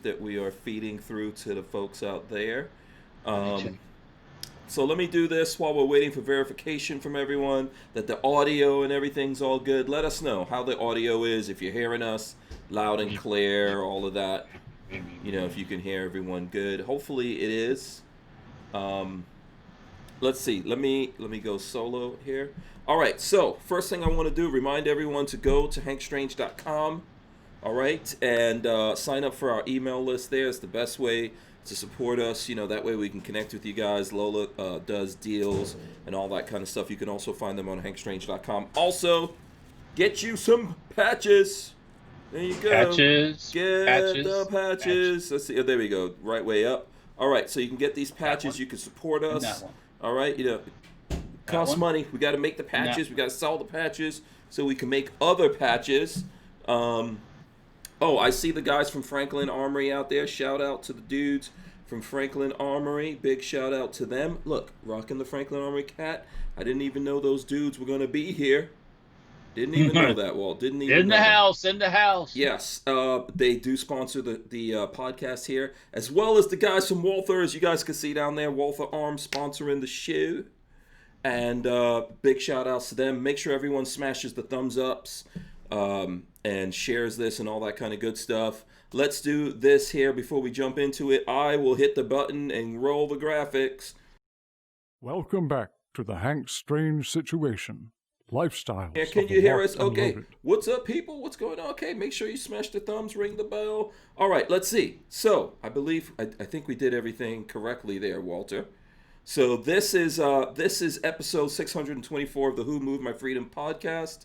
that we are feeding through to the folks out there. Let me check. Um, so let me do this while we're waiting for verification from everyone that the audio and everything's all good. Let us know how the audio is, if you're hearing us loud and clear, all of that. If you can hear everyone good. Hopefully it is. Um, let's see. Let me go solo here. All right. So first thing I want to do, remind everyone to go to hankstrange.com. All right, and sign up for our email list there. It's the best way to support us. That way we can connect with you guys. Lola does deals and all that kind of stuff. You can also find them on hankstrange.com. Also, get you some patches. There you go. Patches, Get the patches, patches. patches. Let's see. Oh, there we go. Right way up. All right, so you can get these That patches. one You can support and that us. one. All right, That costs one money. We got to make the and that patches. We one. got to sell the patches so we can make other patches. Um, Oh, I see the guys from Franklin Armory out there. Shout out to the dudes from Franklin Armory. Big shout out to them. Look, rocking the Franklin Armory cat. I didn't even know those dudes were going to be here. Didn't even know that, Walt. Didn't even In the know that. house, in the house. Yes, they do sponsor the podcast here, as well as the guys from Walther, as you guys can see down there. Walther Arms sponsoring the show. And big shout outs to them. Make sure everyone smashes the thumbs ups and shares this and all that kind of good stuff. Let's do this here before we jump into it. I will hit the button and roll the graphics. Welcome back to the Hank Strange Situation. Lifestyles. Yeah, can of you the hear Locked us? and Okay. Loaded. What's up, people? What's going on? Okay, make sure you smash the thumbs, ring the bell. All right, let's see. So, I think we did everything correctly there, Walter. So this is episode 624 of the Who Moved My Freedom podcast.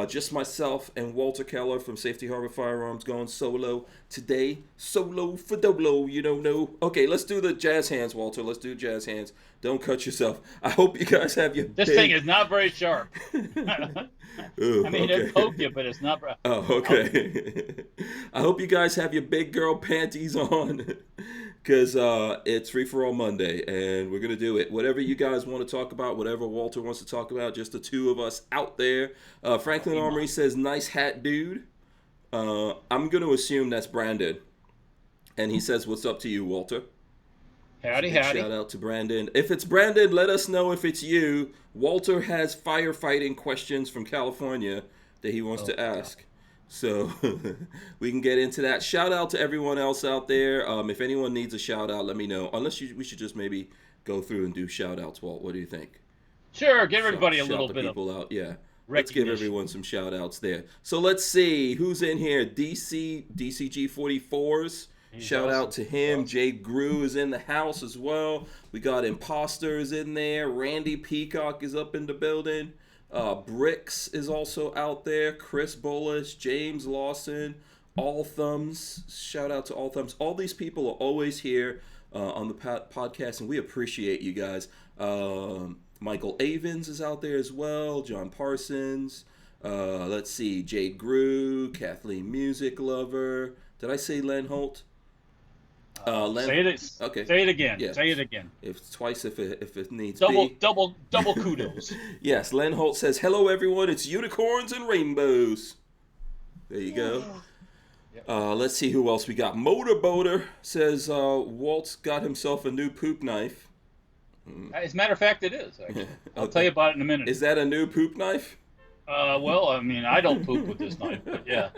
Just myself and Walter Keller from Safety Harbor Firearms going solo today. Solo for dolo, you don't know. Okay, let's do the jazz hands, Walter. Let's do jazz hands. Don't cut yourself. I hope you guys have your This thing is not very sharp. Ooh, I mean, okay. it poked you, but it's not. Oh, okay. I hope you guys have your big girl panties on because it's Free for All Monday and we're going to do it. Whatever you guys want to talk about, whatever Walter wants to talk about, just the two of us out there. Franklin Armory says, nice hat, dude. I'm going to assume that's Brandon. And he says, what's up to you, Walter? Howdy, Big howdy. shout out to Brandon. If it's Brandon, let us know if it's you. Walter has firefighting questions from California that he wants to ask. So we can get into that. Shout out to everyone else out there. If anyone needs a shout out, let me know. We should just maybe go through and do shout outs, Walt. What do you think? Sure, give everybody a Shout little the bit of people out. Yeah. Let's give recognition. everyone some shout outs there. So let's see who's in here. DCG 44s. He's Shout awesome. out to him. Awesome. Jay Grew is in the house as well. We got Imposters in there. Randy Peacock is up in the building. Bricks is also out there. Chris Bullish, James Lawson, All Thumbs. Shout out to All Thumbs. All these people are always here on the podcast, and we appreciate you guys. Michael Avens is out there as well. John Parsons. Let's see. Jay Grew, Kathleen Music Lover. Did I say Len Holt? Say it. Okay. Say it again. Yeah. Say it again. If twice, if it needs Double, be. double kudos. Yes, Len Holt says, hello everyone, it's unicorns and rainbows. There you go. Let's see who else we got. Motorboater says Walt's got himself a new poop knife. As a matter of fact, it is. Actually. I'll tell you about it in a minute. Is that a new poop knife? Well, I mean, I don't poop with this knife, but yeah,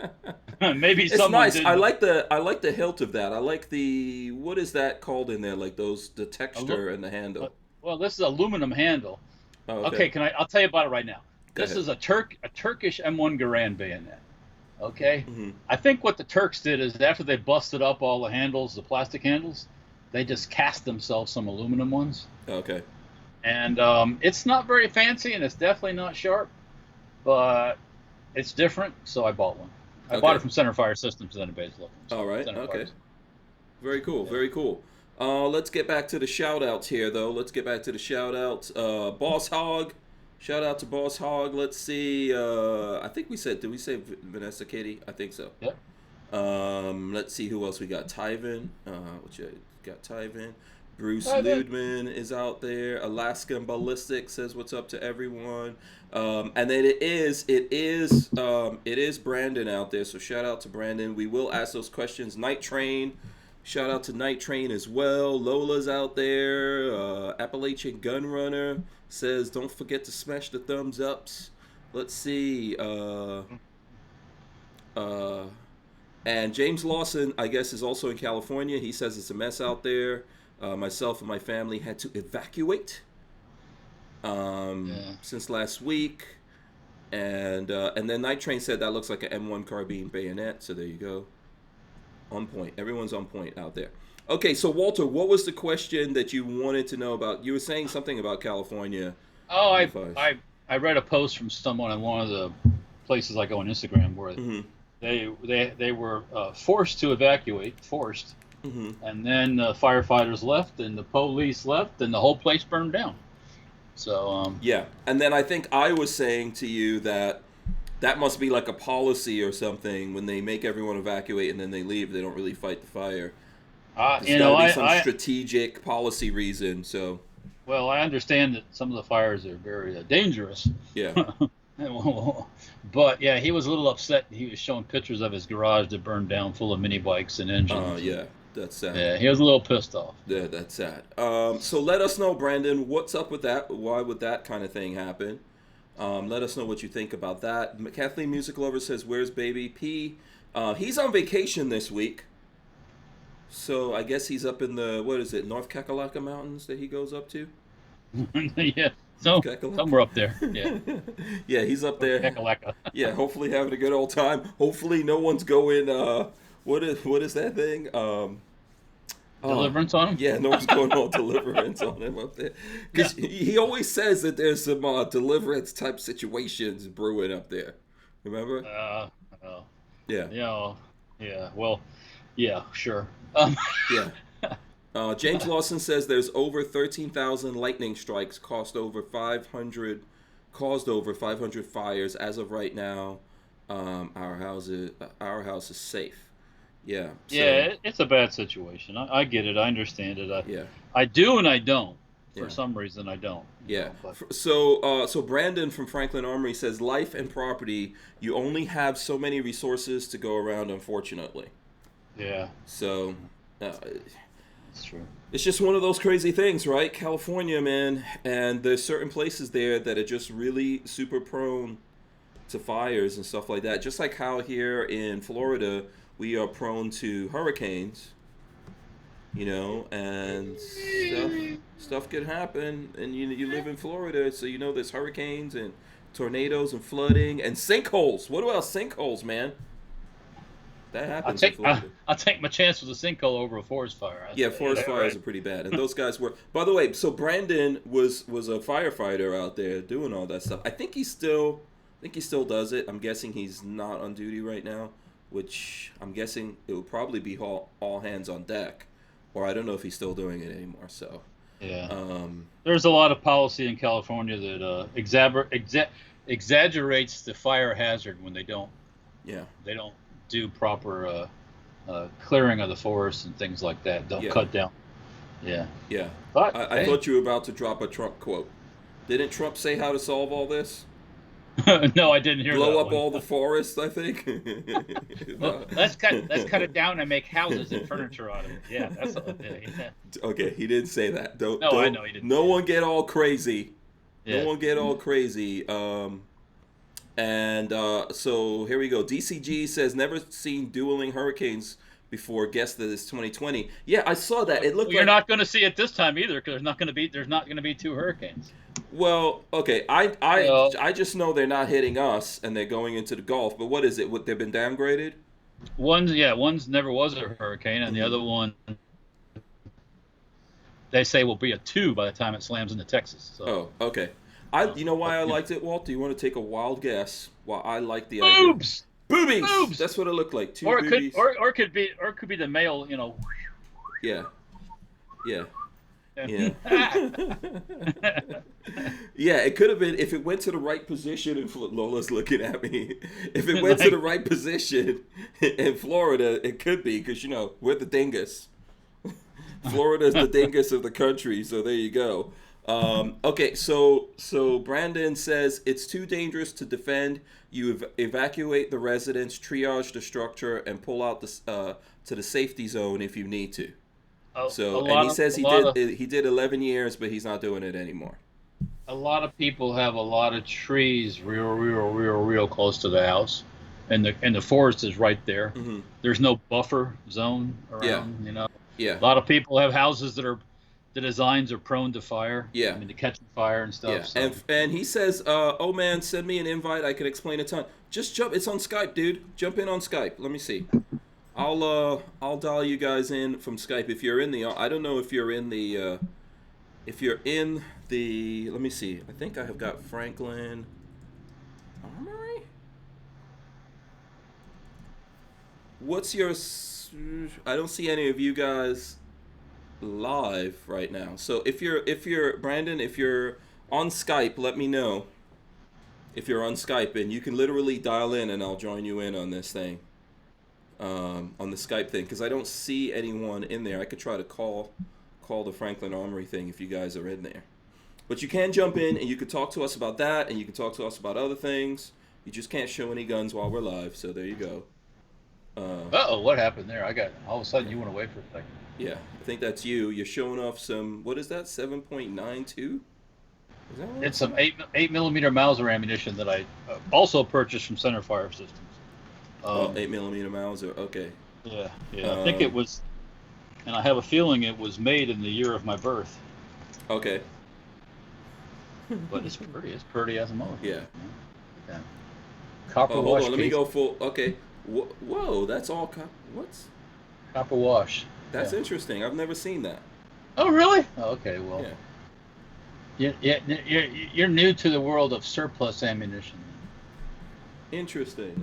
maybe It's someone nice. did. I like the hilt of that. I like the, what is that called in there? Like the texture and the handle. Well, this is aluminum handle. Oh, Okay, I'll tell you about it right now. Go This ahead. is a Turkish M1 Garand bayonet. Okay, Mhm. I think what the Turks did is after they busted up all the handles, the plastic handles, they just cast themselves some aluminum ones. Okay. And it's not very fancy, and it's definitely not sharp, but it's different, so I bought one. I bought it from Center Fire Systems in Basil. All right. Center Okay. Fires. Very cool. Very cool. Let's get back to the shout outs here, though. Let's get back to the shout outs. Boss Hog. Shout out to Boss Hog. Let's see. I think we said, did we say Vanessa Katie? I think so. Yep. Let's see who else we got. Tyvin. Got Tyvin. Bruce Ludman is out there. Alaskan Ballistic says what's up to everyone. And then it is Brandon out there. So shout out to Brandon. We will ask those questions. Night Train, shout out to Night Train as well. Lola's out there. Appalachian Gunrunner says don't forget to smash the thumbs ups. Let's see. And James Lawson, I guess, is also in California. He says it's a mess out there. Myself and my family had to evacuate since last week. And then Night Train said that looks like an M1 carbine bayonet. So there you go. On point. Everyone's on point out there. Okay, so Walter, what was the question that you wanted to know about? You were saying something about California. Oh, I read a post from someone on one of the places I go on Instagram where they were forced to evacuate, and then firefighters left and the police left and the whole place burned down. So yeah, and then I think I was saying to you that must be like a policy or something when they make everyone evacuate and then they leave. They don't really fight the fire. There's gotta be some strategic policy reason. So. Well, I understand that some of the fires are very dangerous. Yeah. But yeah, he was a little upset. He was showing pictures of his garage that burned down, full of mini bikes and engines. Yeah, that's sad. Yeah, he was a little pissed off. Yeah, that's sad. So let us know, Brandon, what's up with that? Why would that kind of thing happen? Let us know what you think about that. Kathleen Music Lover says, "Where's Baby P?" He's on vacation this week. So I guess he's up in the, North Kakalaka Mountains that he goes up to? Yeah, somewhere up there. Yeah. Yeah, he's up there. Kakalaka. Yeah, hopefully having a good old time. Hopefully no one's going, what is that thing? Deliverance on him? Yeah, no one's going on deliverance on him up there. Because he always says that there's some deliverance type situations brewing up there. Remember? Yeah. Yeah, well, yeah, sure. Yeah. James Lawson says there's over 13,000 lightning strikes, caused over 500 fires as of right now. Our house is safe. Yeah. So, yeah, it's a bad situation. I get it. I understand it. Yeah. I do and I don't. For some reason, I don't. Yeah. So Brandon from Franklin Armory says life and property, you only have so many resources to go around, unfortunately. Yeah. So. That's true. It's just one of those crazy things, right? California, man, and there's certain places there that are just really super prone to fires and stuff like that. Just like how here in Florida we are prone to hurricanes, and stuff could happen. And you live in Florida, so there's hurricanes and tornadoes and flooding and sinkholes. What about sinkholes, man? That happens in Florida. I'll take my chance with a sinkhole over a forest fire. Forest fires are pretty bad. And those guys were... By the way, so Brandon was a firefighter out there doing all that stuff. I think he still does it. I'm guessing he's not on duty right now, which I'm guessing it would probably be all hands on deck. Or I don't know if he's still doing it anymore. So yeah. There's a lot of policy in California that exaggerates the fire hazard when they don't. Yeah. They don't do proper clearing of the forest and things like that. Don't cut down. Yeah. Yeah. But I thought you were about to drop a Trump quote. Didn't Trump say how to solve all this? No, I didn't hear that. Blow up all the forests, I think. Well, let's cut it down and make houses and furniture out of it. Yeah, that's Okay, he didn't say that. I know he didn't. No one get all crazy. Yeah. No one get all crazy. So here we go. DCG says never seen dueling hurricanes before. Guess that it's 2020. Yeah, I saw that. It looked. You're not going to see it this time either, because there's not going to be two hurricanes. Well, okay. I just know they're not hitting us and they're going into the Gulf. But what is it? They've been downgraded? One's never was a hurricane, and the other one they say will be a 2 by the time it slams into Texas. So. Oh, okay. You know why I liked it, Walt? Do you want to take a wild guess why I like the boobs? Idea? Boobies! Boobs! That's what it looked like. Two boobies. Or could be the male, Yeah. Yeah. Yeah. Yeah, it could have been if it went to the right position. And Lola's looking at me. If it went to the right position in Florida, it could be because we're the dingus. Florida's the dingus of the country, so there you go. Okay, so Brandon says it's too dangerous to defend. You evacuate the residents, triage the structure, and pull out to the safety zone if you need to. So, and he says he did 11 years, but he's not doing it anymore. A lot of people have a lot of trees real close to the house, and the forest is right there. Mm-hmm. There's no buffer zone around. You know. Yeah. A lot of people have houses that the designs are prone to fire. Yeah. I mean, to catching fire and stuff. Yeah. So. And he says, "Oh man, send me an invite. I can explain a ton. Just jump. It's on Skype, dude. Jump in on Skype. Let me see. I'll dial you guys in from Skype if you're in the. I don't know if you're in the. If you're in the. Let me see. I think I have got Franklin. Armory. What's your? I don't see any of you guys live right now. So if you're Brandon, if you're on Skype, let me know. If you're on Skype, and you can literally dial in, and I'll join you in on this thing. On the Skype thing, because I don't see anyone in there. I could try to call the Franklin Armory thing if you guys are in there. But you can jump in, and you can talk to us about that, and you can talk to us about other things. You just can't show any guns while we're live, so there you go. Uh-oh, what happened there? All of a sudden you went away for a second. Yeah, I think that's you. You're showing off some, what is that, 7.92? Is that right? It's some 8mm Mauser ammunition that I also purchased from Center Fire Systems. 8mm Mauser, okay. Yeah. I think it was, and I have a feeling it was made in the year of my birth. Okay. But it's pretty as a motor. Yeah. Copper wash. Hold on, let me go full, okay. Whoa, that's all what's? Copper wash. That's interesting. I've never seen that. Oh, really? Oh, okay, well. Yeah. You're new to the world of surplus ammunition. Interesting.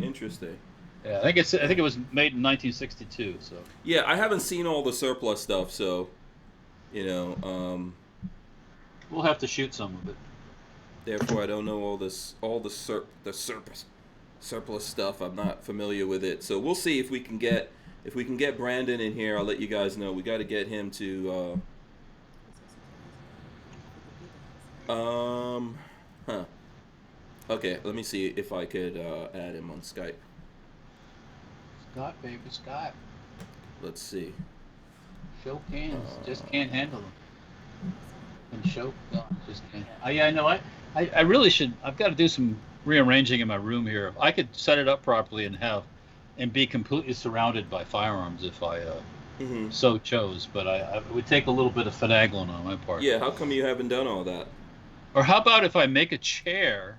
Yeah, I think it was made in 1962. So. Yeah, I haven't seen all the surplus stuff, so, we'll have to shoot some of it. Therefore, I don't know all the surplus stuff. I'm not familiar with it, so we'll see if we can get Brandon in here. I'll let you guys know. We got to get him to. Okay, let me see if I could add him on Skype. Scott, baby, Scott. Let's see. Show cans, just can't handle them. And show guns, just can't. I know. I really should. I've got to do some rearranging in my room here. I could set it up properly and be completely surrounded by firearms if I so chose. But it would take a little bit of finagling on my part. Yeah. How come you haven't done all that? Or how about if I make a chair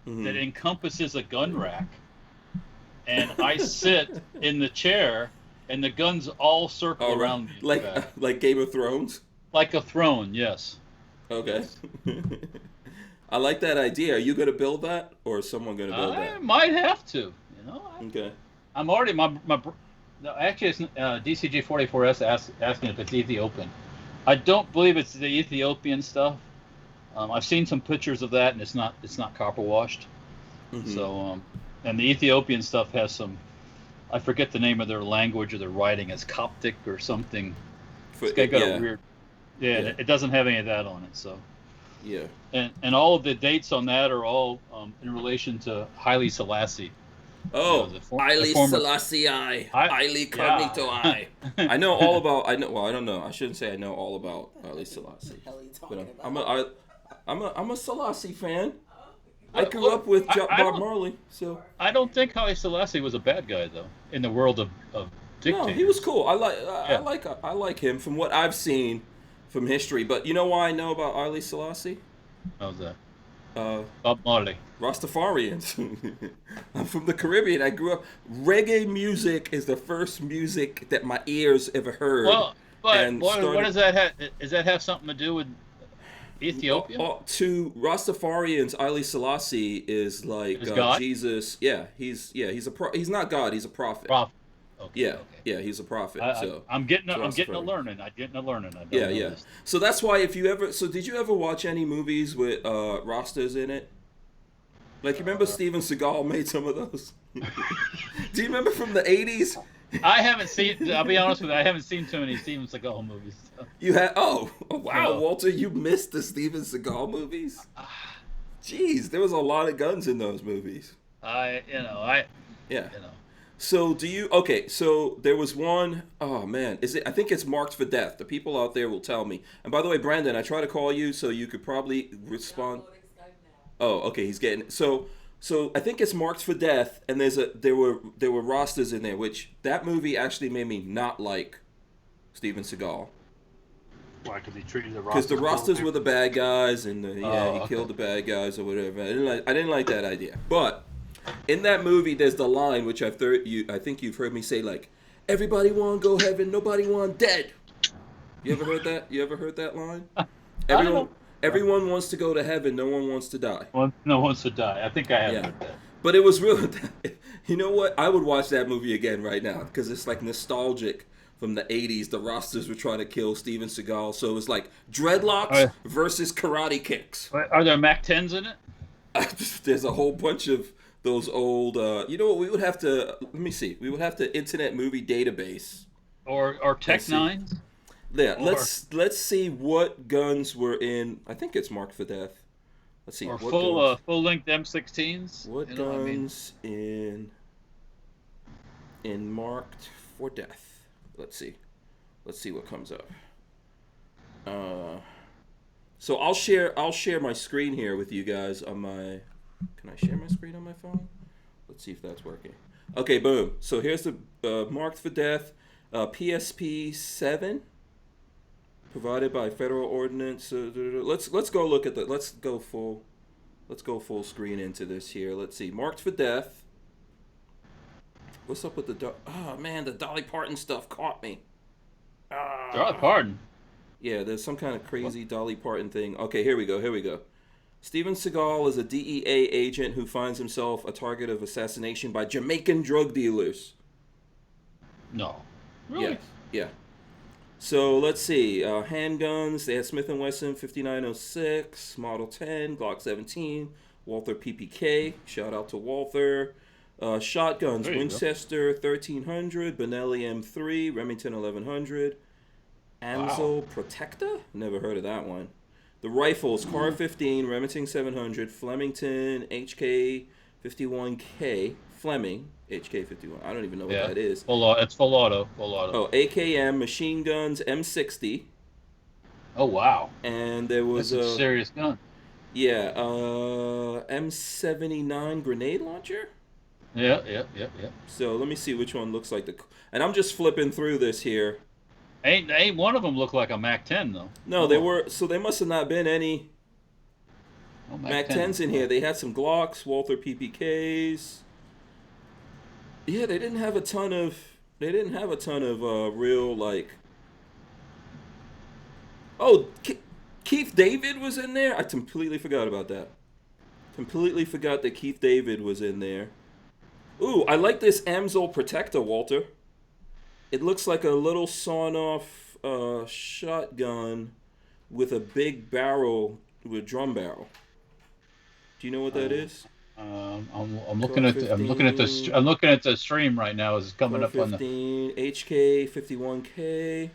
that encompasses a gun rack, and I sit in the chair, and the guns all circle around me. Like Game of Thrones? Like a throne, yes. Okay. I like that idea. Are you going to build that, or is someone going to build that? I might have to. Okay. I'm already actually it's DCG 44S asking if it's Ethiopian. I don't believe it's the Ethiopian stuff. I've seen some pictures of that, and it's not copper washed. So, and the Ethiopian stuff has some, I forget the name of their language or their writing. It's Coptic or something. It's got a weird. Yeah, it doesn't have any of that on it. So. Yeah. And all of the dates on that are all in relation to Haile Selassie. Oh, Haile Selassie I. Haile Cognito I. I know all about. I don't know. I shouldn't say I know all about Haile Selassie. But I'm a Selassie fan. I grew up with Bob Marley, so. I don't think Haile Selassie was a bad guy though in the world of dictators. No, he was cool. I like him from what I've seen from history. But you know why I know about Haile Selassie? How's that? Bob Marley. Rastafarians. I'm from the Caribbean. I grew up. Reggae music is the first music that my ears ever heard. Well, but what does that have? Does that have something to do with Ethiopia? To Rastafarians, Haile Selassie is like Jesus. Yeah, he's not God. He's a prophet. Okay. He's a prophet. I'm getting a learning. Yeah. So that's why if you ever, did you ever watch any movies with Rastas in it? Like, you remember Steven Seagal made some of those? Do you remember from the 80s? I haven't seen. I'll be honest with you. I haven't seen too many Steven Seagal movies. So. You had wow, No. Walter, you missed the Steven Seagal movies. Jeez, there was a lot of guns in those movies. Yeah. You know. So do you? Okay, so there was one oh man, is it? I think it's Marked for Death. The people out there will tell me. And by the way, Brandon, I tried to call you so you could probably respond. Oh, okay, he's getting so I think it's Marked for Death, and there were rosters in there, which that movie actually made me not like Steven Seagal. Why? Because he treated the Because the rosters were the bad guys, and he okay. killed the bad guys or whatever. I didn't like that idea. But in that movie, there's the line which I think you've heard me say, like, everybody want to go heaven, nobody want dead. You ever heard that? You ever heard that line? Everyone wants to go to heaven, no one wants to die. No one wants to die. I think I have heard that. But it was real. You know what? I would watch that movie again right now because it's like nostalgic. From the 80s, the rosters were trying to kill Steven Seagal, so it was like dreadlocks versus karate kicks. Are there Mac 10s in it? There's a whole bunch of those old. You know what? We would have to. Let me see. We would have to Internet Movie Database. Or Tech 9s. Yeah. Let's see what guns were in. I think it's Marked for Death. Let's see. Or what full length M16s. What guns in Marked for Death? Let's see what comes up. So I'll share my screen here with you guys on my. Can I share my screen on my phone? Let's see if that's working. Okay, boom. So here's the Marked for Death, PSP 7, provided by Federal Ordnance. Let's go look at the. Let's go full screen into this here. Let's see. Marked for Death. What's up with the the Dolly Parton stuff caught me. Dolly Parton? Yeah, there's some kind of crazy Dolly Parton thing. Okay, here we go. Steven Seagal is a DEA agent who finds himself a target of assassination by Jamaican drug dealers. No. Really? Yeah. So let's see. Handguns. They had Smith & Wesson 5906, Model 10, Glock 17, Walther PPK. Shout out to Walther. Shotguns, Winchester 1300, Benelli M3, Remington 1100, Amsel Protector? Never heard of that one. The rifles, Car 15, Remington 700, Flemington HK 51K, Fleming HK 51. I don't even know what that is. It's full auto. Oh, AKM, machine guns, M60. Oh, wow. And there was That's a serious gun. Yeah, M79 grenade launcher? Yeah. So let me see which one looks like and I'm just flipping through this here. Ain't one of them look like a Mac 10 though. No, they were. So there must have not been any Mac 10s in here. They had some Glocks, Walther PPKs. Yeah, they didn't have a ton of. Real like. Oh, Keith David was in there. I completely forgot about that. Completely forgot that Keith David was in there. Ooh, I like this Amsel Protector, Walter. It looks like a little sawn-off shotgun with a big barrel, with drum barrel. Do you know what that is? I'm looking at the stream right now. It's coming up on the HK 51K.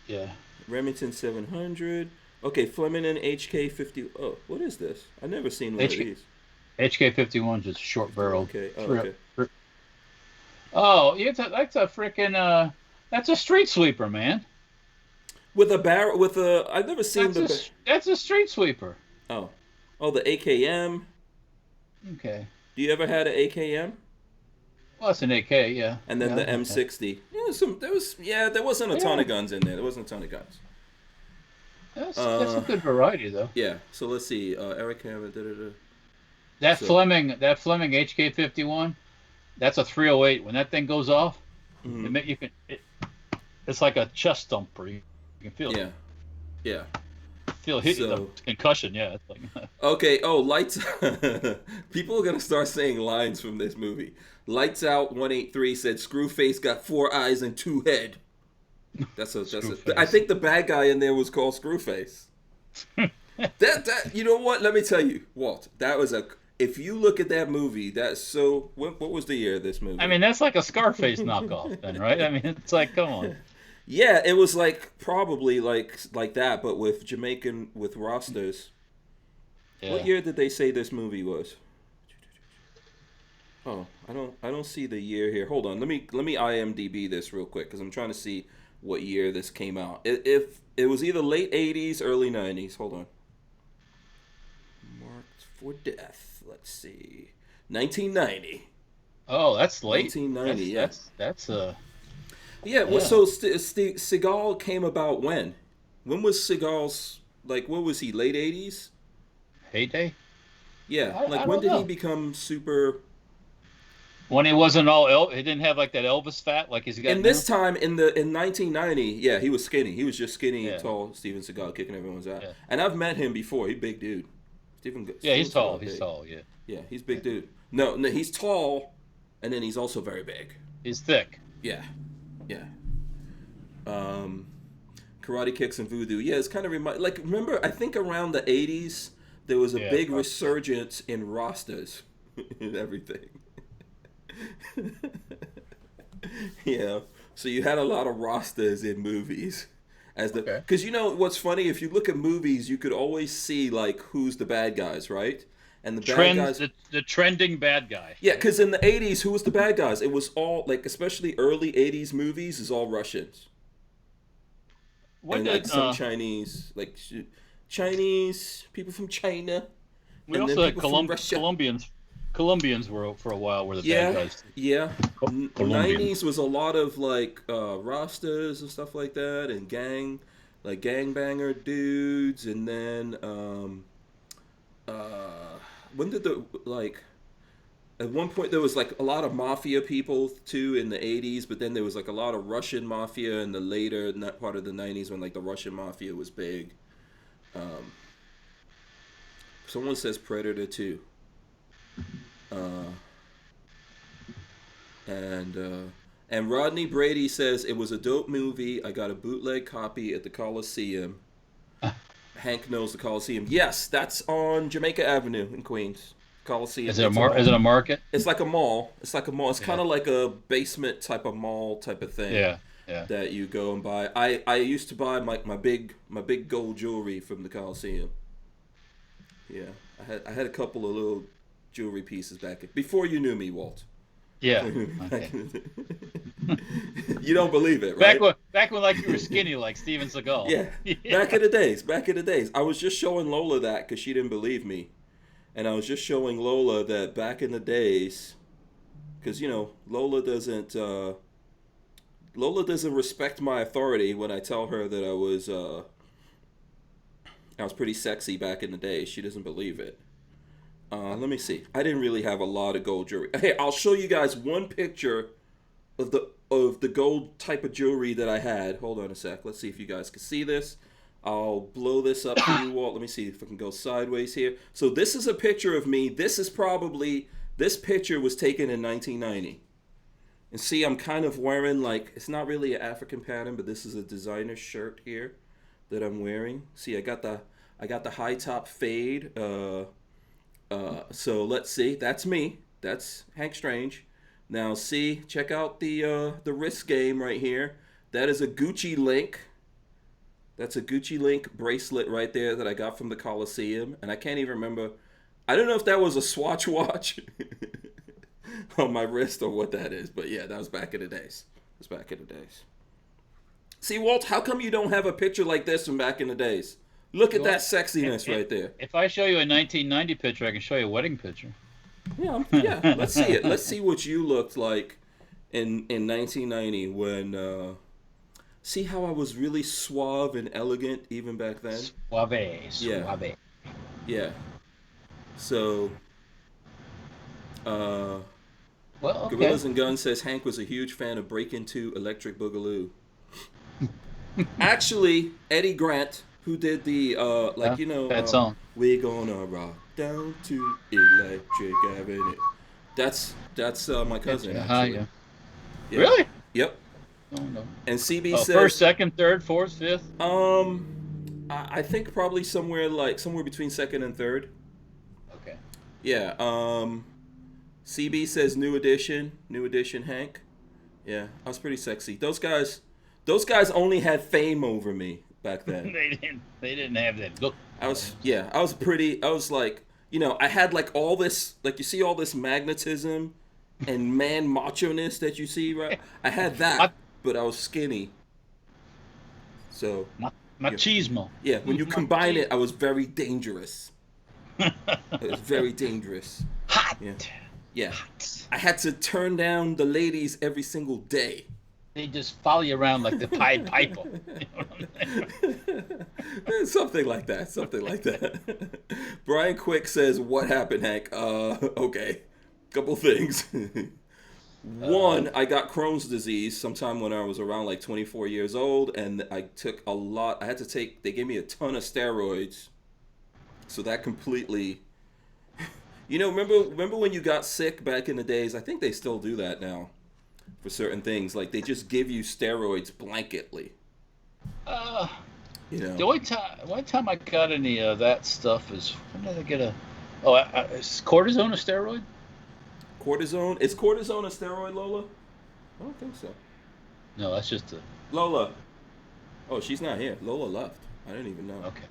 Yeah. Remington 700. Okay, Flemington HK 50. Oh, what is this? I've never seen one of these. HK 51 just short barrel. Okay. Oh, okay. Oh, that's a freaking that's a street sweeper, man. With a barrel, I've never seen that's a street sweeper. Oh, the AKM. Okay. Do you ever had an AKM? Well, it's an AK, yeah. And then the M60. Yeah, there wasn't a ton of guns in there. That's a good variety, though. Yeah. So let's see. Eric Hammond. That Fleming HK 51. That's a 308. When that thing goes off, it's like a chest thumper. You can feel it. Yeah. Feel the concussion. Yeah. It's like okay. Oh, lights. People are gonna start saying lines from this movie. Lights Out 183 said Screwface got 4 eyes and 2 head. I think the bad guy in there was called Screwface. that you know what? Let me tell you, Walt. if you look at that movie, that's so. What was the year of this movie? I mean, that's like a Scarface knockoff, then, right? I mean, it's like, come on. Yeah, it was like probably like that, but with Jamaican with Rastas. Yeah. What year did they say this movie was? Oh, I don't see the year here. Hold on, let me IMDb this real quick because I'm trying to see what year this came out. If it was either late '80s, early '90s. Hold on. Marked for death. Let's see. 1990. Oh, that's late. 1990. Yeah. That's Yeah. Well, so Seagal came about when? When was Seagal's like? What was he? Late '80s? heyday. Yeah. I When don't did he know. become super? When he wasn't all he didn't have like that Elvis fat like he's got And now. this time in 1990, yeah, he was skinny. He was just skinny, Yeah. tall Steven Seagal kicking everyone's ass. Yeah. And I've met him before. He's a big dude. Yeah, he's Steven tall. Seagal He's big. tall. Yeah, Yeah, he's a big dude. No, he's tall, and then he's also very big. he's thick. Yeah, yeah. Karate kicks and voodoo. Yeah, it's kind of remember. I think around the '80s there was a Yeah, big probably. resurgence in Rastas and everything. Yeah, so you had a lot of Rastas in movies, Okay. because you know what's funny, if you look at movies, you could always see like who's the bad guys, right? And the bad guys, The trending bad guy. yeah, because in the '80s, who was the bad guys? It was all like, especially early '80s movies, is all Russians When and did like some Chinese, like Chinese people from China. we and then also had people from Russia. Colombians? Colombians were for a while were the Yeah, bad guys. yeah. Colombians. '90s was a lot of like Rastas and stuff like that, and gangbanger dudes, and then when did the like at one point there was like a lot of mafia people too in the '80s, but then there was like a lot of Russian mafia in the later part of the '90s when like the Russian mafia was big. Someone says Predator 2. And Rodney Brady says it was a dope movie. I got a bootleg copy at the Coliseum. Hank knows the Coliseum. Yes, that's on Jamaica Avenue in Queens. Coliseum. Is it a market? It's like a mall. It's like a mall. It's kind of like a basement type of mall type of thing. Yeah, yeah. That you go and buy. I used to buy my big gold jewelry from the Coliseum. Yeah, I had a couple of little jewelry pieces before you knew me, Walt. Yeah. Okay. You don't believe it, right? Back when like you were skinny like Steven Seagal. Yeah. Back in the days. I was just showing Lola that because she didn't believe me. And I was just showing Lola that back in the days, because, you know, Lola doesn't respect my authority when I tell her that I was pretty sexy back in the day. She doesn't believe it. Let me see. I didn't really have a lot of gold jewelry. Hey, I'll show you guys one picture of the gold type of jewelry that I had. Hold on a sec. Let's see if you guys can see this. I'll blow this up for you, Walt. Let me see if I can go sideways here. So this is a picture of me. This picture was taken in 1990. And see, I'm kind of wearing like, it's not really an African pattern, but this is a designer shirt here that I'm wearing. See, I got the high top fade. So let's see. That's me. That's Hank Strange. Now see, check out the wrist game right here. That is a Gucci link. That's a Gucci link bracelet right there that I got from the Coliseum, and I can't even remember. I don't know if that was a Swatch watch on my wrist or what that is, but yeah, that was back in the days. See, Walt, how come you don't have a picture like this from back in the days? Look at that sexiness right there. If I show you a 1990 picture, I can show you a wedding picture. Yeah, let's see it. Let's see what you looked like in 1990 when. See how I was really suave and elegant even back then? Suave. Yeah. So, Well, okay. Gorillas and Guns says Hank was a huge fan of Break Into Electric Boogaloo. Actually, Eddie Grant, who did the that song. We're gonna rock down to Electric Avenue. That's my cousin. Actually. Yeah. Really? Yep. Oh, no. And CB says first, second, third, fourth, fifth. I think probably somewhere between second and third. Okay. Yeah. CB says new edition, Hank. Yeah, I was pretty sexy. Those guys only had fame over me back then. They didn't have that look. I was pretty. I was like, I had like all this, like you see all this magnetism and man macho-ness that you see, right? I had that, but I was skinny. So Machismo. yeah, when you combine it, I was very dangerous. It was very dangerous. Hot. Yeah. I had to turn down the ladies every single day. They just follow you around like the Pied Piper. Something like that. Brian Quick says, "What happened, Hank?" Okay. Couple things. One, I got Crohn's disease sometime when I was around like 24 years old, and I took a lot. They gave me a ton of steroids. So that completely, remember when you got sick back in the days? I think they still do that now for certain things. Like they just give you steroids blanketly. The only time I got any of that stuff is when did I get is cortisone a steroid? Cortisone? Is cortisone a steroid, Lola? I don't think so. No, that's just Lola. Oh, she's not here. Lola left. I didn't even know. Okay.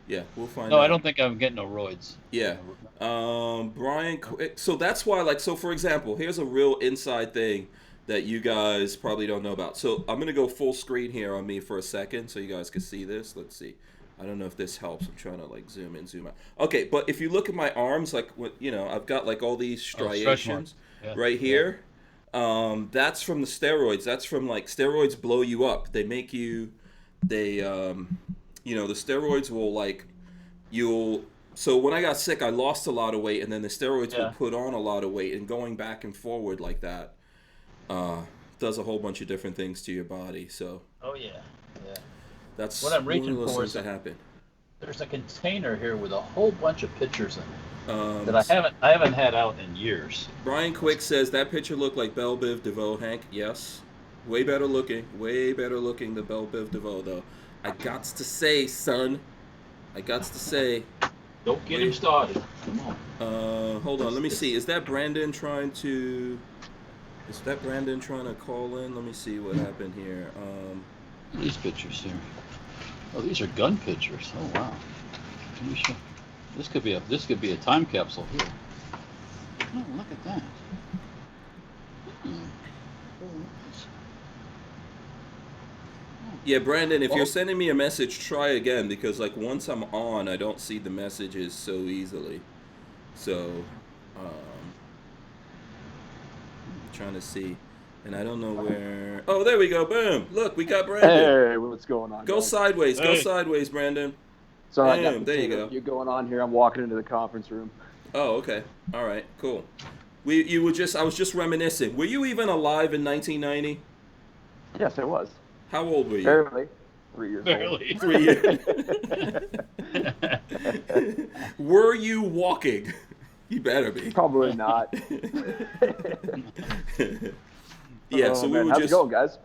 Yeah, we'll find out. No, I don't think I'm getting no roids. Yeah. Brian, so that's why, so for example, here's a real inside thing that you guys probably don't know about. So I'm going to go full screen here on me for a second so you guys can see this. Let's see. I don't know if this helps. I'm trying to zoom in, zoom out. Okay, but if you look at my arms, I've got all these striations right here. That's from the steroids. That's from steroids blow you up. They make you, the steroids will so when I got sick, I lost a lot of weight, and then the steroids will put on a lot of weight, and going back and forward like that does a whole bunch of different things to your body. So that's what I'm reaching for is to happen. There's a container here with a whole bunch of pictures in it that I haven't had out in years. Brian Quick says that picture looked like Belle Biv DeVoe, Hank. Yes, way better looking than Belle Biv DeVoe, though. I got to say, son. Don't get him started. Come on. Hold on. Let me see. Is that Brandon trying to call in? Let me see what happened here. These pictures here. Oh, these are gun pictures. Oh wow. This could be a time capsule here. Oh, look at that. Yeah, Brandon, if you're sending me a message, try again, because once I'm on, I don't see the messages so easily. So, I'm trying to see, and I don't know where. Oh, there we go. Boom! Look, we got Brandon. Hey, what's going on? Go guys? sideways. Hey. Go sideways, Brandon. Sorry, Bam, there you go. You're going on here. I'm walking into the conference room. Oh, okay. All right. Cool. I was just reminiscing. Were you even alive in 1990? Yes, I was. How old were you? Barely. 3 years Barely. old. 3 years. Were you walking? You better be. Probably not. Yeah, so we man. were How's just. it going, guys?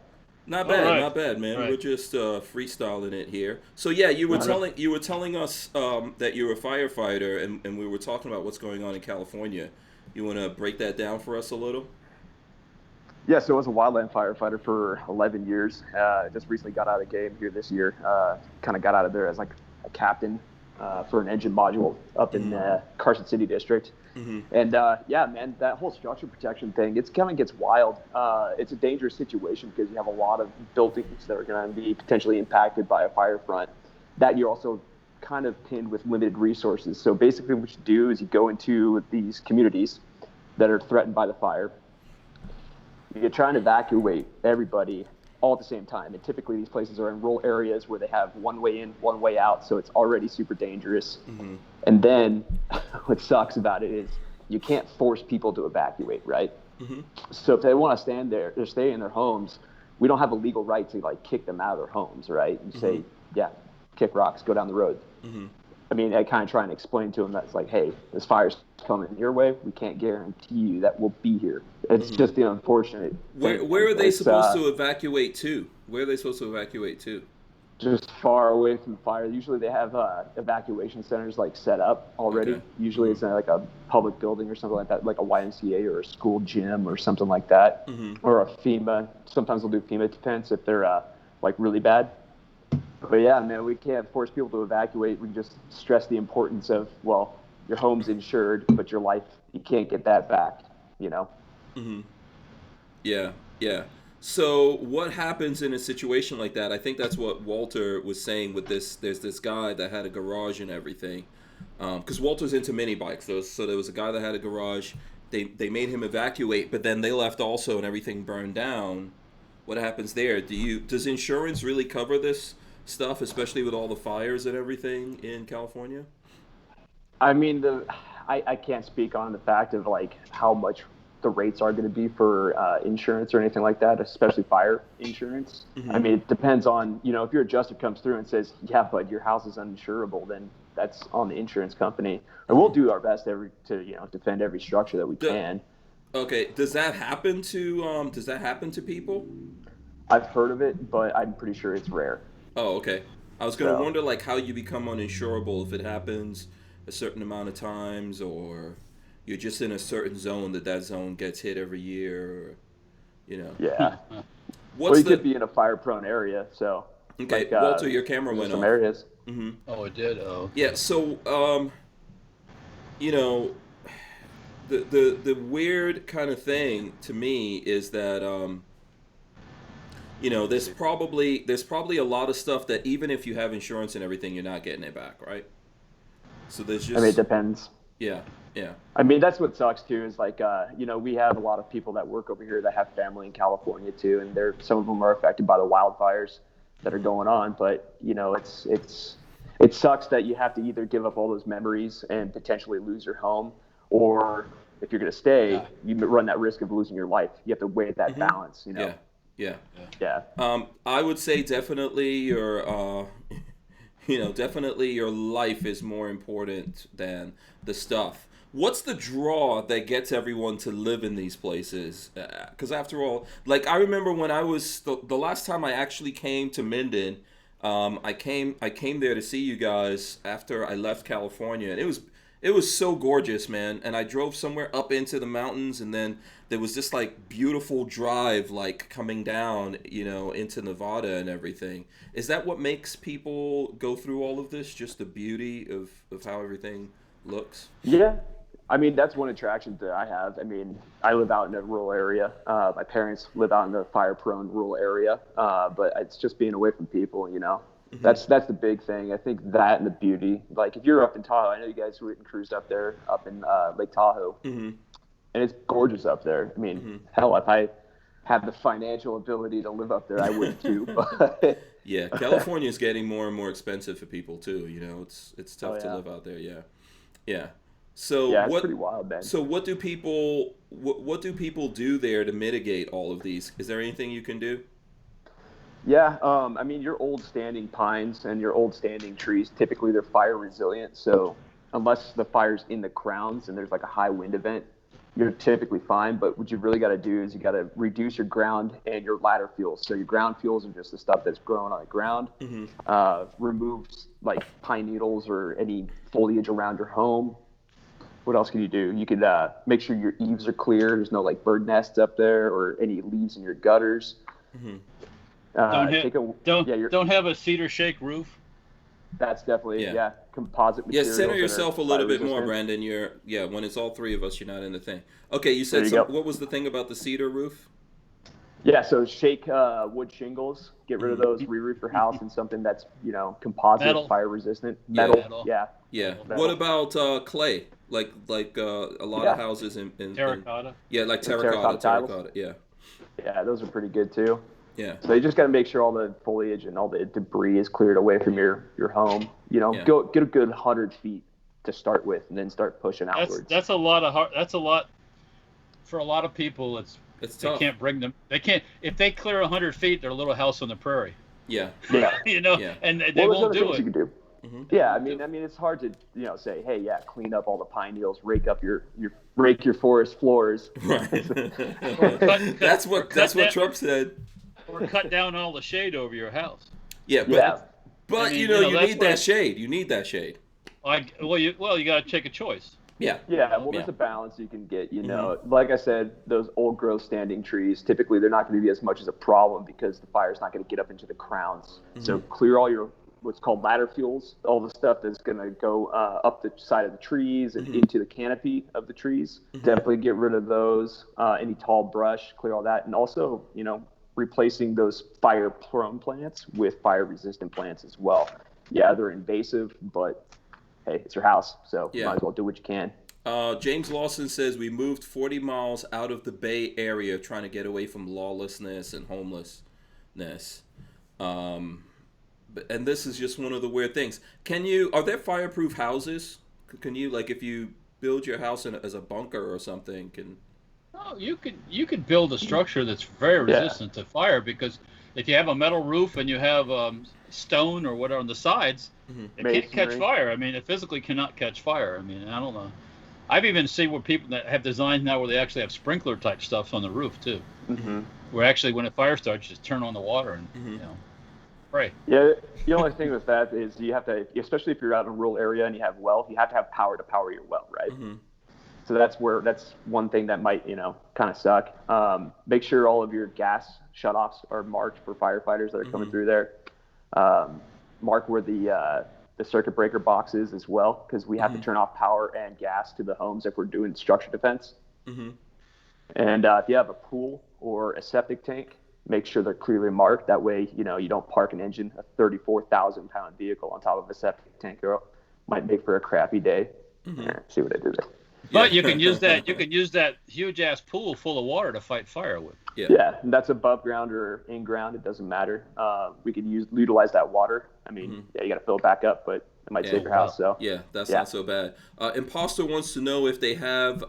Not bad, right. not bad, man. Right. We're just freestyling it here. So yeah, you were telling us that you're a firefighter, and we were talking about what's going on in California. You want to break that down for us a little? Yeah, so I was a wildland firefighter for 11 years. Just recently got out of the game here this year. Kind of got out of there as a captain for an engine module up in Carson City District. Mm-hmm. And yeah, man, that whole structure protection thing, it kind of gets wild. It's a dangerous situation because you have a lot of buildings that are going to be potentially impacted by a fire front that you're also kind of pinned with limited resources. So basically what you do is you go into these communities that are threatened by the fire. You're trying to evacuate everybody all at the same time. And typically these places are in rural areas where they have one way in, one way out. So it's already super dangerous. Mm-hmm. And then what sucks about it is you can't force people to evacuate, right? Mm-hmm. So if they want to stay in their homes, we don't have a legal right to kick them out of their homes, right? You say, yeah, kick rocks, go down the road. Mm-hmm. I mean, I kind of try and explain to them that's hey, this fire's coming your way. We can't guarantee you that we'll be here. It's just the unfortunate. Where are they supposed to evacuate to? Where are they supposed to evacuate to? just far away from fire. Usually they have evacuation centers like set up already. Okay. Usually it's in like a public building or something like that, like a YMCA or a school gym or something like that, or a FEMA. Sometimes they'll do FEMA tents if they're like really bad. But yeah, man, we can't force people to evacuate. We just stress the importance of, well, your home's insured, but your life, you can't get that back, you know? Yeah, yeah. So what happens in a situation like that? I think that's what Walter was saying with this. There's this guy that had a garage and everything. Because Walter's into mini bikes. So there was a guy that had a garage. They made him evacuate, but then they left also and everything burned down. What happens there? Does insurance really cover this stuff, especially with all the fires and everything in California? I mean, I can't speak on the fact of like how much the rates are going to be for insurance or anything like that, especially fire insurance. I mean, it depends on, if your adjuster comes through and says, yeah, but your house is uninsurable, then that's on the insurance company. And we'll do our best to defend every structure that we can. Okay, does that happen to people? I've heard of it, but I'm pretty sure it's rare. Oh, okay. I was going to wonder like how you become uninsurable, if it happens a certain amount of times, or you're just in a certain zone that zone gets hit every year, or, Yeah. Well, you could be in a fire-prone area, so. Okay, like, Walter, your camera went off. Some areas. Oh, it did? Oh. Yeah, so, the weird kind of thing to me is that, there's probably a lot of stuff that even if you have insurance and everything, you're not getting it back, right? So there's just. I mean, it depends. Yeah, yeah. I mean, that's what sucks too. Is like, we have a lot of people that work over here that have family in California too, and some of them are affected by the wildfires that are going on. But it sucks that you have to either give up all those memories and potentially lose your home, or if you're going to stay, you run that risk of losing your life. You have to weigh that balance. Yeah. Yeah. I would say definitely definitely your life is more important than the stuff. What's the draw that gets everyone to live in these places? Because after all, like I remember when I was the last time I actually came to Minden, I came there to see you guys after I left California, and it was so gorgeous, man. And I drove somewhere up into the mountains, and then there was this like beautiful drive like coming down, into Nevada and everything. Is that what makes people go through all of this? Just the beauty of how everything looks? Yeah. I mean, that's one attraction that I have. I mean, I live out in a rural area. My parents live out in the fire-prone rural area, but it's just being away from people, That's the big thing. I think that and the beauty. Like if you're up in Tahoe, I know you guys went and cruised up there, up in Lake Tahoe, and it's gorgeous up there. I mean, hell, if I had the financial ability to live up there, I would too. But yeah, California is getting more and more expensive for people too. It's tough to live out there. Yeah. So yeah, it's pretty wild, man. So what do people do there to mitigate all of these? Is there anything you can do? Yeah, I mean, your old standing pines and your old standing trees, typically they're fire resilient. So unless the fire's in the crowns and there's like a high wind event, you're typically fine. But what you really got to do is you got to reduce your ground and your ladder fuels. So your ground fuels are just the stuff that's growing on the ground. Remove like pine needles or any foliage around your home. What else can you do? You could make sure your eaves are clear. There's no like bird nests up there or any leaves in your gutters. Don't have a cedar shake roof. That's definitely composite material. Yeah, center yourself a little bit more, Brandon. When it's all three of us, you're not in the thing. Okay, you said what was the thing about the cedar roof? Yeah, so shake wood shingles, get rid of those, re-roof your house in something that's composite, metal. fire resistant, metal. Yeah. Metal. What about clay? Like a lot of houses in terracotta. Like terracotta. Yeah, those are pretty good too. Yeah. So you just got to make sure all the foliage and all the debris is cleared away from your home. Go get a good 100 feet to start with, and then start pushing outwards. That's a lot That's a lot for a lot of people. It's tough. They can't bring them. They can't if they clear 100 feet. Their little house on the prairie. Yeah. And they won't do it. You can do. Yeah, I mean, it's hard to say, hey, clean up all the pine needles, rake your forest floors. Right. That's what Trump said. Or cut down all the shade over your house. Yeah, Yeah. but I mean, you know, you that's need why. that shade. You need that shade. You got to take a choice. Yeah. Yeah, well, Yeah. there's a balance you can get. Mm-hmm. Like I said, those old growth standing trees, typically they're not going to be as much as a problem because the fire's not going to get up into the crowns. So Mm-hmm. clear all your what's called ladder fuels, all the stuff that's going to go up the side of the trees and Mm-hmm. into the canopy of the trees. Mm-hmm. Definitely get rid of those. Any tall brush, clear all that, and also replacing those fire-prone plants with fire-resistant plants as well. Yeah, they're invasive, but hey, it's your house, so Yeah. might as well do what you can. James Lawson says we moved 40 miles out of the Bay Area trying to get away from lawlessness and homelessness. And this is just one of the weird things. Are there fireproof houses? Can you, like, if you build your house as a bunker or something, Oh, you could build a structure that's very resistant to fire, because if you have a metal roof and you have stone or whatever on the sides, it can't catch Masonry. fire. I mean, it physically cannot catch fire. I mean, I don't know. I've even seen where people that have designs now where they actually have sprinkler type stuff on the roof too, Mm-hmm. where actually when a fire starts, you just turn on the water and pray. Yeah, the only thing with that is you have to, especially if you're out in a rural area and you have well, you have to have power to power your well, right? Mm-hmm. So that's one thing that might, kind of suck. Make sure all of your gas shutoffs are marked for firefighters that are coming through there. Mark where the circuit breaker box is as well, because we have to turn off power and gas to the homes if we're doing structure defense. Mm-hmm. And if you have a pool or a septic tank, make sure they're clearly marked. That way, you don't park an engine, a 34,000-pound vehicle on top of a septic tank. It might make for a crappy day. See what I did there. But you can use that. You can use that huge ass pool full of water to fight fire with. Yeah, and that's above ground or in ground. It doesn't matter. We could utilize that water. I mean, you got to fill it back up, but it might save your house. So that's not so bad. Imposter wants to know if they have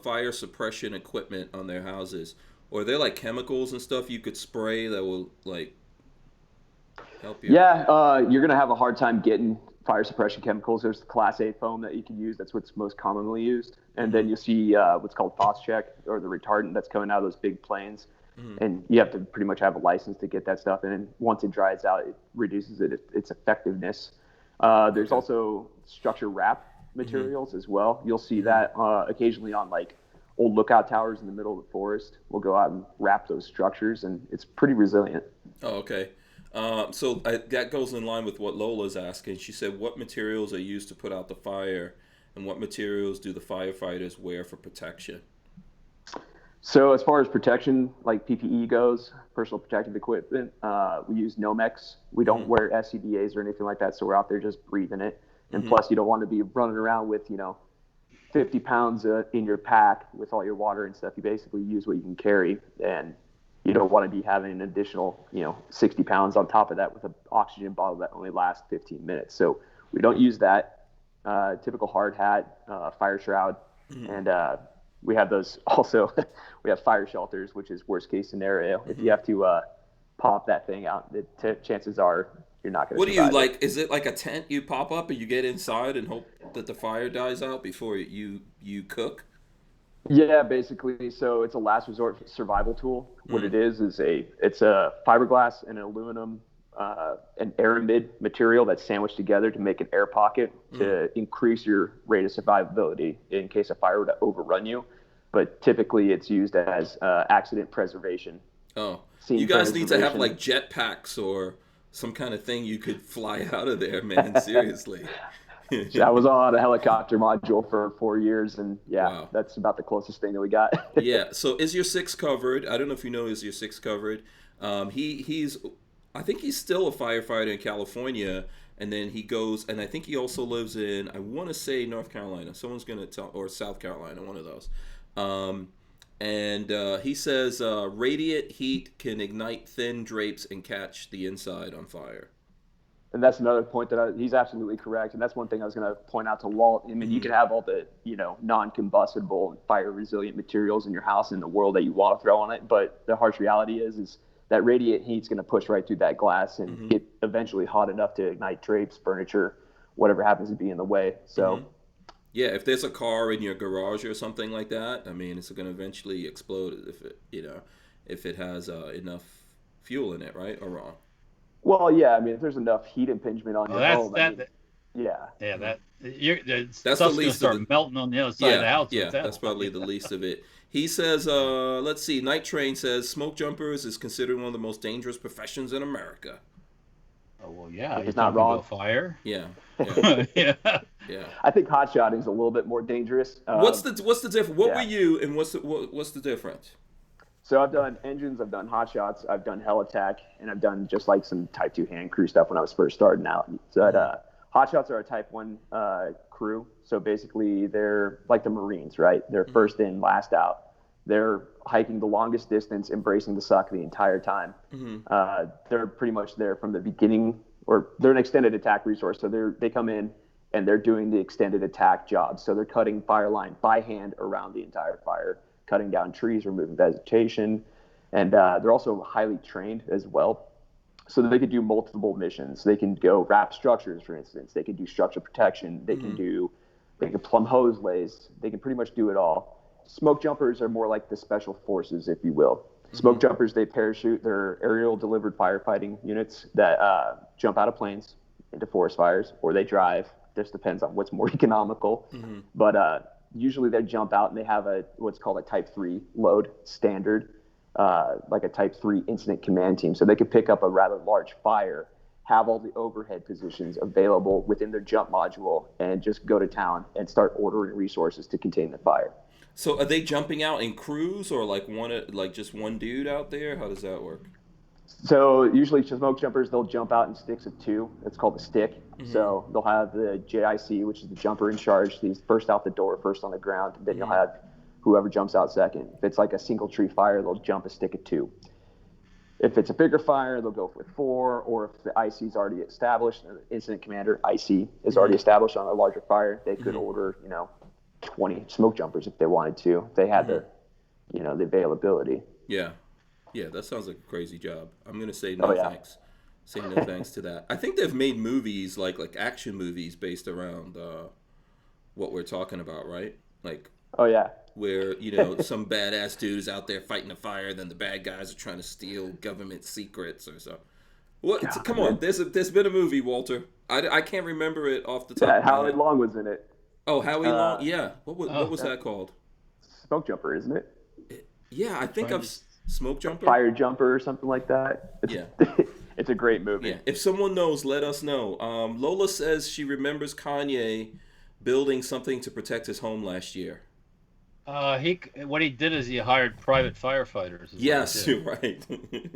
fire suppression equipment on their houses, or are there like chemicals and stuff you could spray that will like help you. Yeah, you're gonna have a hard time getting fire suppression chemicals. There's the Class A foam that you can use. That's what's most commonly used. And then you'll see what's called Phos-Chek, or the retardant that's coming out of those big planes. And you have to pretty much have a license to get that stuff. And then once it dries out, it reduces its effectiveness. There's also structure wrap materials as well. You'll see that occasionally on like old lookout towers in the middle of the forest. We'll go out and wrap those structures, and it's pretty resilient. Oh, okay. That goes in line with what Lola's asking. She said, what materials are used to put out the fire, and what materials do the firefighters wear for protection? So as far as protection, like PPE goes, personal protective equipment, we use Nomex. We don't wear SCBAs or anything like that, so we're out there just breathing it. And plus, you don't want to be running around with, 50 pounds in your pack with all your water and stuff. You basically use what you can carry, and you don't want to be having an additional, 60 pounds on top of that with an oxygen bottle that only lasts 15 minutes. So we don't use that. Typical hard hat, fire shroud, and we have those also. We have fire shelters, which is worst case scenario. If you have to pop that thing out, chances are you're not going to. What do you like? Is it like a tent you pop up and you get inside and hope that the fire dies out before you cook? Yeah, basically. So it's a last resort survival tool. What it is it's a fiberglass and an aluminum, an aramid material that's sandwiched together to make an air pocket to increase your rate of survivability in case a fire were to overrun you. But typically it's used as accident preservation. Oh, you guys need to have like jetpacks or some kind of thing you could fly out of there, man. Seriously. I was on a helicopter module for 4 years, and wow. That's about the closest thing that we got. Yeah. So is your 6 covered? I don't know if you know, is your 6 covered? I think he's still a firefighter in California, and then he goes, and I think he also lives in, I want to say North Carolina. Someone's going to tell, or South Carolina, one of those. And he says radiant heat can ignite thin drapes and catch the inside on fire. And that's another point that he's absolutely correct. And that's one thing I was going to point out to Walt. I mean, you can have all the, non-combustible and fire-resilient materials in your house in the world that you want to throw on it. But the harsh reality is that radiant heat's going to push right through that glass and get eventually hot enough to ignite drapes, furniture, whatever happens to be in the way. So, yeah, if there's a car in your garage or something like that, I mean, it's going to eventually explode if it has enough fuel in it, right? Or wrong? Well, yeah, I mean, if there's enough heat impingement on Oh, your that's home, I that. mean, yeah. Yeah, Mhm. the That's the stuff's gonna least of start the. melting on the other side of the Yeah, house with yeah, that that's on. probably the least of it. He says, let's see, Night Train says, smoke jumpers is considered one of the most dangerous professions in America. Oh well, yeah, you He's not jump into wrong. a fire. Yeah, yeah, Yeah. yeah. I think hot shotting is a little bit more dangerous. What's the difference? What were Yeah. you, and what's the difference? So I've done engines, I've done hot shots, I've done hell attack, and I've done just like some Type 2 hand crew stuff when I was first starting out. So hot shots are a Type 1 crew. So basically, they're like the Marines, right? They're first in, last out. They're hiking the longest distance, embracing the suck the entire time. They're pretty much there from the beginning, or they're an extended attack resource. So they come in and they're doing the extended attack job. So they're cutting fire line by hand around the entire fire, cutting down trees, removing vegetation, and they're also highly trained as well. So that they could do multiple missions. They can go wrap structures, for instance. They can do structure protection. They can plumb hose lays. They can pretty much do it all. Smoke jumpers are more like the special forces, if you will. Smoke jumpers, they parachute. They're aerial delivered firefighting units that jump out of planes into forest fires, or they drive. This depends on what's more economical. But usually they jump out and they have what's called a Type 3 load standard, like a Type 3 incident command team. So they could pick up a rather large fire, have all the overhead positions available within their jump module, and just go to town and start ordering resources to contain the fire. So are they jumping out in crews, or like just one dude out there? How does that work? So usually smoke jumpers, they'll jump out in sticks of two. It's called a stick. So they'll have the JIC, which is the jumper in charge. He's first out the door, first on the ground. And then you'll have whoever jumps out second. If it's like a single tree fire, they'll jump a stick of two. If it's a bigger fire, they'll go with four. Or if the IC is already established, the incident commander IC is already established on a larger fire, they could order 20 smoke jumpers if they wanted to. If they had the availability. Yeah. Yeah, that sounds like a crazy job. I'm gonna say no thanks. Say no thanks to that. I think they've made movies like action movies based around what we're talking about, right? Like where some badass dude is out there fighting a fire, then the bad guys are trying to steal government secrets or so. What? Come on, there's been a movie, Walter. I can't remember it off the top. Yeah, of my Howie head. Long was in it. Oh, Howie Long. Yeah. What was that called? Smoke jumper, isn't it? Yeah, I think I've Smoke Jumper? Fire Jumper or something like that. It's a great movie. Yeah. If someone knows, let us know. Lola says she remembers Kanye building something to protect his home last year. What he did is he hired private firefighters. Yes, you're right.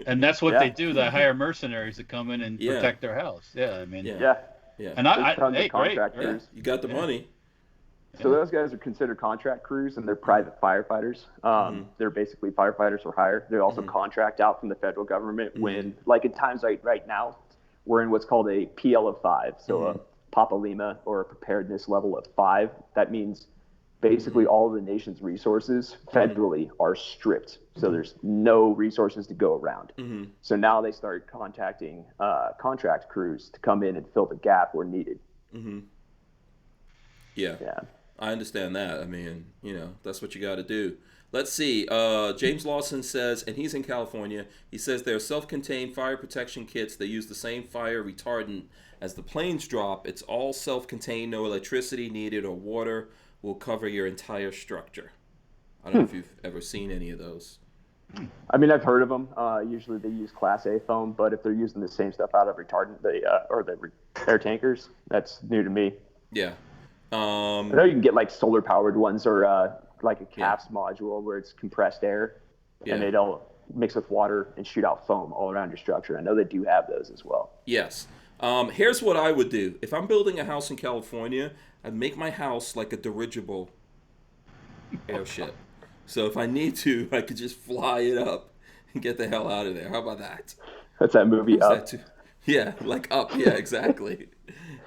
And that's what they do. They hire mercenaries to come in and protect their house. Yeah, I mean. Yeah. And hey, great. Yeah. You got the money. So those guys are considered contract crews, and they're private firefighters. They're basically firefighters for hire. They also contract out from the federal government when, like in times right now, we're in what's called a PL of 5, so a Papa Lima or a preparedness level of 5. That means basically all of the nation's resources federally are stripped, so there's no resources to go around. So now they start contacting contract crews to come in and fill the gap where needed. Yeah. I understand that. I mean, that's what you got to do. Let's see. James Lawson says, and he's in California, he says they're self-contained fire protection kits. They use the same fire retardant as the planes drop. It's all self-contained, no electricity needed or water will cover your entire structure. I don't know if you've ever seen any of those. I mean, I've heard of them. Usually they use Class A foam, but if they're using the same stuff out of retardant, or the air tankers, that's new to me. Yeah. I know you can get like solar powered ones or like a CAPS module where it's compressed air and they don't mix with water and shoot out foam all around your structure. I know they do have those as well. Yes. Here's what I would do. If I'm building a house in California, I'd make my house like a dirigible airship. So if I need to, I could just fly it up and get the hell out of there. How about that? That's that movie Up. Yeah, like Up. Yeah, exactly.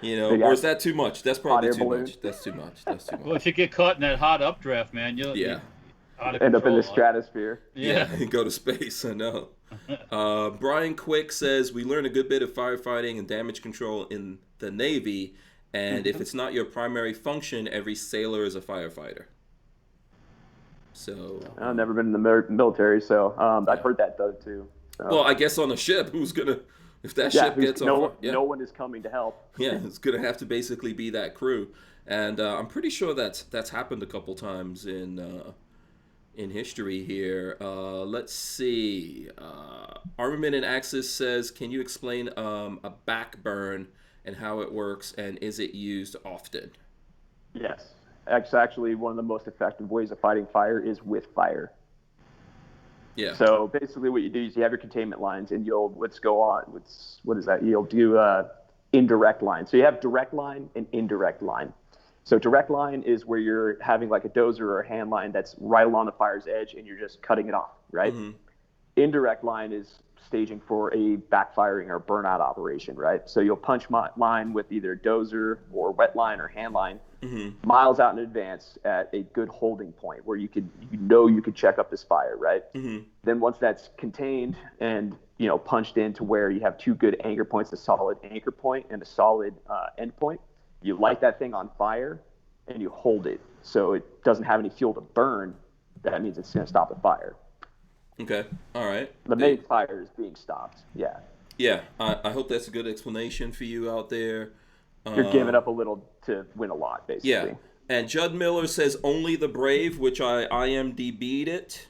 Or is that too much? That's probably too much. That's too much. Well, if you get caught in that hot updraft, man, you'll end up in the stratosphere. Yeah. And go to space. I know. Brian Quick says we learn a good bit of firefighting and damage control in the Navy, and if it's not your primary function, every sailor is a firefighter. So I've never been in the military, so I've heard that though too. So. Well, I guess on a ship, who's gonna If that ship gets on fire, no one is coming to help. Yeah, it's gonna have to basically be that crew, and I'm pretty sure that's happened a couple times in history here. Let's see. Armament and Axis says, can you explain a backburn and how it works, and is it used often? Yes. Actually, one of the most effective ways of fighting fire is with fire. Yeah. So basically what you do is you have your containment lines, and you'll, what is that? You'll do indirect line. So you have direct line and indirect line. So direct line is where you're having like a dozer or a hand line that's right along the fire's edge, and you're just cutting it off, right? Mm-hmm. Indirect line is staging for a backfiring or burnout operation, right? So you'll punch line with either dozer or wet line or hand line miles out in advance at a good holding point where you could check up this fire, right? Then once that's contained and punched into where you have two good anchor points, a solid anchor point and a solid end point, you light that thing on fire and you hold it so it doesn't have any fuel to burn. That means it's going to stop the fire. Okay. All right. The main fire is being stopped. Yeah. Yeah. I hope that's a good explanation for you out there. You're giving up a little to win a lot, basically. Yeah. And Judd Miller says only the brave, which I IMDb'd it.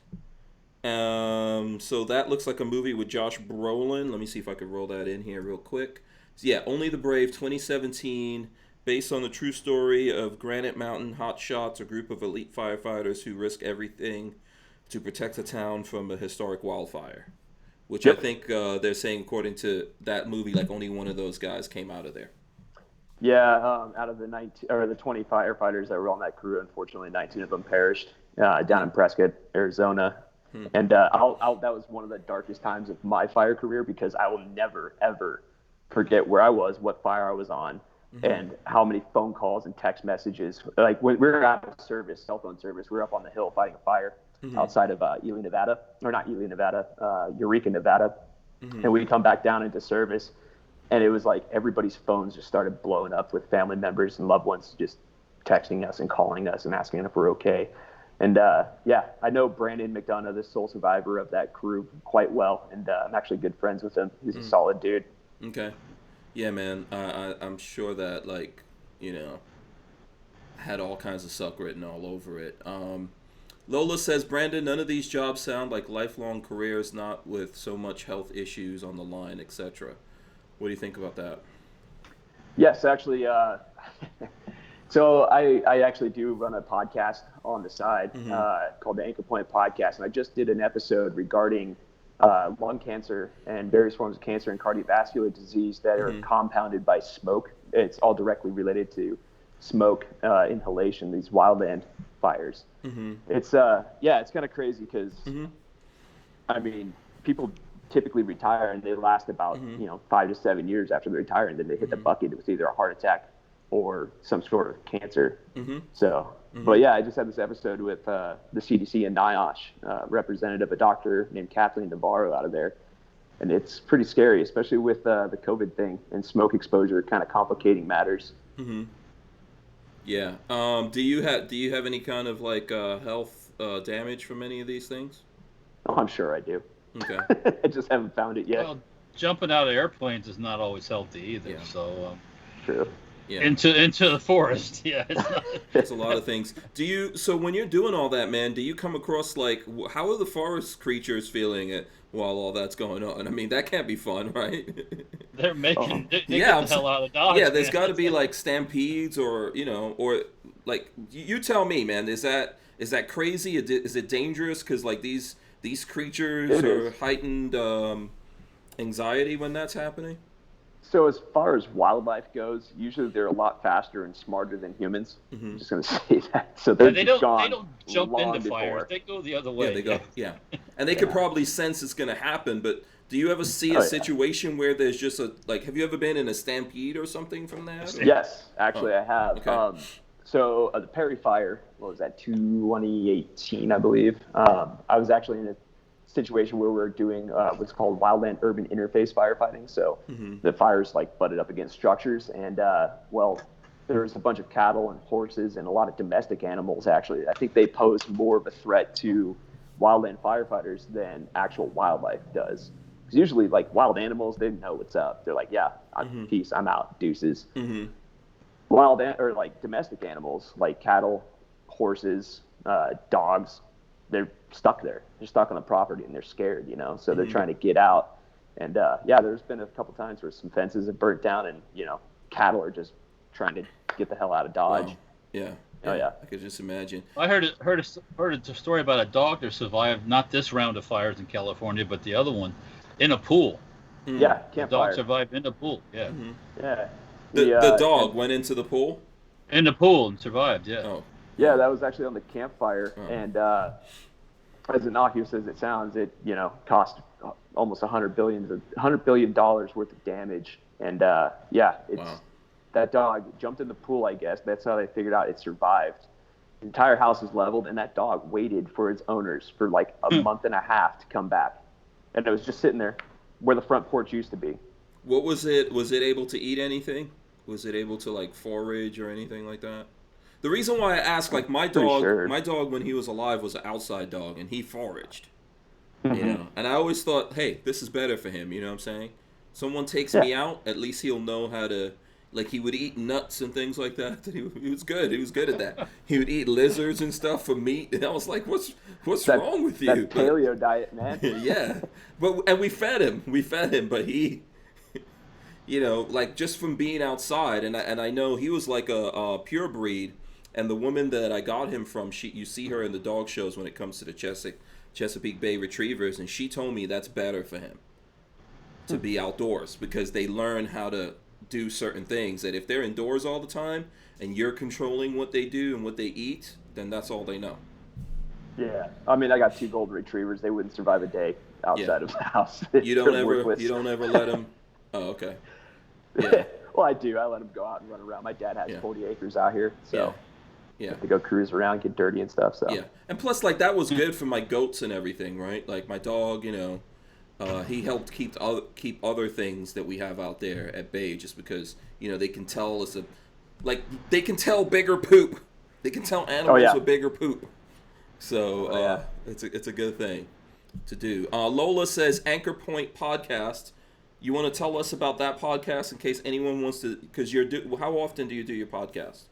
So that looks like a movie with Josh Brolin. Let me see if I could roll that in here real quick. So yeah, Only the Brave, 2017, based on the true story of Granite Mountain Hotshots, a group of elite firefighters who risk everything to protect a town from a historic wildfire. Which I think they're saying, according to that movie, like only one of those guys came out of there. Yeah, out of the 20 firefighters that were on that crew, unfortunately, 19 of them perished down in Prescott, Arizona. And that was one of the darkest times of my fire career, because I will never, ever forget where I was, what fire I was on, and how many phone calls and text messages. Like when we were out of service, cell phone service, we were up on the hill fighting a fire outside of Eureka, Nevada. And we come back down into service. And it was like everybody's phones just started blowing up with family members and loved ones just texting us and calling us and asking if we're okay. And I know Brandon McDonough, the sole survivor of that crew, quite well. And I'm actually good friends with him. He's a solid dude. Okay. Yeah, man. I'm sure that, had all kinds of suck written all over it. Lola says, Brandon, none of these jobs sound like lifelong careers, not with so much health issues on the line, etc. What do you think about that? Yes, actually. So I actually do run a podcast on the side called the Anchor Point Podcast. And I just did an episode regarding lung cancer and various forms of cancer and cardiovascular disease that are compounded by smoke. It's all directly related to smoke inhalation, these wildland fires. It's it's kind of crazy because, I mean, people typically retire and they last about 5 to 7 years after they retire, and then they hit the bucket with either a heart attack or some sort of cancer. But yeah, I just had this episode with the CDC and NIOSH representative, a doctor named Kathleen Navarro out of there, and it's pretty scary, especially with the COVID thing and smoke exposure kind of complicating matters. Yeah. Do you have any kind of health damage from any of these things? Oh, I'm sure I do. Okay. I just haven't found it yet. Well, jumping out of airplanes is not always healthy either. Yeah. So true. Yeah. Into the forest. Yeah. It's a lot of things. So when you're doing all that, man, do you come across how are the forest creatures feeling while all that's going on? I mean, that can't be fun, right? They're making they get the hell out of Dodge. Yeah, there's got to be stampedes or you tell me, man. Is that crazy? Is it dangerous? Because these creatures are heightened anxiety when that's happening? So as far as wildlife goes, usually they're a lot faster and smarter than humans. I'm just going to say that. So they don't jump into fire. They go the other way. Yeah, they go. Yeah. And they could probably sense it's going to happen, but do you ever see a situation where there's just have you ever been in a stampede or something from that? Yes, actually I have. Okay. So the Perry Fire, what was that, 2018, I believe. I was actually in a situation where we were doing what's called wildland urban interface firefighting. So the fires butted up against structures, and there was a bunch of cattle and horses and a lot of domestic animals. Actually, I think they pose more of a threat to wildland firefighters than actual wildlife does. Because usually, like, wild animals, they know what's up. They're like, yeah, peace, I'm out, deuces. Or like domestic animals, like cattle, horses, dogs, they're stuck there. They're stuck on the property, and they're scared, you know, so they're trying to get out. And, yeah, there's been a couple times where some fences have burnt down, and, you know, cattle are just trying to get the hell out of Dodge. Wow. Yeah. Oh, yeah. I could just imagine. I heard a story about a dog that survived not this round of fires in California, but the other one, in a pool. Yeah, The campfire. dog survived in the pool. Yeah. Yeah. The dog went into the pool? In the pool and survived. Yeah. Oh. Yeah, that was actually on the campfire. And as innocuous as it sounds, it, you know, cost almost $100 billion worth of damage. And yeah, that dog jumped in the pool, I guess. That's how they figured out it survived. The entire house was leveled, and that dog waited for its owners for like a month and a half to come back. And it was just sitting there where the front porch used to be. What was it? Was it able to eat anything? Was it able to like forage or anything like that? The reason why I ask, like my dog when he was alive was an outside dog, and he foraged. You know, and I always thought, hey, this is better for him. You know what I'm saying? Someone takes me out, at least he'll know how to. Like, he would eat nuts and things like that. He was good. He was good at that. He would eat lizards and stuff for meat. And I was like, what's wrong with you? That paleo diet, man. Yeah. And we fed him. But he, you know, like, just from being outside. And I know he was like a pure breed. And the woman that I got him from, you see her in the dog shows when it comes to the Chesapeake Bay Retrievers. And she told me that's better for him to be outdoors, because they learn how to do certain things, that if they're indoors all the time and you're controlling what they do and what they eat, then that's all they know. Yeah, I mean, I got 2 golden retrievers. They wouldn't survive a day outside of the house. You don't ever let them. Oh, okay. Yeah. Well, I do. I let them go out and run around. My dad has 40 acres out here, so yeah, they go cruise around, get dirty and stuff. So yeah, and plus, like, that was good for my goats and everything, right? Like my dog, you know. He helped keep other things that we have out there at bay, just because, you know, they can tell they can tell bigger poop. They can tell animals with bigger poop. So it's a good thing to do. Lola says Anchor Point podcast. You want to tell us about that podcast in case anyone wants to? Because how often do you do your podcast?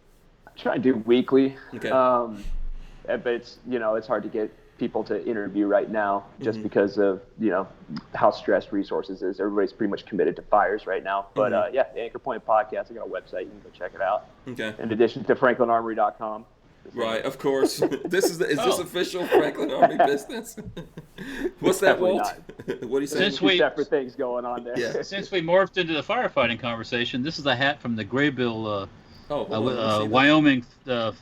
I try to do weekly. Okay. But it's, you know, it's hard to get people to interview right now, just because of, you know, how stressed resources is. Everybody's pretty much committed to fires right now. But yeah, the Anchor Point podcast, I got a website, you can go check it out. Okay. In addition to franklinarmory.com. Right, of course. Is this official Franklin Army business? What's that, Walt? What do you say? Since two separate things going on there. Yeah. Since we morphed into the firefighting conversation, this is a hat from the Graybill Wyoming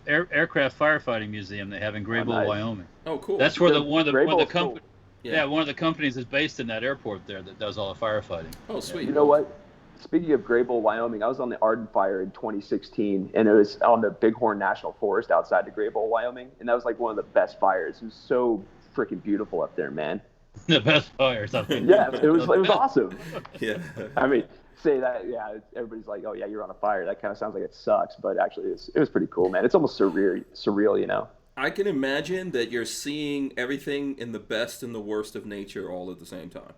Aircraft Firefighting Museum they have in Graybill, nice. Wyoming. Oh, cool. That's where one of the companies. Yeah. Yeah, one of the companies is based in that airport there that does all the firefighting. Oh, sweet. You know what? Speaking of Graybill, Wyoming, I was on the Arden Fire in 2016, and it was on the Bighorn National Forest outside of Graybill, Wyoming, and that was like one of the best fires. It was so freaking beautiful up there, man. The best fires up there. Yeah, it was awesome. Yeah. I mean, say that, yeah, everybody's like, oh yeah, you're on a fire. That kind of sounds like it sucks, but actually it was pretty cool, man. It's almost surreal, you know. I can imagine that you're seeing everything in the best and the worst of nature all at the same time.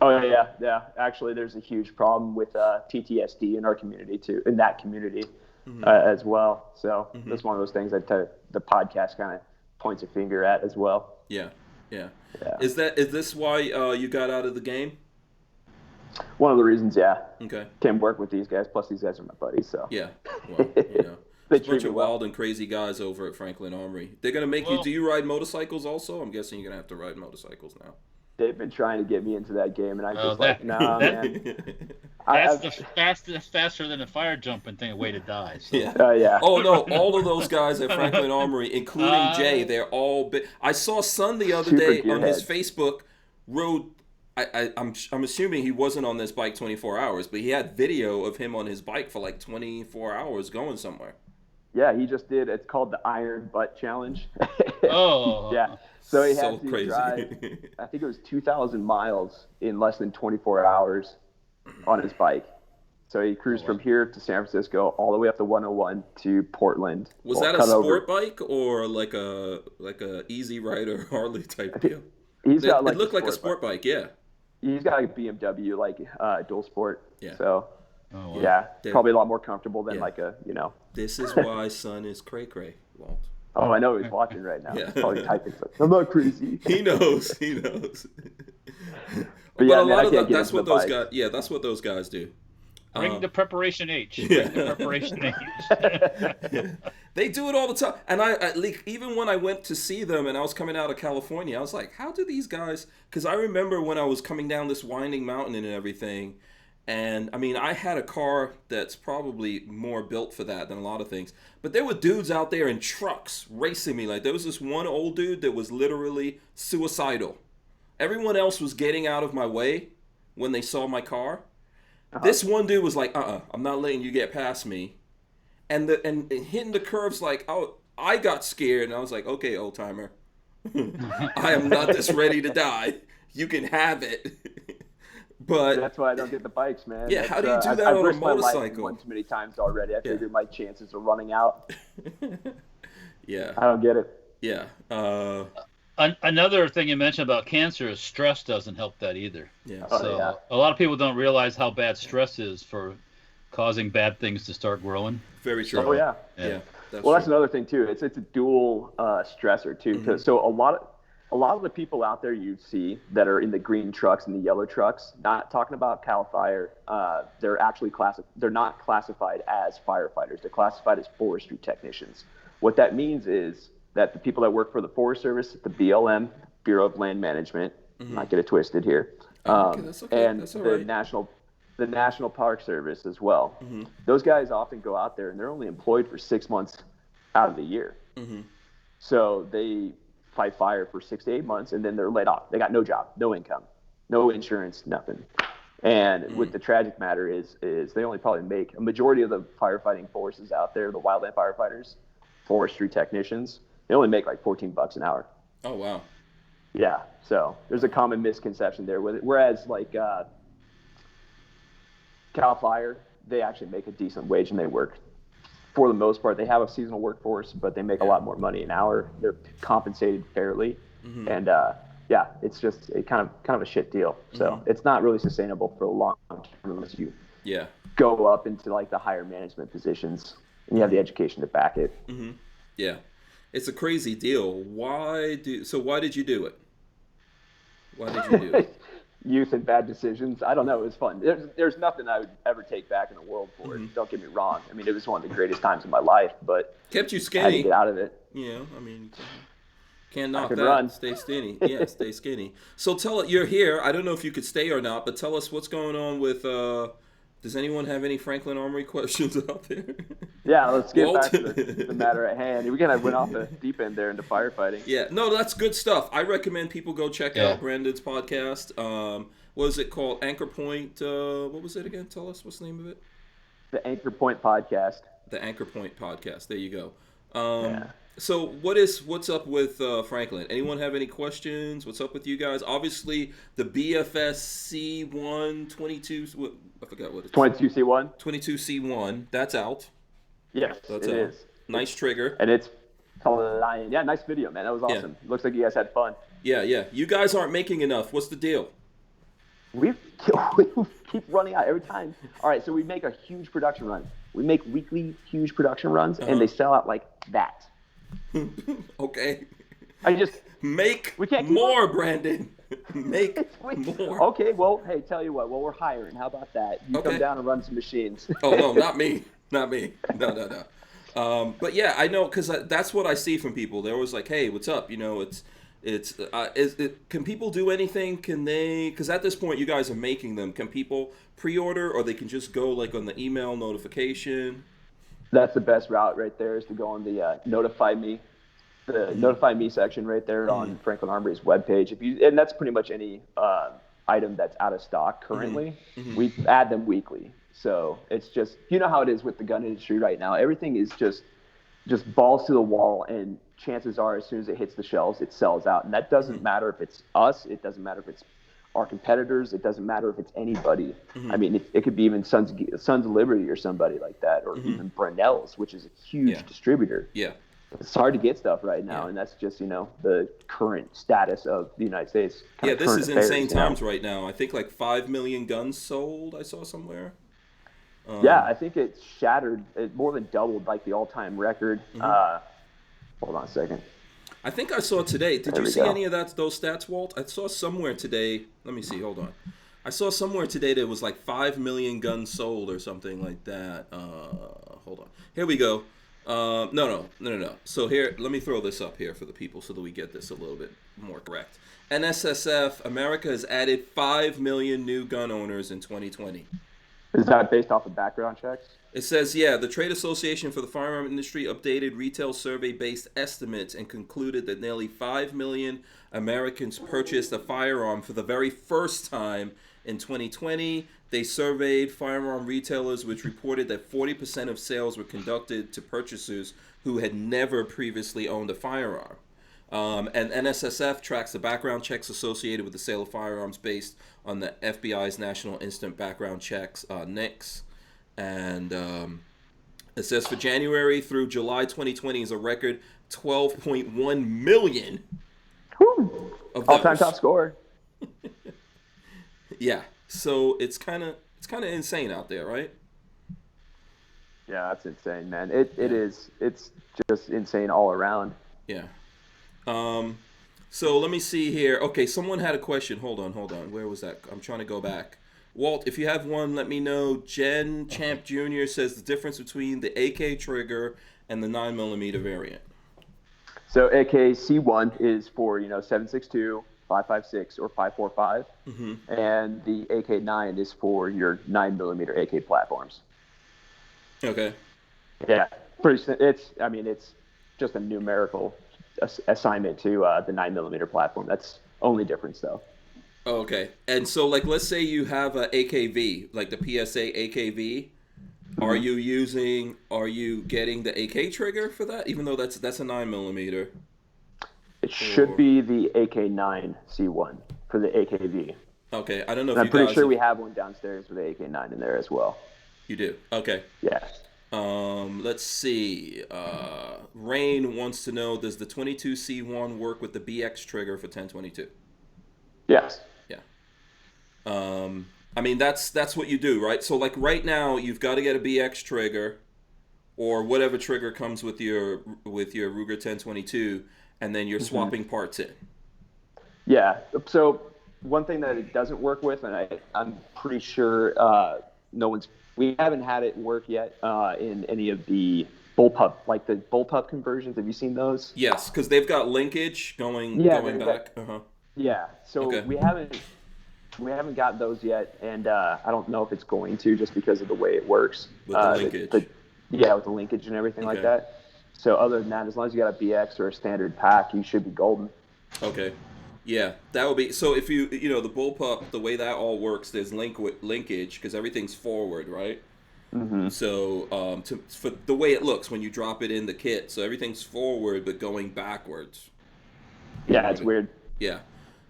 Oh yeah. Actually, there's a huge problem with PTSD in our community too, in that community as well. So that's one of those things that the podcast kind of points a finger at as well. Yeah. Is this why you got out of the game? One of the reasons, yeah. Okay. Can't work with these guys. Plus, these guys are my buddies. So. Yeah. Well, you know. There's a bunch of wild and crazy guys over at Franklin Armory. They're gonna make you. Do you ride motorcycles also? I'm guessing you're gonna have to ride motorcycles now. They've been trying to get me into that game, and I'm just like, nah, man. That's faster than a fire jumping thing, a way to die. So. Yeah. Oh no, all of those guys at Franklin Armory, including Jay, they're all. I saw Son the other day on his Facebook rode. I'm assuming he wasn't on this bike 24 hours, but he had video of him on his bike for like 24 hours going somewhere. Yeah, he just did. It's called the Iron Butt Challenge. Oh. Yeah. So he had to crazy. drive, I think it was 2,000 miles in less than 24 hours on his bike. So he cruised from here to San Francisco all the way up to 101 to Portland. Was that a sport bike or like a Easy Rider Harley type deal? It looked like a sport bike, yeah. He's got a BMW, like dual sport. Yeah. So, Oh, wow. yeah, Dude. probably a lot more comfortable than Yeah. like a, This is why son is cray-cray, Walt. Oh, I know he's watching right now. Yeah. He's probably typing something. I'm not crazy. He knows. But yeah, a man, lot I of can't get that's into what the those bikes. guys. Yeah, that's what those guys do. Bring the preparation H. Yeah. Bring the preparation H. They do it all the time. And even when I went to see them and I was coming out of California, I was like, how do these guys? Because I remember when I was coming down this winding mountain and everything. And I mean, I had a car that's probably more built for that than a lot of things. But there were dudes out there in trucks racing me. Like, there was this one old dude that was literally suicidal. Everyone else was getting out of my way when they saw my car. This one dude was like, I'm not letting you get past me. And hitting the curves like, oh, I got scared. And I was like, okay, old timer. I am not this ready to die. You can have it. But that's why I don't get the bikes, man. Yeah, That's, how do you do that I've on a risked my life motorcycle? one too many times already. I figured my chances are running out. Yeah. I don't get it. Yeah. Another thing you mentioned about cancer is stress doesn't help that either. Yeah. So a lot of people don't realize how bad stress is for causing bad things to start growing. Very true. Oh yeah. Yeah. That's another thing too. It's a dual stressor too. Mm-hmm. So a lot of the people out there you see that are in the green trucks and the yellow trucks, not talking about Cal Fire, they're actually they're not classified as firefighters. They're classified as forestry technicians. What that means is that the people that work for the Forest Service, the BLM, Bureau of Land Management, not get it twisted here, and That's all right. the National Park Service as well. Mm-hmm. Those guys often go out there and they're only employed for 6 months out of the year. Mm-hmm. So they fight fire for 6 to 8 months and then they're laid off. They got no job, no income, no insurance, nothing. And what the tragic matter is they only probably make a majority of the firefighting forces out there, the wildland firefighters, forestry technicians, they only make like $14 an hour. Oh, wow. Yeah. So there's a common misconception there with it. Whereas like Cal Fire, they actually make a decent wage and they work. For the most part, they have a seasonal workforce, but they make a lot more money an hour. They're compensated fairly. Mm-hmm. And it's just kind of a shit deal. So it's not really sustainable for the long term unless you go up into like the higher management positions and you have the education to back it. Mm-hmm. Yeah. It's a crazy deal. Why did you do it? Why did you do it? Youth and bad decisions. I don't know. It was fun. There's nothing I would ever take back in the world for it. Don't get me wrong. I mean, it was one of the greatest times of my life, but kept you skinny. I had to get out of it. Yeah, I mean, can't knock that. Run. Stay skinny. Yeah, stay skinny. So you're here. I don't know if you could stay or not, but tell us what's going on with. Does anyone have any Franklin Armory questions out there? Yeah, let's get back to the matter at hand. We kind of went off the deep end there into firefighting. Yeah, no, that's good stuff. I recommend people go check out Brandon's podcast. What is it called? Anchor Point. What was it again? Tell us what's the name of it. The Anchor Point podcast. The Anchor Point podcast. There you go. So what's up with Franklin? Anyone have any questions? What's up with you guys? Obviously, the BFS C1 22. I forgot what it's 22C1. 22C1. That's out. Yes, That's it out. is. Nice trigger. And it's flying. Yeah, nice video, man. That was awesome. Looks like you guys had fun. Yeah. You guys aren't making enough. What's the deal? We keep running out every time. All right, so we make a huge production run. We make weekly huge production runs, and they sell out like that. Okay. We can't keep more, up. Brandon. Make more. Okay, well, hey, tell you what. Well, we're hiring. How about that? You come down and run some machines. Oh, no, not me. Not me. No. But yeah, I know, because that's what I see from people. They're always like, hey, what's up? You know, can people do anything? Can they, because at this point you guys are making them. Can people pre-order, or they can just go like on the email notification? That's the best route right there, is to go on the notify me section right there on Franklin Armory's webpage. And that's pretty much any item that's out of stock currently. We add them weekly. So it's just, you know how it is with the gun industry right now. Everything is just balls to the wall, and chances are as soon as it hits the shelves, it sells out. And that doesn't matter if it's us. It doesn't matter if it's our competitors. It doesn't matter if it's anybody. I mean, it could be even Sons of Liberty or somebody like that, or even Barnauls, which is a huge distributor. Yeah. it's hard to get stuff right now, Yeah. and that's just the current status of the United States. Yeah, this current is affairs, insane times right now. I think like 5 million guns sold. I saw somewhere. Yeah, I think it shattered. It more than doubled like the all-time record. Hold on a second. I think I saw today. Did There you we see go. any of those stats, Walt? I saw somewhere today. Let me see. Hold on. I saw somewhere today that it was like 5 million guns sold or something like that. Hold on. Here we go. No. So here, let me throw this up here for the people so that we get this a little bit more correct. NSSF, America has added 5 million new gun owners in 2020. Is that based off of background checks? It says, yeah, the Trade Association for the Firearm Industry updated retail survey-based estimates and concluded that nearly 5 million Americans purchased a firearm for the very first time in 2020. They surveyed firearm retailers, which reported that 40% of sales were conducted to purchasers who had never previously owned a firearm. And NSSF tracks the background checks associated with the sale of firearms based on the FBI's National Instant Background Checks, NICS. And it says for January through July 2020 is a record 12.1 million Whew. of those. All-time top scorer. Yeah, so it's kind of insane out there, right? Yeah, that's insane, man. It is. It's just insane all around. Yeah. So let me see here. Okay, someone had a question. Hold on. Where was that? I'm trying to go back. Walt, if you have one, let me know. Jen Champ Jr. says the difference between the AK trigger and the 9mm variant. So AK C1 is for 7.62, 5.56, or 5.45, and the AK9 is for your 9mm AK platforms. Okay. Yeah, it's just a numerical assignment to the 9mm platform. That's only difference though. Oh, okay. And so, like, let's say you have a AKV, like the PSA AKV. Are you getting the AK trigger for that? Even though that's a 9mm. It should be the AK9 C1 for the AKV. Okay, I don't know if I'm you pretty guys sure we have one downstairs with the AK9 in there as well. You do. Okay. Yeah. Let's see. Rain wants to know, does the 22C1 work with the BX trigger for 1022? Yes. Yeah. I mean, that's what you do, right? So, like, right now, you've got to get a BX trigger or whatever trigger comes with your Ruger 1022, and then you're swapping parts in. Yeah. So one thing that it doesn't work with, and I'm pretty sure we haven't had it work yet in any of the bullpup, like the bullpup conversions. Have you seen those? Yes, because they've got linkage going back. Yeah. So Okay. we haven't got those yet, and I don't know if it's going to, just because of the way it works. With the linkage. with the linkage and everything like that. So other than that, as long as you got a BX or a standard pack, you should be golden. Okay. Yeah, that would be, so if the bullpup, the way that all works, there's linkage because everything's forward, right? Mm-hmm. So for the way it looks when you drop it in the kit, so everything's forward but going backwards. Yeah, it's weird. Yeah.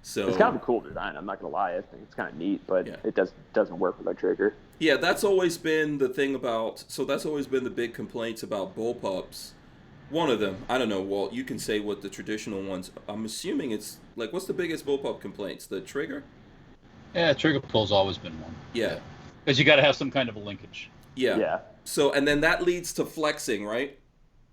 So it's kind of a cool design. I'm not gonna lie. I think it's kind of neat, but it doesn't work with our trigger. Yeah, that's always been the thing about. So that's always been the big complaints about bullpups. One of them, I don't know, Walt. You can say what the traditional ones. I'm assuming it's like, what's the biggest bullpup complaints? The trigger? Yeah, trigger pull's always been one. Yeah. Because you got to have some kind of a linkage. Yeah. Yeah. So, and then that leads to flexing, right?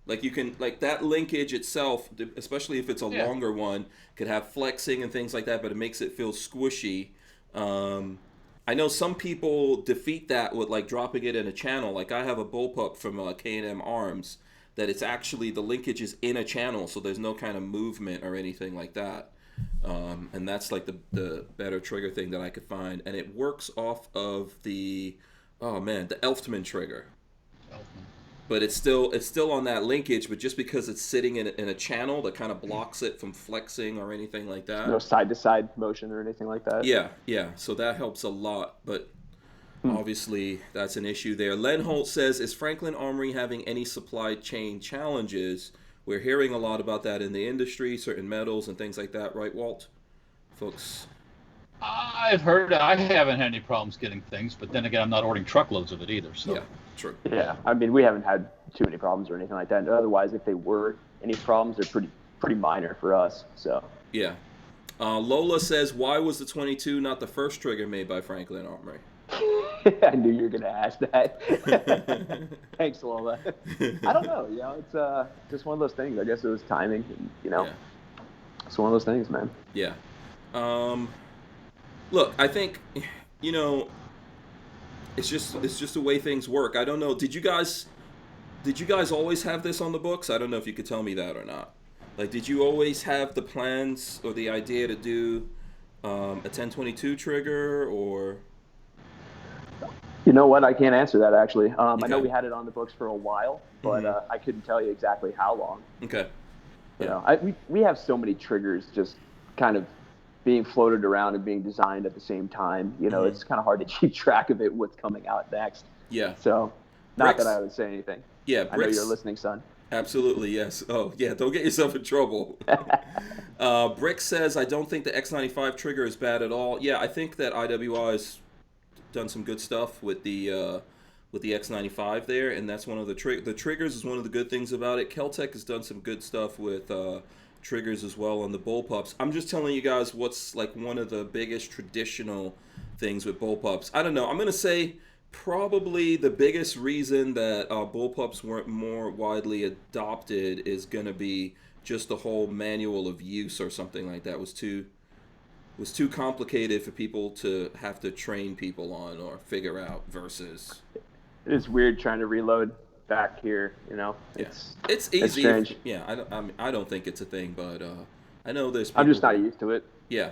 Like you can, like that linkage itself, especially if it's a longer one, could have flexing and things like that, but it makes it feel squishy. I know some people defeat that with like dropping it in a channel. Like I have a bullpup from K&M Arms that it's actually, the linkage is in a channel, so there's no kind of movement or anything like that. And that's like the better trigger thing that I could find. And it works off of the Elftman trigger. But it's still on that linkage, but just because it's sitting in a channel that kind of blocks it from flexing or anything like that. No side-to-side motion or anything like that. Yeah. So that helps a lot, but obviously that's an issue there. Len Holt says, is Franklin Armory having any supply chain challenges? We're hearing a lot about that in the industry, certain metals and things like that, right, Walt? Folks. I've heard, I haven't had any problems getting things, but then again, I'm not ordering truckloads of it either. So. True. Yeah, I mean, we haven't had too many problems or anything like that. Otherwise, if they were any problems, they're pretty minor for us. So. Yeah. Lola says, why was the 22 not the first trigger made by Franklin Armory? I knew you were going to ask that. Thanks, Lola. I don't know. It's just one of those things. I guess it was timing. Yeah. It's one of those things, man. Yeah. Look, I think, it's just the way things work. I don't know. Did you guys always have this on the books? I don't know if you could tell me that or not. Like, did you always have the plans or the idea to do a 1022 trigger, or? You know what? I can't answer that, actually. Okay. I know we had it on the books for a while, but I couldn't tell you exactly how long. Okay. We have so many triggers just kind of being floated around and being designed at the same time. It's kind of hard to keep track of it, what's coming out next. Yeah. So, not that I would say anything. Yeah, I know you're listening, son. Absolutely, yes. Oh, yeah, don't get yourself in trouble. Brick says, I don't think the X95 trigger is bad at all. Yeah, I think that IWI has done some good stuff with the X95 there, and that's one of the triggers is one of the good things about it. Keltec has done some good stuff with triggers as well on the bullpups. I'm just telling you guys what's like one of the biggest traditional things with bullpups. I don't know. I'm going to say probably the biggest reason that bullpups weren't more widely adopted is going to be just the whole manual of use or something like that was too complicated for people to have to train people on or figure out versus. It's weird trying to reload back here, It's easy. It's strange. I don't think it's a thing, but I know there's people. I'm just not used to it. Yeah.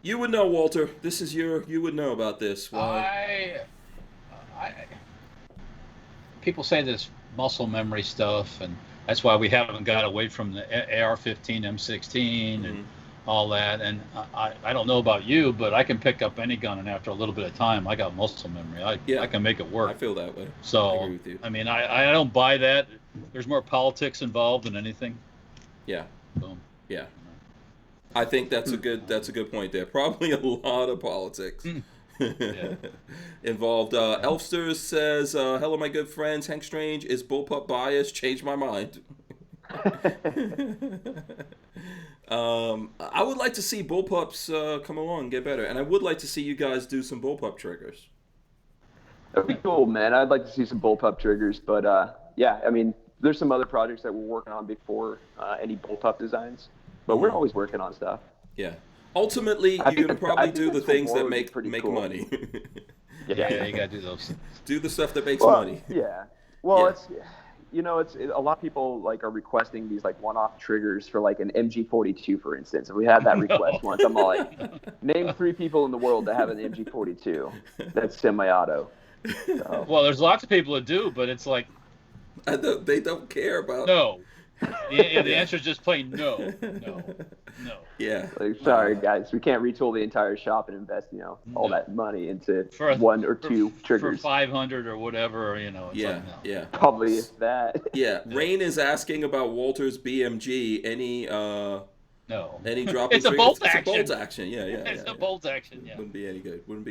You would know, Walter. You would know about this. Why? People say this muscle memory stuff, and that's why we haven't got away from the AR-15, M16, and all that. And I don't know about you, but I can pick up any gun, and after a little bit of time, I got muscle memory. I can make it work. I feel that way. So, I agree with you. I mean, I don't buy that. There's more politics involved than anything. Yeah. Boom. Yeah. I think that's a good point there. Probably a lot of politics involved. Elfster says, hello, my good friends. Hank Strange, is bullpup bias? Change my mind. I would like to see bullpups come along and get better, and I would like to see you guys do some bullpup triggers. That'd be cool, man. I'd like to see some bullpup triggers, but I mean, there's some other projects that we're working on before any bullpup designs, but we're always working on stuff. Yeah. Ultimately, you're gonna probably do the things that make cool. money. Yeah, you gotta do those. Do the stuff that makes money. Yeah. Well, it's a lot of people like are requesting these like one-off triggers for like an MG42, for instance. And we had that request once. I'm all like, name 3 people in the world that have an MG42 that's semi-auto. So. Well, there's lots of people that do, but it's like they don't care about. No. The answer is just plain no. Yeah. Like, sorry, guys, we can't retool the entire shop and invest, all that money into one or two triggers for 500 or whatever, It's yeah, like, no. Yeah. Probably if that. Yeah. Rain is asking about Walter's BMG. Any no. Any drop? It's a bolt action. It's a bolt action. Yeah. It's a bolt action. Yeah. Wouldn't be any good. Wouldn't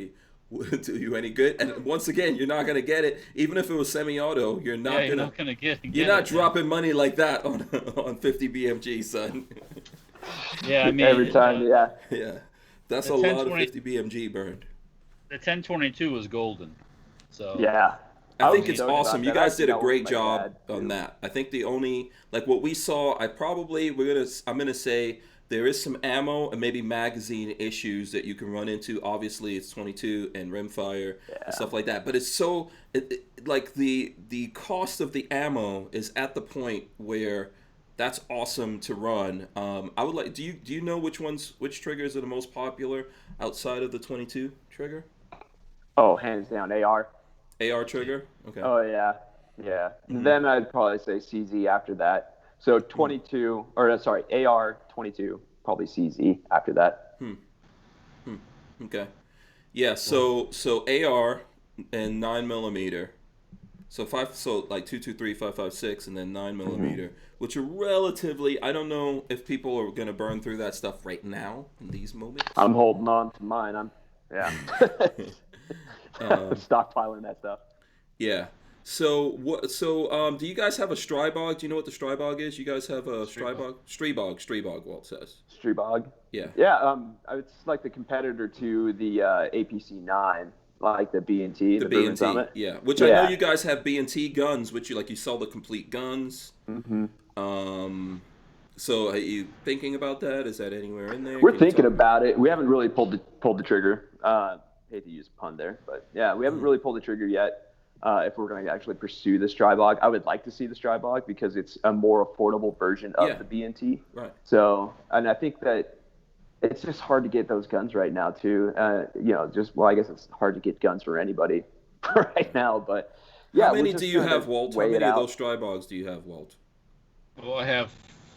do you any good. And once again, you're not gonna get it. Even if it was semi-auto, you're not gonna get You're not dropping money like that on 50 BMG, son. Yeah, I mean every time, yeah. That's a lot of 50 BMG burned. The 1022 was golden. So yeah, I think it's awesome. You guys did a great job on that. I think the only what we saw, I'm gonna say there is some ammo and maybe magazine issues that you can run into. Obviously, it's 22 and rimfire and stuff like that. But it's so like the cost of the ammo is at the point where that's awesome to run. I would like. Do you know which triggers are the most popular outside of the 22 trigger? Oh, hands down, AR. AR trigger. Okay. Oh yeah. Mm-hmm. Then I'd probably say CZ after that. So 22, AR 22, probably CZ after that. Okay. Yeah. So AR and 9mm. So like 223, 5.56, and then 9mm, which are relatively. I don't know if people are gonna burn through that stuff right now in these moments. I'm holding on to mine. Stockpiling that stuff. Yeah. So what? So do you guys have a Strybog? Do you know what the Strybog is? You guys have a Strybog? Streebog. Walt says. Streetbog. Yeah. Yeah, it's like the competitor to the APC-9, like the B&T, The the B Bourbon and T. Summit. Yeah. Which I know Yeah. you guys have B and T guns, which you sell the complete guns. hmm Um. So are you thinking about that? Is that anywhere in there? We're Can you thinking talk- about it. We haven't really pulled the trigger. Hate to use a pun there, but yeah, we haven't really pulled the trigger yet. If we're going to actually pursue the Strybog, I would like to see the Strybog because it's a more affordable version of the B&T. Right. So, and I think that it's just hard to get those guns right now too. I guess it's hard to get guns for anybody right now. But yeah, How many do you have, Walt? How many of those Strybogs do you have, Walt? Well, I have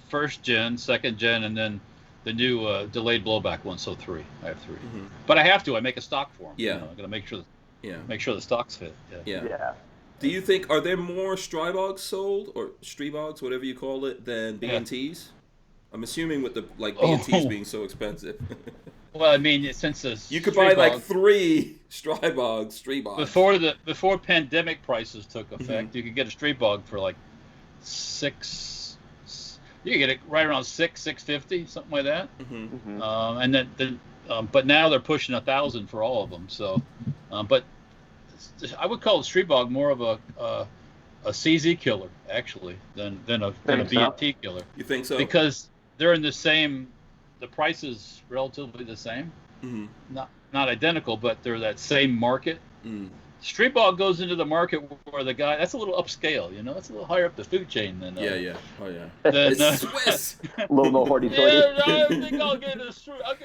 first gen, second gen, and then the new delayed blowback one. So 3. I have 3. Mm-hmm. But I have to. I make a stock for them. Yeah. I'm gonna make sure. Yeah. Make sure the stocks fit. Yeah. Yeah. Do you think are there more Strybogs sold or Streebogs, whatever you call it, than B&Ts? I'm assuming with the B&Ts being so expensive. Well, I mean, since the you could buy like 3 Streebogs. Before pandemic prices took effect, you could get a Streetbog for like 6. You could get it right around $650, something like that. And then but now they're pushing 1,000 for all of them. So, but I would call Streetbog more of a CZ killer actually than a B&T killer. You think so? Because they're in the price is relatively the same. Not identical, but they're that same market. Streetball goes into the market where the guy that's a little upscale, that's a little higher up the food chain than It's Swiss. Little hoity-toity. I think I'll get a CZ, I'll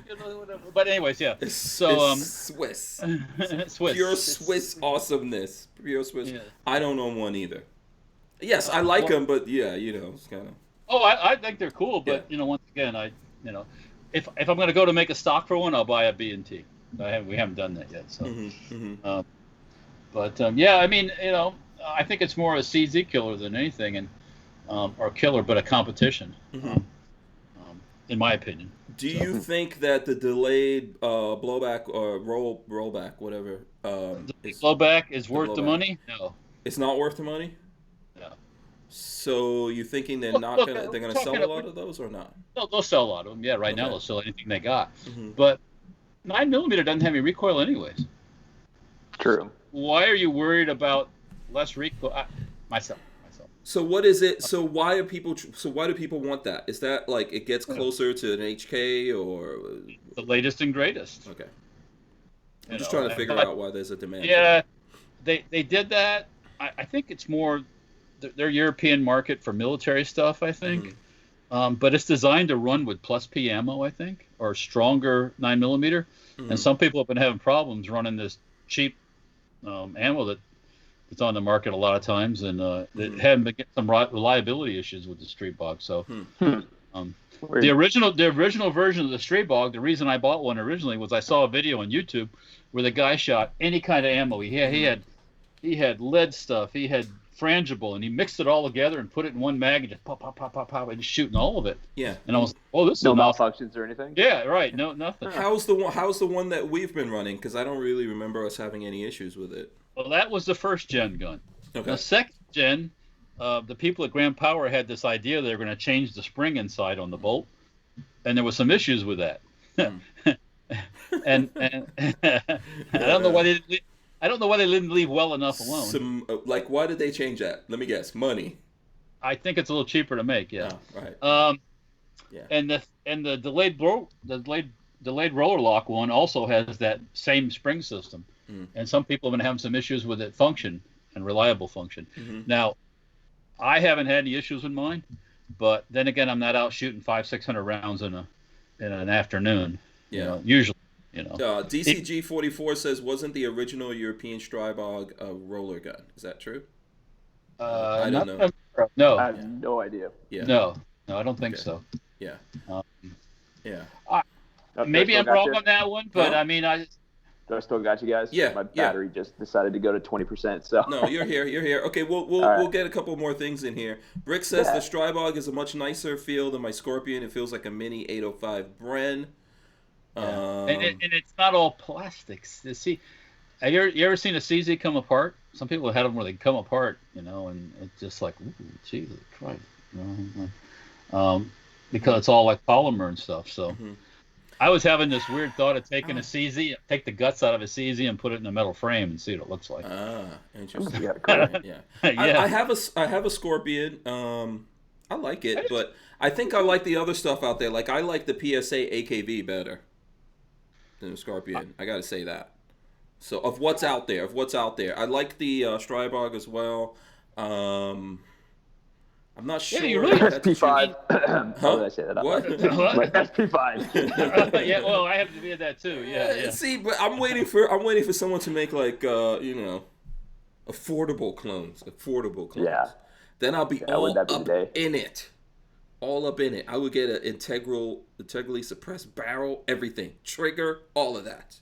get a whatever. But anyways, yeah. So it's Swiss. Swiss. Pure Swiss awesomeness. Pure Swiss. Yeah. I don't own one either. Yes, I like them, but yeah, it's kind of. Oh, I think they're cool, but once again, if I'm going to go to make a stock for one, I'll buy a B&T. We haven't done that yet, so. Yeah, I mean, I think it's more a CZ killer than anything, or killer, but a competition, in my opinion. Do you think that the delayed blowback or rollback, whatever, blowback is worth the money? No, it's not worth the money. No. So you're thinking they're gonna sell a lot of those or not? No, they'll sell a lot of them. Yeah, right now they'll sell anything they got, but 9mm doesn't have any recoil anyways. True. Why are you worried about less recoil? Myself. So what is it? So why do people want that? Is that like it gets closer to an HK or the latest and greatest? Okay. I'm just trying to figure out why there's a demand. Yeah, they did that. I think it's more their European market for military stuff. I think. But it's designed to run with plus P ammo, I think, or stronger 9mm. And some people have been having problems running this cheap ammo that's on the market a lot of times, and they haven't been getting some reliability issues with the Streetbog. So the original version of the Streetbog, the reason I bought one originally was I saw a video on YouTube where the guy shot any kind of ammo. He had lead stuff, he had frangible, and he mixed it all together and put it in one mag and just pop, and just shooting all of it. Yeah. And I was, this is no malfunctions or anything. Yeah, right. No, nothing. How's the one that we've been running? Because I don't really remember us having any issues with it. Well, that was the first gen gun. Okay. The second gen, the people at Grand Power had this idea they were going to change the spring inside on the bolt, and there was some issues with that. and I don't know why they didn't. I don't know why they didn't leave well enough alone. Why did they change that? Let me guess. Money. I think it's a little cheaper to make. Yeah. Oh, right. Yeah. And the delayed roller lock one also has that same spring system, and some people have been having some issues with it function and reliable function. Now, I haven't had any issues with mine, but then again, I'm not out shooting 500-600 rounds in an afternoon. Yeah. Usually. DCG44 says, wasn't the original European Strybog a roller gun? Is that true? I don't know. No. I have no idea. Yeah. No, I don't think so. Yeah. Yeah. Maybe I'm wrong on that one, but I mean, Do I still got you guys? Yeah. My battery just decided to go to 20%. So. No, you're here. Okay, we'll get a couple more things in here. Brick says the Strybog is a much nicer feel than my Scorpion. It feels like a mini 805 Bren. And it's not all plastics. See, Have you ever seen a CZ come apart? Some people had them where they come apart, and it's just like, ooh, Jesus Christ, because it's all like polymer and stuff. So I was having this weird thought of taking a CZ, take the guts out of a CZ and put it in a metal frame and see what it looks like. Ah, interesting. Yeah, cool. Yeah. Yeah. I have a Scorpion. I like it, but I think I like the other stuff out there. Like I like the PSA AKV better than the Scorpion. I got to say that. So of what's out there, I like the Strybog as well. I'm not sure. you really- SP5. How did I say that? What? Like SP5. Yeah, well, I have to be that too. Yeah. See, but I'm waiting for someone to make like affordable clones. Yeah. Then I'll be Yeah, all wouldn't that be up the day? in it. All up in it. I would get an integrally suppressed barrel, everything, trigger, all of that.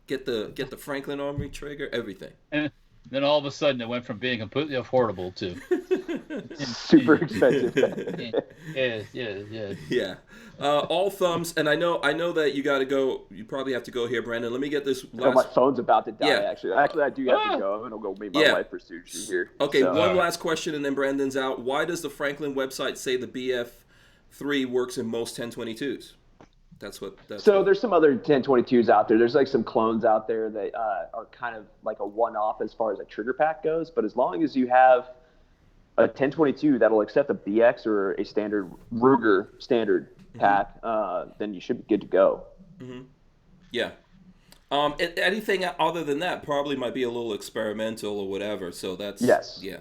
Get the Franklin Armory trigger, everything. And then all of a sudden, it went from being completely affordable to Super expensive. yeah. Yeah. All thumbs, and I know that you got to go. You probably have to go here, Brandon. Let me get this Oh, my last. phone's about to die. Yeah. Actually, I do have to go. I'm gonna go meet my wife for sushi here. Okay, So, one last question, and then Brandon's out. Why does the Franklin website say the BF3 works in most 1022s? So there's some other 1022s out there. There's like some clones out there that are kind of like a one-off as far as a trigger pack goes. But as long as you have a 1022 that'll accept a BX or a standard Ruger standard pack, then you should be good to go. Yeah. Anything other than that probably might be a little experimental or whatever. So that's Yeah.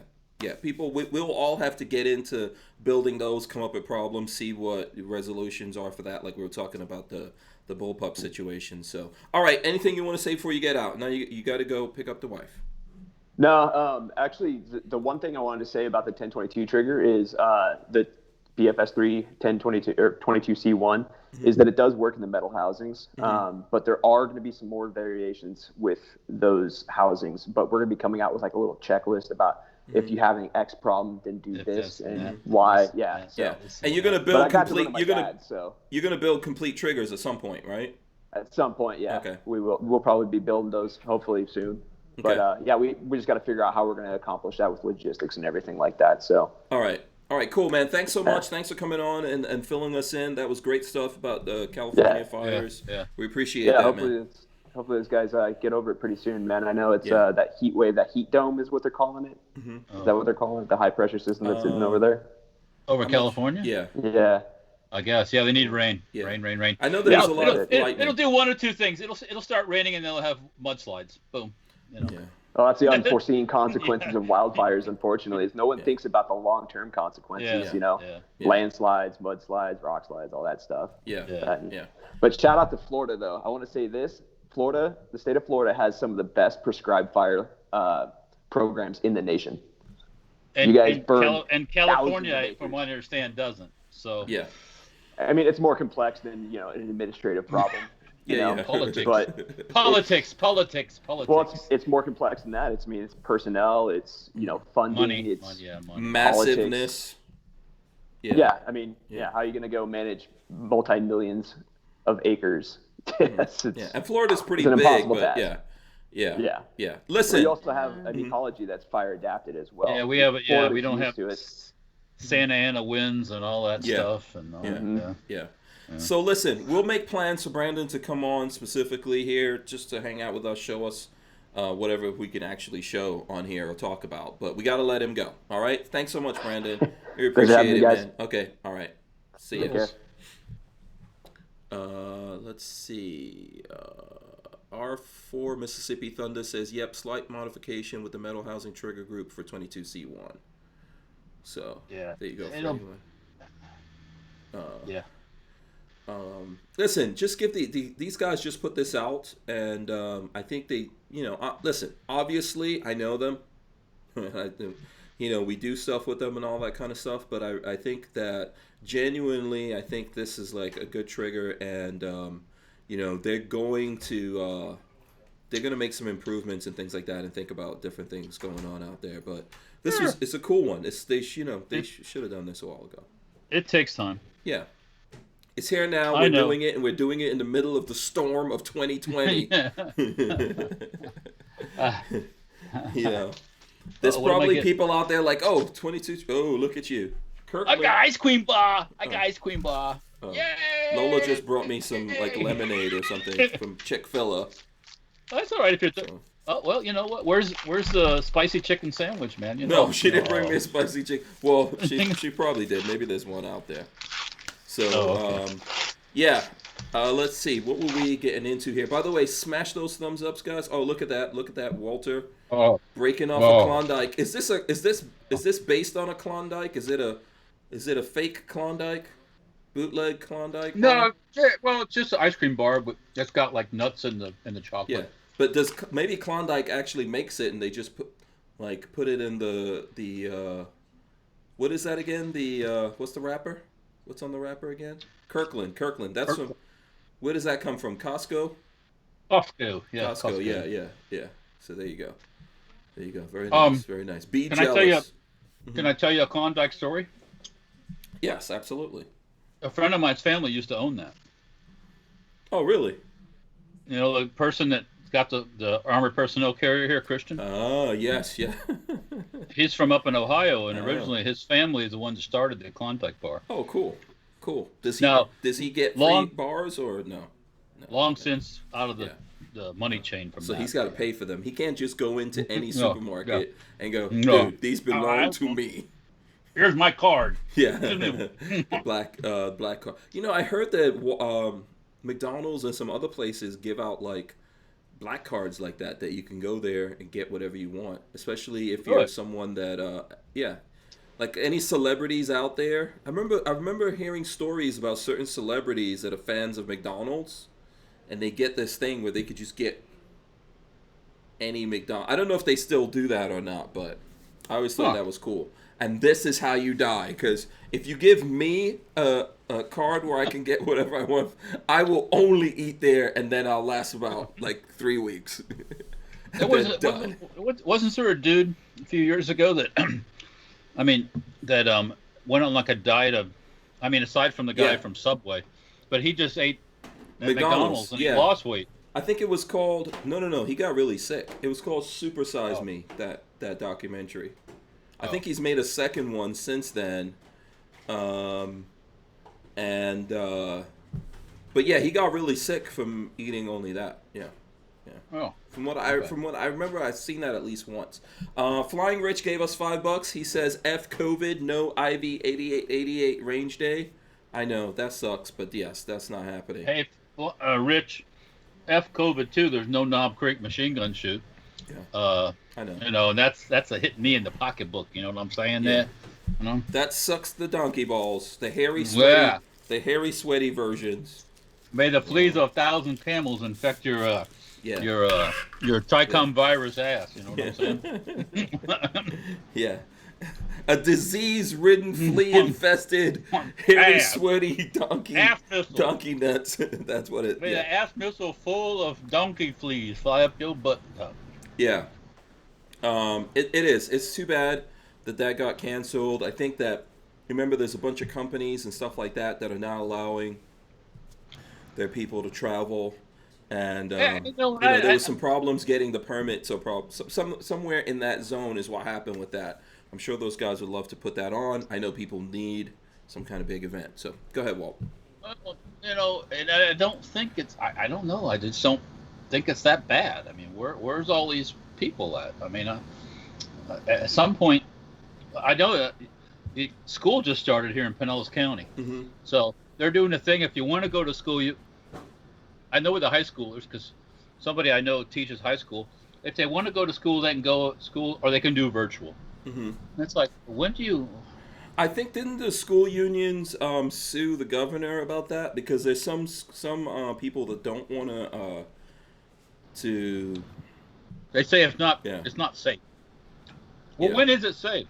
People, we'll all have to get into building those, come up with problems, see what resolutions are for that. Like we were talking about the bullpup situation. So, all right. Anything you want to say before you get out? Now you got to go pick up the wife. No, actually, the one thing I wanted to say about the 1022 trigger is the BFS 3 1022 or 22C1 is that it does work in the metal housings, but there are going to be some more variations with those housings. But we're going to be coming out with like a little checklist about if you have an X problem, then do this and why. Yeah. And you're gonna But build I got to complete. run my You're gonna dad, so you're gonna build complete triggers at some point, right? at some point, yeah. Okay. We will. We'll probably be building those hopefully soon. Okay. But yeah, we just got to figure out how we're going to accomplish that with logistics and everything like that. So. All right, cool, man. Thanks so much. Thanks for coming on and filling us in. That was great stuff about the California fires. Yeah. We appreciate that, man. Hopefully those guys get over it pretty soon, man. I know it's that heat wave, that heat dome is what they're calling it. Is that what they're calling it? The high pressure system that's sitting over there? Over California? Yeah. Yeah. I guess. Yeah, they need rain. Yeah. Rain. I know there's a lot of lightning. It'll do one or two things. It'll start raining and they'll have mudslides. Boom. Yeah. Oh, that's the unforeseen consequences of wildfires, unfortunately, is no one thinks about the long-term consequences, landslides, mudslides, rock slides, all that stuff. Yeah. But shout out to Florida, though. I want to say this. The state of Florida has some of the best prescribed fire programs in the nation. And, you guys burn and California, from what I understand, doesn't. So yeah. I mean, it's more complex than an administrative problem. Politics. But politics. Well, it's more complex than that. It's personnel. It's funding. Money. Massiveness. Yeah. I mean, how are you going to go manage multi-millions of acres? And Florida's pretty an big, impossible but task. yeah. Listen, we also have an ecology that's fire adapted as well. Yeah, we have. Florida's We don't have used to it. Santa Ana winds and all that stuff. And all Yeah. So listen, we'll make plans for Brandon to come on specifically here just to hang out with us, show us whatever we can actually show on here or talk about. But we got to let him go. All right. Thanks so much, Brandon. We appreciate it, man. Okay. All right. See you. Let's see. R4 Mississippi Thunder says, "Yep, slight modification with the metal housing trigger group for 22C1." So there you go. Listen, just give these guys just put this out, and I think they, listen. Obviously, I know them. We do stuff with them and all that kind of stuff. But I think that genuinely, I think this is like a good trigger, and they're going to make some improvements and things like that, and think about different things going on out there. But it's a cool one. They should have done this a while ago. It takes time. Yeah. It's here now. I We're know. doing it, and we're doing it in the middle of the storm of 2020. You know, there's what am I probably getting? people out there like, oh, 22. Oh, look at you. I got ice cream bar. I got ice cream bar. Oh. Yay! Lola just brought me some like lemonade or something from Chick-fil-A. That's all right if you're. So. Oh well, you know what? Where's the spicy chicken sandwich, man? You No, know. she didn't bring me a spicy chicken. Well, she probably did. Maybe there's one out there. So, okay. Yeah. Let's see. What were we getting into here? By the way, smash those thumbs ups, guys. Oh, look at that. Look at that, Walter. Oh. Breaking off a Klondike. Is this based on a Klondike? Is it a fake Klondike? Bootleg Klondike? No, well, it's just an ice cream bar, but it's got like nuts in the chocolate. Yeah. But maybe Klondike actually makes it and they just put it in the what is that again? The what's the wrapper? What's on the wrapper again? Kirkland. That's from. Where does that come from? Costco? Costco, yeah. Costco. Yeah. So there you go. Very nice. Very nice. Be jealous. Can I tell you a Klondike story? Yes, absolutely. A friend of mine's family used to own that. Oh, really? You know, the person that got the armored personnel carrier here, Christian. Oh, yes, yeah. He's from up in Ohio, and originally his family is the one that started the Klondike bar. Oh, cool. Does he get free bars or no? Long since out of the money chain from so that. He's got to pay for them. He can't just go into any supermarket and go, dude, these belong to me. Here's my card. Yeah, black card. You know, I heard that McDonald's and some other places give out like black cards like that you can go there and get whatever you want, especially if you're someone that like any celebrities out there. I remember hearing stories about certain celebrities that are fans of McDonald's, and they get this thing where they could just get any McDonald's. I don't know if they still do that or not, but I always thought that was cool. And this is how you die, because if you give me a card where I can get whatever I want, I will only eat there, and then I'll last about like 3 weeks. Wasn't there a dude a few years ago that, I mean, that went on like a diet of, I mean, aside from the guy from Subway, but he just ate at McDonald's and he lost weight. I think it was called, no, he got really sick. It was called Super Size Me, that documentary. I think he's made a second one since then, but yeah, he got really sick from eating only that. Yeah. Oh. From what I remember, I've seen that at least once. Flying Rich gave us $5. He says, "F COVID, no IV 8888 range day." I know that sucks, but yes, that's not happening. Hey, Rich, F COVID too. There's no Knob Creek machine gun shoot. Yeah. I know. You know, and that's a hit me in the pocketbook. You know what I'm saying? There. You know? That sucks the donkey balls. The hairy, sweaty versions. May the fleas of 1,000 camels infect your Tricom virus ass. You know what I'm saying? Yeah. A disease-ridden, flea-infested, hairy, sweaty donkey nuts. That's what it is. May the ass missile full of donkey fleas fly up your butt. Yeah. It is. It's too bad that got canceled. I think that, remember, there's a bunch of companies and stuff like that are now allowing their people to travel. And there was some problems getting the permit. So somewhere in that zone is what happened with that. I'm sure those guys would love to put that on. I know people need some kind of big event. So go ahead, Walt. Well, you know, and I don't think it's. I don't know. I just don't think it's that bad. I mean, where's all these people at? I mean, at some point, I know that the school just started here in Pinellas County. Mm-hmm. So they're doing a thing. If you want to go to school, I know with the high schoolers, because somebody I know teaches high school. If they want to go to school, they can go to school, or they can do virtual. Mm-hmm. It's like, when do you? I think didn't the school unions sue the governor about that, because there's some people that don't want to. They say it's not safe. Well, when is it safe?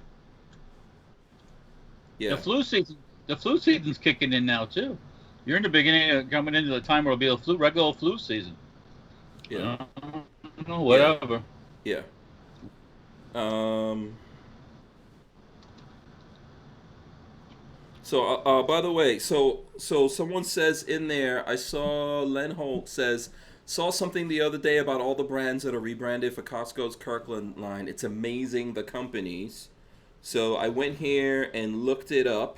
Yeah. The flu season's kicking in now too. You're in the beginning, coming into the time where it'll be a regular flu season. Yeah. Whatever. Yeah. So, by the way, so someone says in there, I saw Len Holt saw something the other day about all the brands that are rebranded for Costco's Kirkland line. It's amazing, the companies. So I went here and looked it up,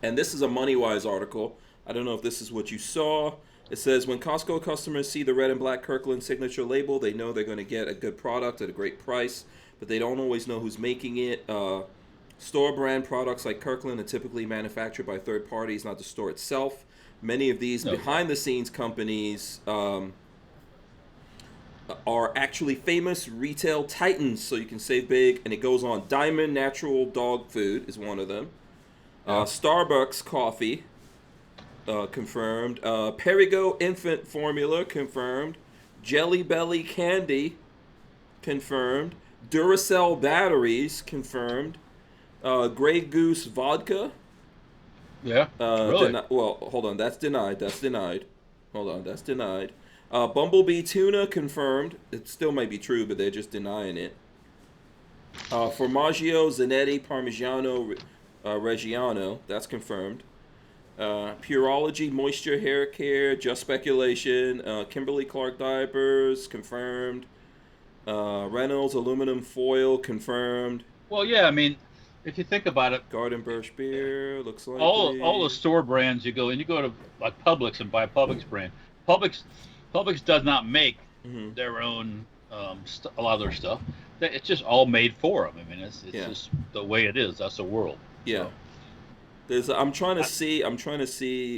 and this is a MoneyWise article. I don't know if this is what you saw. It says, when Costco customers see the red and black Kirkland signature label, they know they're going to get a good product at a great price, but they don't always know who's making it. Store brand products like Kirkland are typically manufactured by third parties, not the store itself. Many of these behind the scenes companies are actually famous retail titans, so you can save big. And it goes on. Diamond Natural Dog Food is one of them. Starbucks Coffee, confirmed. Perrigo Infant Formula, confirmed. Jelly Belly Candy, confirmed. Duracell Batteries, confirmed. Grey Goose Vodka. Yeah. Really? Hold on. That's denied. Hold on. That's denied. Bumblebee Tuna confirmed. It still might be true, but they're just denying it. Formaggio Zanetti Parmigiano Reggiano. That's confirmed. Pureology Moisture Hair Care. Just speculation. Kimberly Clark Diapers confirmed. Reynolds Aluminum Foil confirmed. Well, yeah. I mean, if you think about it, Garden Birch Beer looks like all the store brands you go to like Publix and buy Publix brand. Publix does not make their own a lot of their stuff. It's just all made for them. I mean, it's just the way it is. That's the world. Yeah. So. I'm trying to see.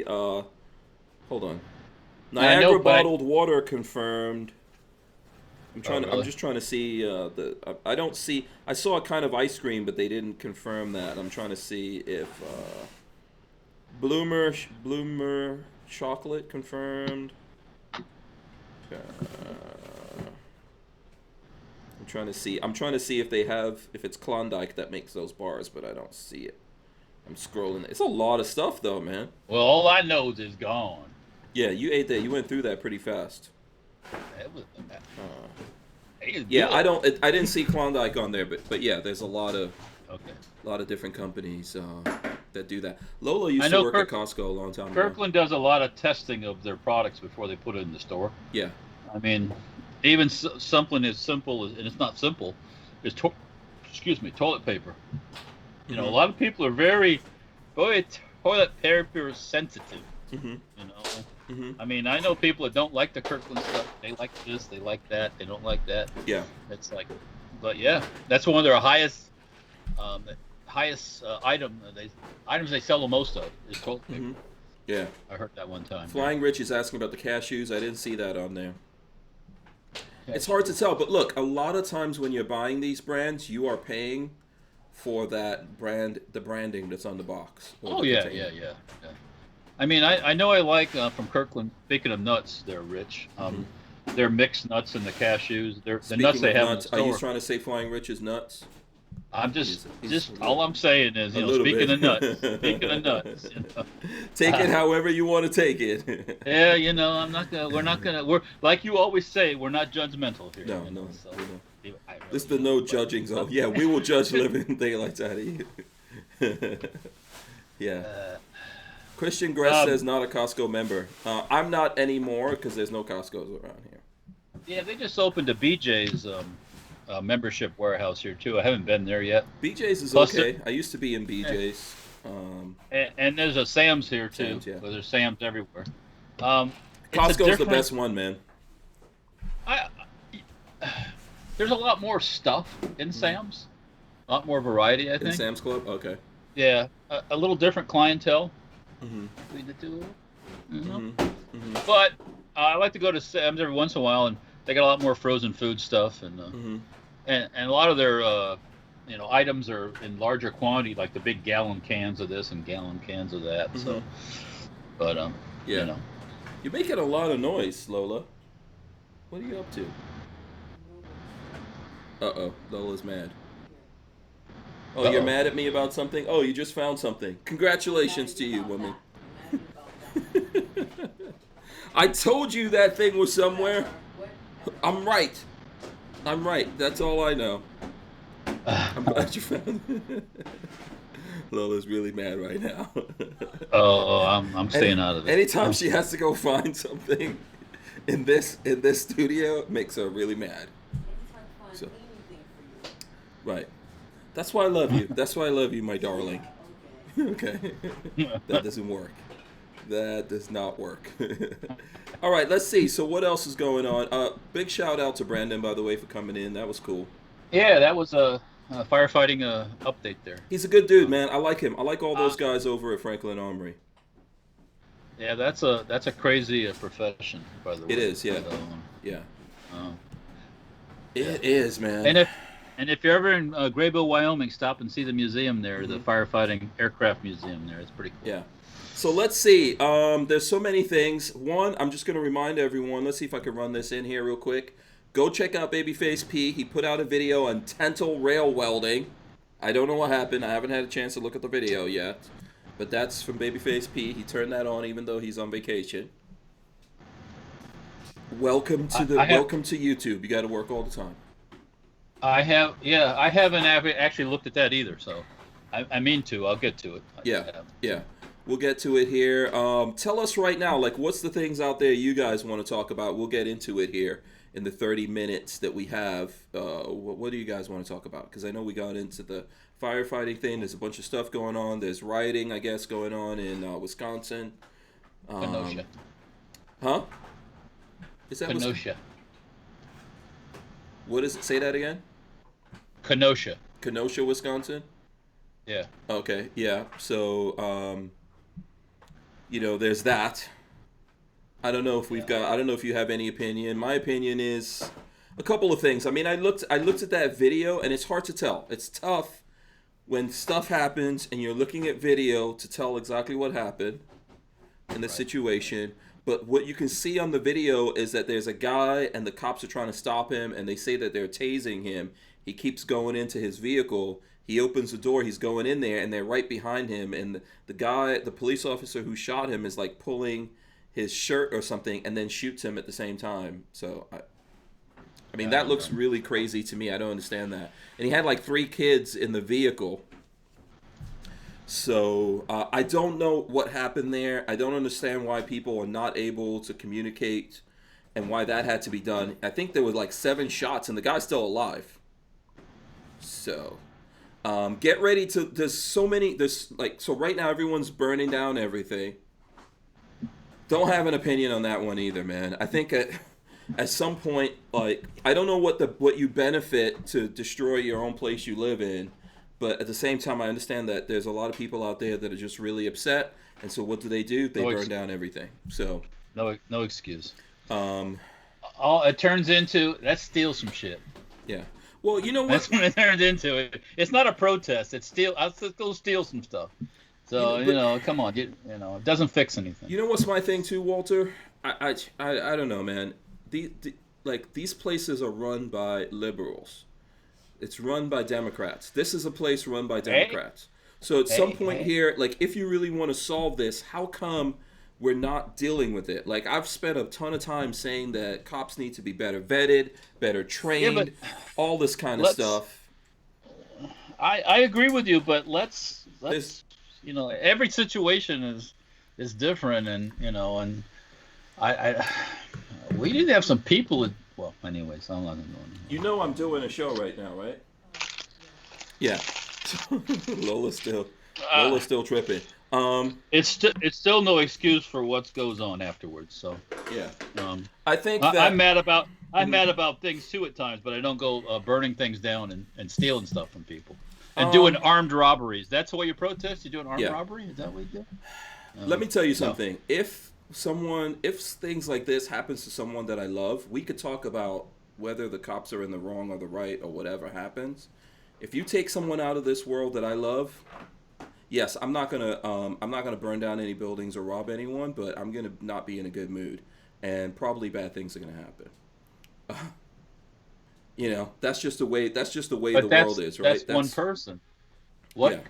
Hold on. Niagara bottled water confirmed. I'm just trying to see I don't see. I saw a kind of ice cream, but they didn't confirm that. I'm trying to see if Bloomer chocolate confirmed. I'm trying to see if it's Klondike that makes those bars, but I don't see it. I'm scrolling. It's a lot of stuff though, man. Well, all I know is it's gone. Yeah, you ate that. You went through that pretty fast. It was, I didn't see Klondike on there, but yeah, there's a lot of different companies that do that. Lola used to work at Costco a long time ago. Kirkland does a lot of testing of their products before they put it in the store. Yeah. I mean, even something as simple as, and it's not simple, is toilet paper. You know, a lot of people are very toilet paper sensitive. You know. I mean, I know people that don't like the Kirkland stuff. They like this, they like that, they don't like that. Yeah. It's like, but yeah, that's one of their highest items they sell the most of is toilet paper. Yeah. I heard that one time. Flying Rich is asking about the cashews. I didn't see that on there. It's hard to tell, but look, a lot of times when you're buying these brands, you are paying for that brand, the branding that's on the box. Oh yeah. I mean, I know I like from Kirkland. Speaking of nuts, they're rich. They're mixed nuts and the cashews. The nuts they have in the store. Are you trying to say Flying Rich's nuts? I'm just all I'm saying is, speaking of nuts. You know. Take it however you want to take it. Yeah, we're not gonna. Like you always say, we're not judgmental here. No. This is the no judging zone. Yeah, we will judge living daylights out of you. Yeah. Christian Gress says not a Costco member. I'm not anymore because there's no Costco's around here. Yeah, they just opened a BJ's membership warehouse here too. I haven't been there yet. BJ's is okay. I used to be in BJ's. And there's a Sam's here too. Sam's, yeah. Well, there's Sam's everywhere. Costco's the best one, man. There's a lot more stuff in Sam's. A lot more variety, I think. In Sam's Club? Okay. Yeah, a little different clientele. Between the two, But I like to go to Sam's every once in a while, and they got a lot more frozen food stuff, and a lot of their items are in larger quantity, like the big gallon cans of this and gallon cans of that. So, but yeah, you're making a lot of noise, Lola. What are you up to? Lola's mad. Oh, you're mad at me about something? Oh, you just found something. Congratulations to you, woman. I told you that thing was somewhere. I'm right. That's all I know. I'm glad you found it. Lola's really mad right now. Oh, I'm staying out of it. Anytime she has to go find something in this studio, it makes her really mad. So, right. That's why I love you. That's why I love you, my darling. Okay. That doesn't work. That does not work. All right, let's see. So what else is going on? Big shout out to Brandon, by the way, for coming in. That was cool. Yeah, that was a firefighting update there. He's a good dude, man. I like him. I like all those guys over at Franklin Armory. Yeah, that's a crazy profession, by the way. It is, yeah. Yeah. It is, man. And if you're ever in Graybill, Wyoming, stop and see the museum there, the Firefighting Aircraft Museum there. It's pretty cool. Yeah. So let's see. There's so many things. One, I'm just going to remind everyone. Let's see if I can run this in here real quick. Go check out Babyface P. He put out a video on Tental rail welding. I don't know what happened. I haven't had a chance to look at the video yet. But that's from Babyface P. He turned that on even though he's on vacation. Welcome to YouTube. You got to work all the time. I haven't actually looked at that either, so I mean to. I'll get to it. Yeah. We'll get to it here. Tell us right now, like, what's the things out there you guys want to talk about? We'll get into it here in the 30 minutes that we have. What do you guys want to talk about? Because I know we got into the firefighting thing. There's a bunch of stuff going on. There's rioting, I guess, going on in Wisconsin. Kenosha. Huh? Is that Kenosha? What is it? Say that again. Kenosha. Kenosha, Wisconsin. Yeah. Okay. Yeah. So, there's that. I don't know if I don't know if you have any opinion. My opinion is a couple of things. I mean, I looked at that video, and it's hard to tell. It's tough when stuff happens and you're looking at video to tell exactly what happened in the situation. But what you can see on the video is that there's a guy and the cops are trying to stop him, and they say that they're tasing him. He keeps going into his vehicle. He opens the door. He's going in there, and they're right behind him. And the police officer who shot him is like pulling his shirt or something and then shoots him at the same time. So, I mean, that looks really crazy to me. I don't understand that. And he had like 3 kids in the vehicle. So, I don't know what happened there. I don't understand why people are not able to communicate and why that had to be done. I think there were like 7 shots and the guy's still alive. So, get ready to, so right now everyone's burning down everything. Don't have an opinion on that one either, man. I think at some point, like, I don't know what you benefit to destroy your own place you live in, but at the same time, I understand that there's a lot of people out there that are just really upset, and so what do? They burn down everything. So no excuse. All it turns into, let's steal some shit. Yeah. Well, you know what? That's what it turned into. It's not a protest. It's steal. Let's go steal some stuff. So, come on, it doesn't fix anything. You know what's my thing too, Walter? I don't know, man. These places are run by liberals. It's run by Democrats. This is a place run by Democrats. So at some point here, like, if you really want to solve this, how come we're not dealing with it? Like, I've spent a ton of time saying that cops need to be better vetted, better trained, all this kind of stuff. I agree with you, but let's every situation is different, and we need to have some people. Well, anyways, I'm not gonna go on. You know, I'm doing a show right now, right? Yeah. Lola's still tripping. It's still no excuse for what goes on afterwards. So yeah. I think that I'm mad about things too at times, but I don't go burning things down and stealing stuff from people. And doing armed robberies. That's the way you protest? You do an armed robbery? Is that what you do? Let me tell you something. If things like this happens to someone that I love, we could talk about whether the cops are in the wrong or the right or whatever happens. If you take someone out of this world that I love, yes, I'm not gonna burn down any buildings or rob anyone, but I'm gonna not be in a good mood, and probably bad things are gonna happen. That's just the way the world is, right? That's one person. What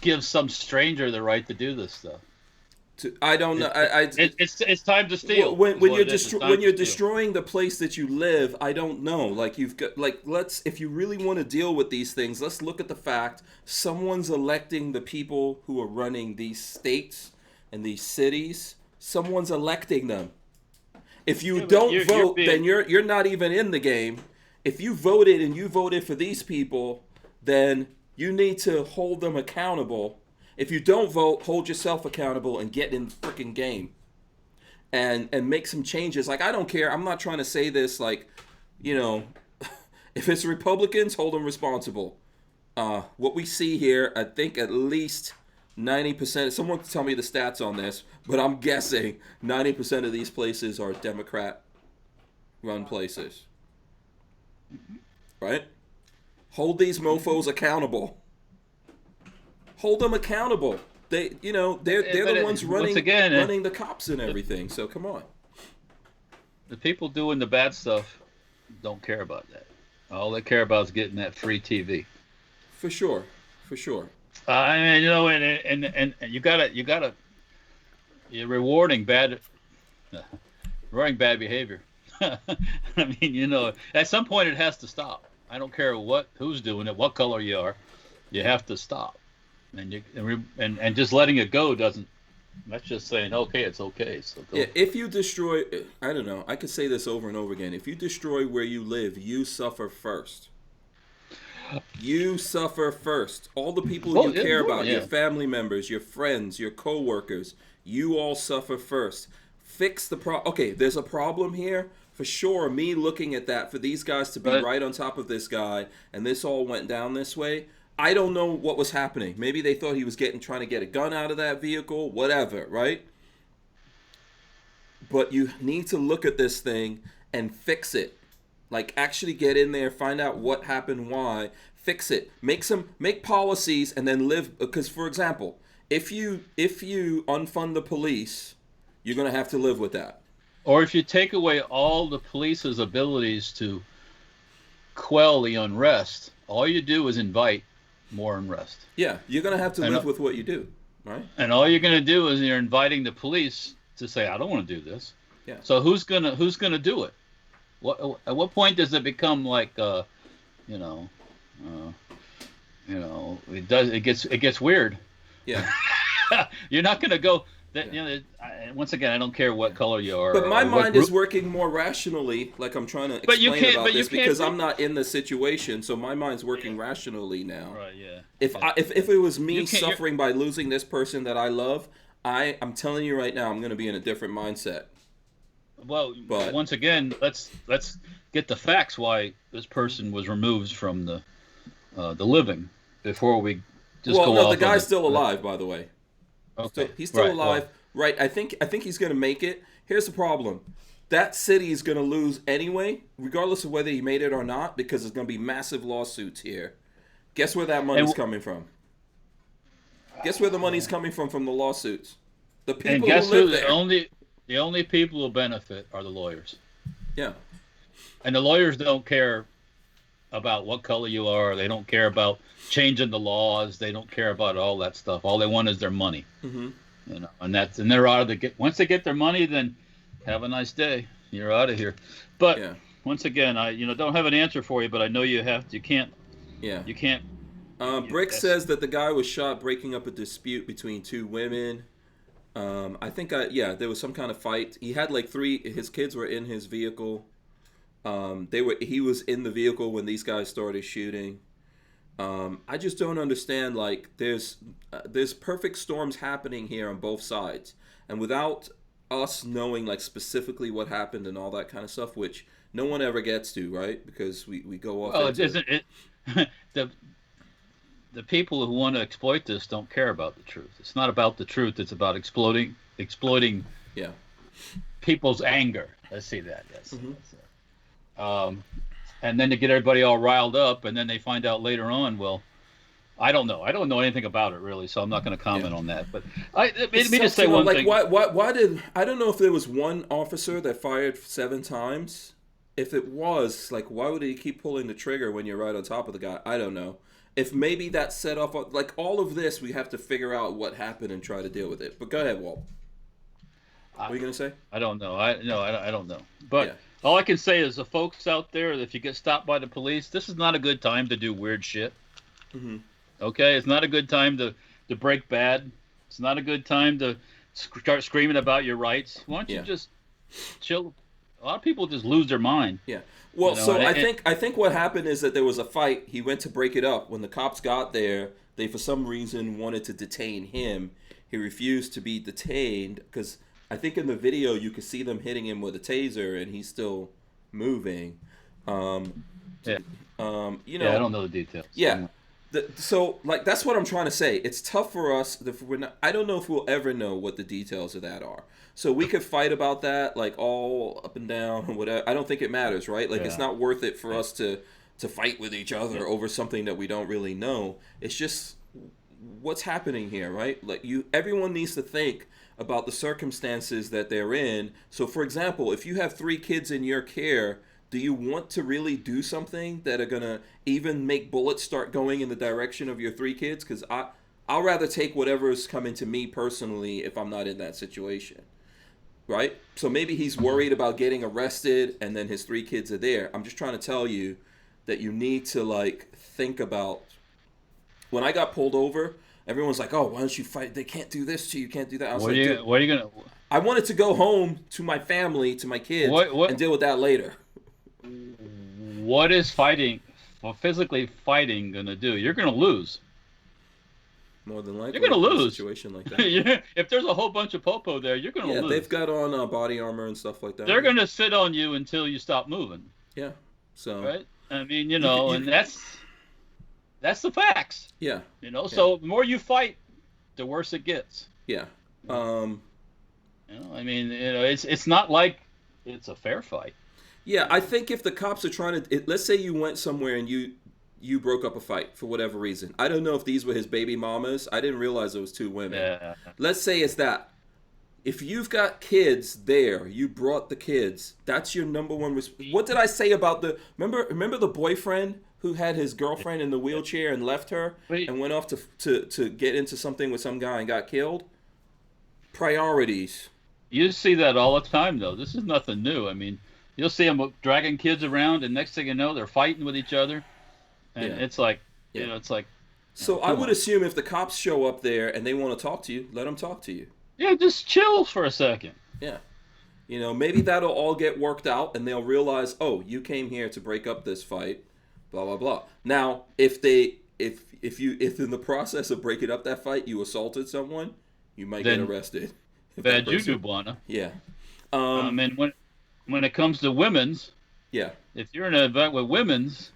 gives some stranger the right to do this stuff? I don't know. It's time to steal. When you're steal. destroying the place that you live, I don't know. Like you've got let's if you really want to deal with these things, let's look at the fact someone's electing the people who are running these states and these cities. Someone's electing them. If you don't vote, then you're not even in the game. If you voted and you voted for these people, then you need to hold them accountable. If you don't vote, hold yourself accountable and get in the freaking game. And make some changes. Like, I don't care. I'm not trying to say this like, if it's Republicans, hold them responsible. What we see here, I think at least 90%, someone can tell me the stats on this, but I'm guessing 90% of these places are Democrat-run places. Right? Hold these mofos accountable. Hold them accountable. They're the ones running the cops and everything. So come on. The people doing the bad stuff don't care about that. All they care about is getting that free TV. For sure. And you're rewarding bad behavior. I mean, at some point it has to stop. I don't care who's doing it, what color you are. You have to stop. And just letting it go doesn't. That's just saying, okay, it's okay. So go. Yeah, if you destroy, I don't know. I could say this over and over again. If you destroy where you live, you suffer first. You suffer first. All the people you care about, your family members, your friends, your co-workers, you all suffer first. Fix the problem. Okay, there's a problem here. For sure, me looking at that, for these guys to be right on top of this guy, and this all went down this way, I don't know what was happening. Maybe they thought he was trying to get a gun out of that vehicle, whatever, right? But you need to look at this thing and fix it. Like, actually get in there, find out what happened, why, fix it. Make policies and then live. Because, for example, if you unfund the police, you're going to have to live with that. Or if you take away all the police's abilities to quell the unrest, all you do is invite more unrest. Yeah, you're going to have to live with what you do, right? And all you're going to do is you're inviting the police to say, I don't want to do this. Yeah. So who's going to do it? At what point does it become like, it gets weird. Yeah. You're not going to go. Once again, I don't care what color you are. But my mind is working more rationally, like I'm trying to explain about this, because I'm not in the situation, so my mind's working rationally now. Right. Yeah. If it was me suffering by losing this person that I love, I'm telling you right now, I'm going to be in a different mindset. Well, once again, let's get the facts why this person was removed from the living before we just go off. Well, no, the guy's still alive, by the way. Okay. So he's still alive. Well, right. I think he's going to make it. Here's the problem. That city is going to lose anyway, regardless of whether he made it or not, because there's going to be massive lawsuits here. Guess where that money's coming from? Guess where the money's coming from the lawsuits? The people who live there. The only people who benefit are the lawyers. Yeah. And the lawyers don't care about what color you are. They don't care about changing the laws. They don't care about all that stuff. All they want is their money. Mm-hmm. And they're out of the. Once they get their money, then have a nice day. You're out of here. But once again, I don't have an answer for you, but I know you have. You can't. Yeah. You can't. Brick says that the guy was shot breaking up a dispute between two women. I think there was some kind of fight. He had like his kids were in his vehicle. He was in the vehicle when these guys started shooting. I just don't understand, like, there's perfect storms happening here on both sides. And without us knowing, like, specifically what happened and all that kind of stuff, which no one ever gets to, right? Because we go off. Well, the people who want to exploit this don't care about the truth. It's not about the truth. It's about exploiting people's anger. Let's see that. Yes. Mm-hmm. And then to get everybody all riled up, and then they find out later on, well, I don't know. I don't know anything about it, really, so I'm not going to comment on that. But let me just say one thing. Why did I don't know if there was one officer that fired 7 times. If it was, like, why would he keep pulling the trigger when you're right on top of the guy? I don't know. If maybe that set off, like, all of this, we have to figure out what happened and try to deal with it. But go ahead, Walt. What are you gonna say? I don't know. I don't know. But Yeah. all I can say is the folks out there, if you get stopped by the police, this is not a good time to do weird shit. Mm-hmm. Okay, it's not a good time to break bad. It's not a good time to start screaming about your rights. Why don't you just chill? A lot of people just lose their mind. Yeah. Well, You know, so and I think what happened is that there was a fight. He went to break it up. When the cops got there, they for some reason wanted to detain him. He refused to be detained because I think in the video you could see them hitting him with a taser, and he's still moving. yeah. You know. I don't know the details. Yeah. So like that's what I'm trying to say. It's tough for us. I don't know if we'll ever know what the details of that are. So we could fight about that, like all up and down and whatever. I don't think it matters, right? Like it's not worth it for us to fight with each other over something that we don't really know. It's just what's happening here, right? Like everyone needs to think about the circumstances that they're in. So for example, if you have 3 kids in your care, do you want to really do something that are gonna even make bullets start going in the direction of your 3 kids? Because I'll rather take whatever is coming to me personally if I'm not in that situation, right? So maybe he's worried about getting arrested and then his 3 kids are there. I'm just trying to tell you that you need to like think about. When I got pulled over, everyone's like, "Oh, why don't you fight? They can't do this to you. Can't do that." I was What are you gonna? I wanted to go home to my family, to my kids, and deal with that later. What is physically fighting gonna do? You're gonna lose. More than likely, you're gonna lose. A situation like that. If there's a whole bunch of popo there, you're gonna lose. Yeah, they've got on body armor and stuff like that. They're gonna sit on you until you stop moving. Yeah. So. Right. I mean, and that's the facts. Yeah. So the more you fight, the worse it gets. Yeah. I mean, it's not like it's a fair fight. Yeah, I think if the cops are trying to, let's say you went somewhere and you broke up a fight for whatever reason. I don't know if these were his baby mamas. I didn't realize it was 2 women. Yeah. Let's say it's that. If you've got kids there, you brought the kids. That's your number one. What did I say about remember the boyfriend who had his girlfriend in the wheelchair and left her and went off to get into something with some guy and got killed? Priorities. You see that all the time, though. This is nothing new. I mean, you'll see them dragging kids around, and next thing you know, they're fighting with each other, and it's like, it's like. So I would assume if the cops show up there and they want to talk to you, let them talk to you. Yeah, just chill for a second. Yeah. Maybe that'll all get worked out and they'll realize, oh, you came here to break up this fight, blah, blah, blah. Now, if in the process of breaking up that fight, you assaulted someone, you might get arrested. Bad juju, Buana. Yeah. And when it comes to women's, if you're in an event with women's,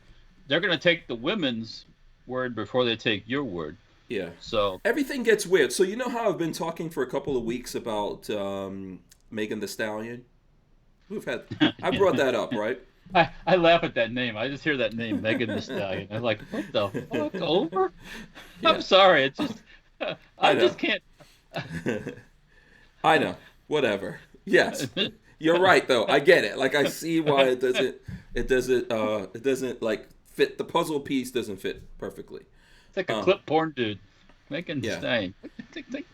they're going to take the women's word before they take your word. Yeah. So everything gets weird. So you know how I've been talking for a couple of weeks about Megan Thee Stallion? I brought that up, right? I laugh at that name. I just hear that name, Megan Thee Stallion. I'm like, what the fuck, over? Yeah. I'm sorry. It's just I just can't. I know. Whatever. Yes. You're right though. I get it. Like I see why it doesn't like fit. The puzzle piece doesn't fit perfectly. It's like a clip porn dude. Making the stain.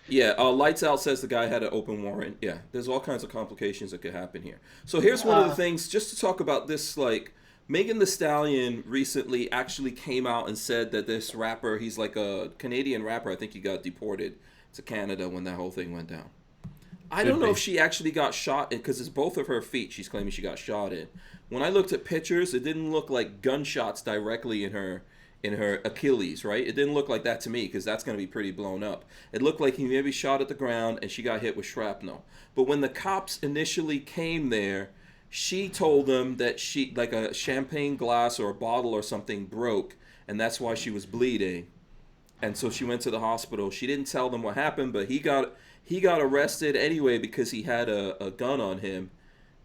Yeah, Lights Out says the guy had an open warrant. Yeah, there's all kinds of complications that could happen here. So here's one of the things, just to talk about this, like, Megan Thee Stallion recently actually came out and said that this rapper, he's like a Canadian rapper, I think he got deported to Canada when that whole thing went down. I don't know if she actually got shot in, because it's both of her feet she's claiming she got shot in. When I looked at pictures, it didn't look like gunshots directly in her Achilles, right? It didn't look like that to me because that's going to be pretty blown up. It looked like he maybe shot at the ground and she got hit with shrapnel. But when the cops initially came there, she told them that like a champagne glass or a bottle or something broke, and that's why she was bleeding. And so she went to the hospital. She didn't tell them what happened, but he got arrested anyway because he had a gun on him,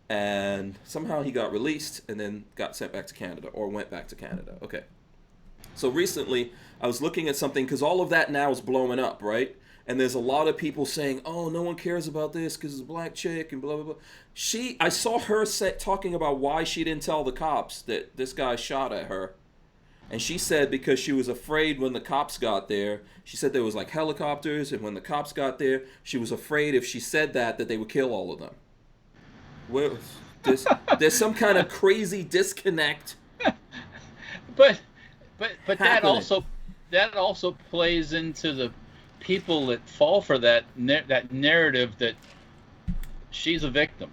and somehow he got released and then got sent back to Canada, or went back to Canada. Okay. So recently, I was looking at something, because all of that now is blowing up, right? And there's a lot of people saying, oh, no one cares about this because it's a black chick and blah, blah, blah. I saw her talking about why she didn't tell the cops that this guy shot at her. And she said because she was afraid when the cops got there, she said there was like helicopters, and when the cops got there, she was afraid if she said that they would kill all of them. Well, there's some kind of crazy disconnect. But that also plays into the people that fall for that narrative that she's a victim,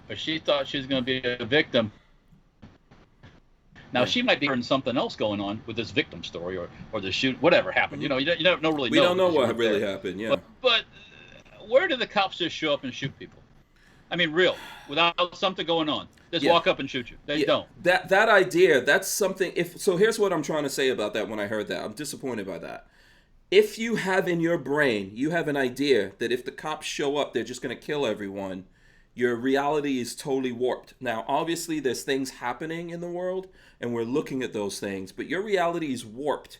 or she thought she was going to be a victim. Now she might be hearing something else going on with this victim story, or the shoot, whatever happened. You know, you don't really know. We don't know what really happened. Yeah. But where do the cops just show up and shoot people? I mean, without something going on, just walk up and shoot you. They don't. That idea, that's something. So here's what I'm trying to say about that. When I heard that, I'm disappointed by that. If you have in your brain, you have an idea that if the cops show up, they're just going to kill everyone, your reality is totally warped. Now, obviously, there's things happening in the world, and we're looking at those things, but your reality is warped.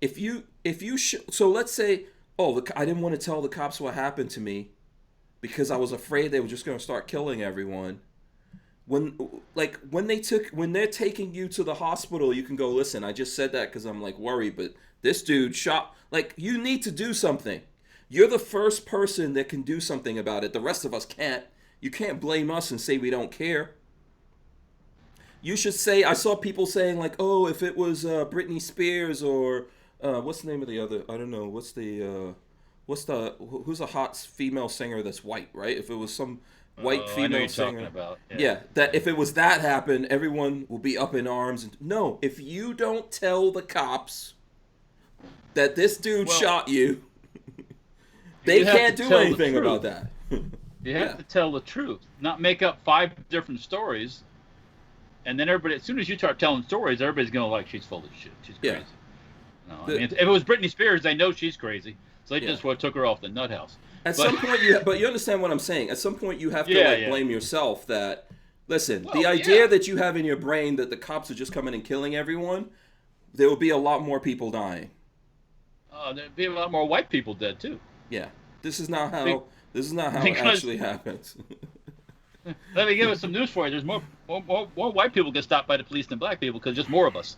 So let's say, I didn't want to tell the cops what happened to me because I was afraid they were just going to start killing everyone. When they're taking you to the hospital, you can go, listen, I just said that because I'm like worried, but this dude shot. Like, you need to do something. You're the first person that can do something about it. The rest of us can't. You can't blame us and say we don't care. You should say, I saw people saying like, oh, if it was Britney Spears or what's the name of the other? I don't know. Who's a hot female singer that's white, right? If it was some white female singer. Yeah, that if it was that happened, everyone will be up in arms. No, if you don't tell the cops that this dude shot you, they can't do anything about that. You have to tell the truth, not make up 5 different stories, and then everybody, as soon as you start telling stories, everybody's going to like, she's full of shit, she's crazy. No, I mean, if it was Britney Spears, they know she's crazy, so they just took her off the nut house. Some point, but you understand what I'm saying. At some point, you have to blame yourself. That listen, the idea that you have in your brain that the cops are just coming and killing everyone, there will be a lot more people dying. There'd be a lot more white people dead too. Yeah, this is not how it actually happens. Let me give us some news for you. There's more white people get stopped by the police than black people because just more of us.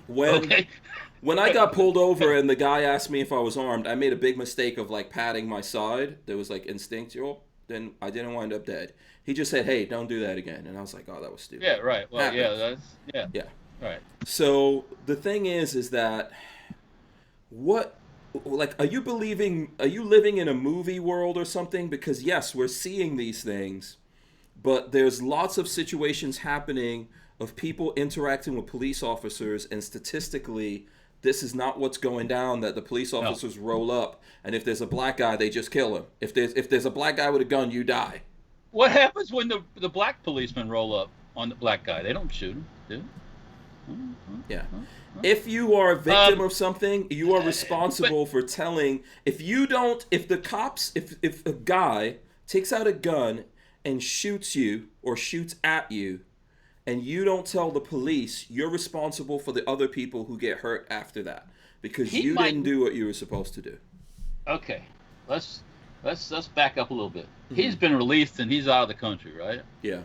When I got pulled over and the guy asked me if I was armed, I made a big mistake of like patting my side. That was like instinctual. Then I didn't wind up dead. He just said, "Hey, don't do that again," and I was like, "Oh, that was stupid." Yeah, right. Well, happens. Yeah. Right. So the thing is that are you living in a movie world or something? Because yes, we're seeing these things, but there's lots of situations happening of people interacting with police officers, and statistically, this is not what's going down, that the police officers roll up, and if there's a black guy, they just kill him. If there's a black guy with a gun, you die. What happens when the black policemen roll up on the black guy? They don't shoot him, do they? Yeah. If you are a victim of something, you are responsible for telling. If a guy takes out a gun and shoots you or shoots at you, and you don't tell the police, you're responsible for the other people who get hurt after that because you didn't do what you were supposed to do. Okay, let's back up a little bit. Mm-hmm. He's been released and he's out of the country, right? Yeah.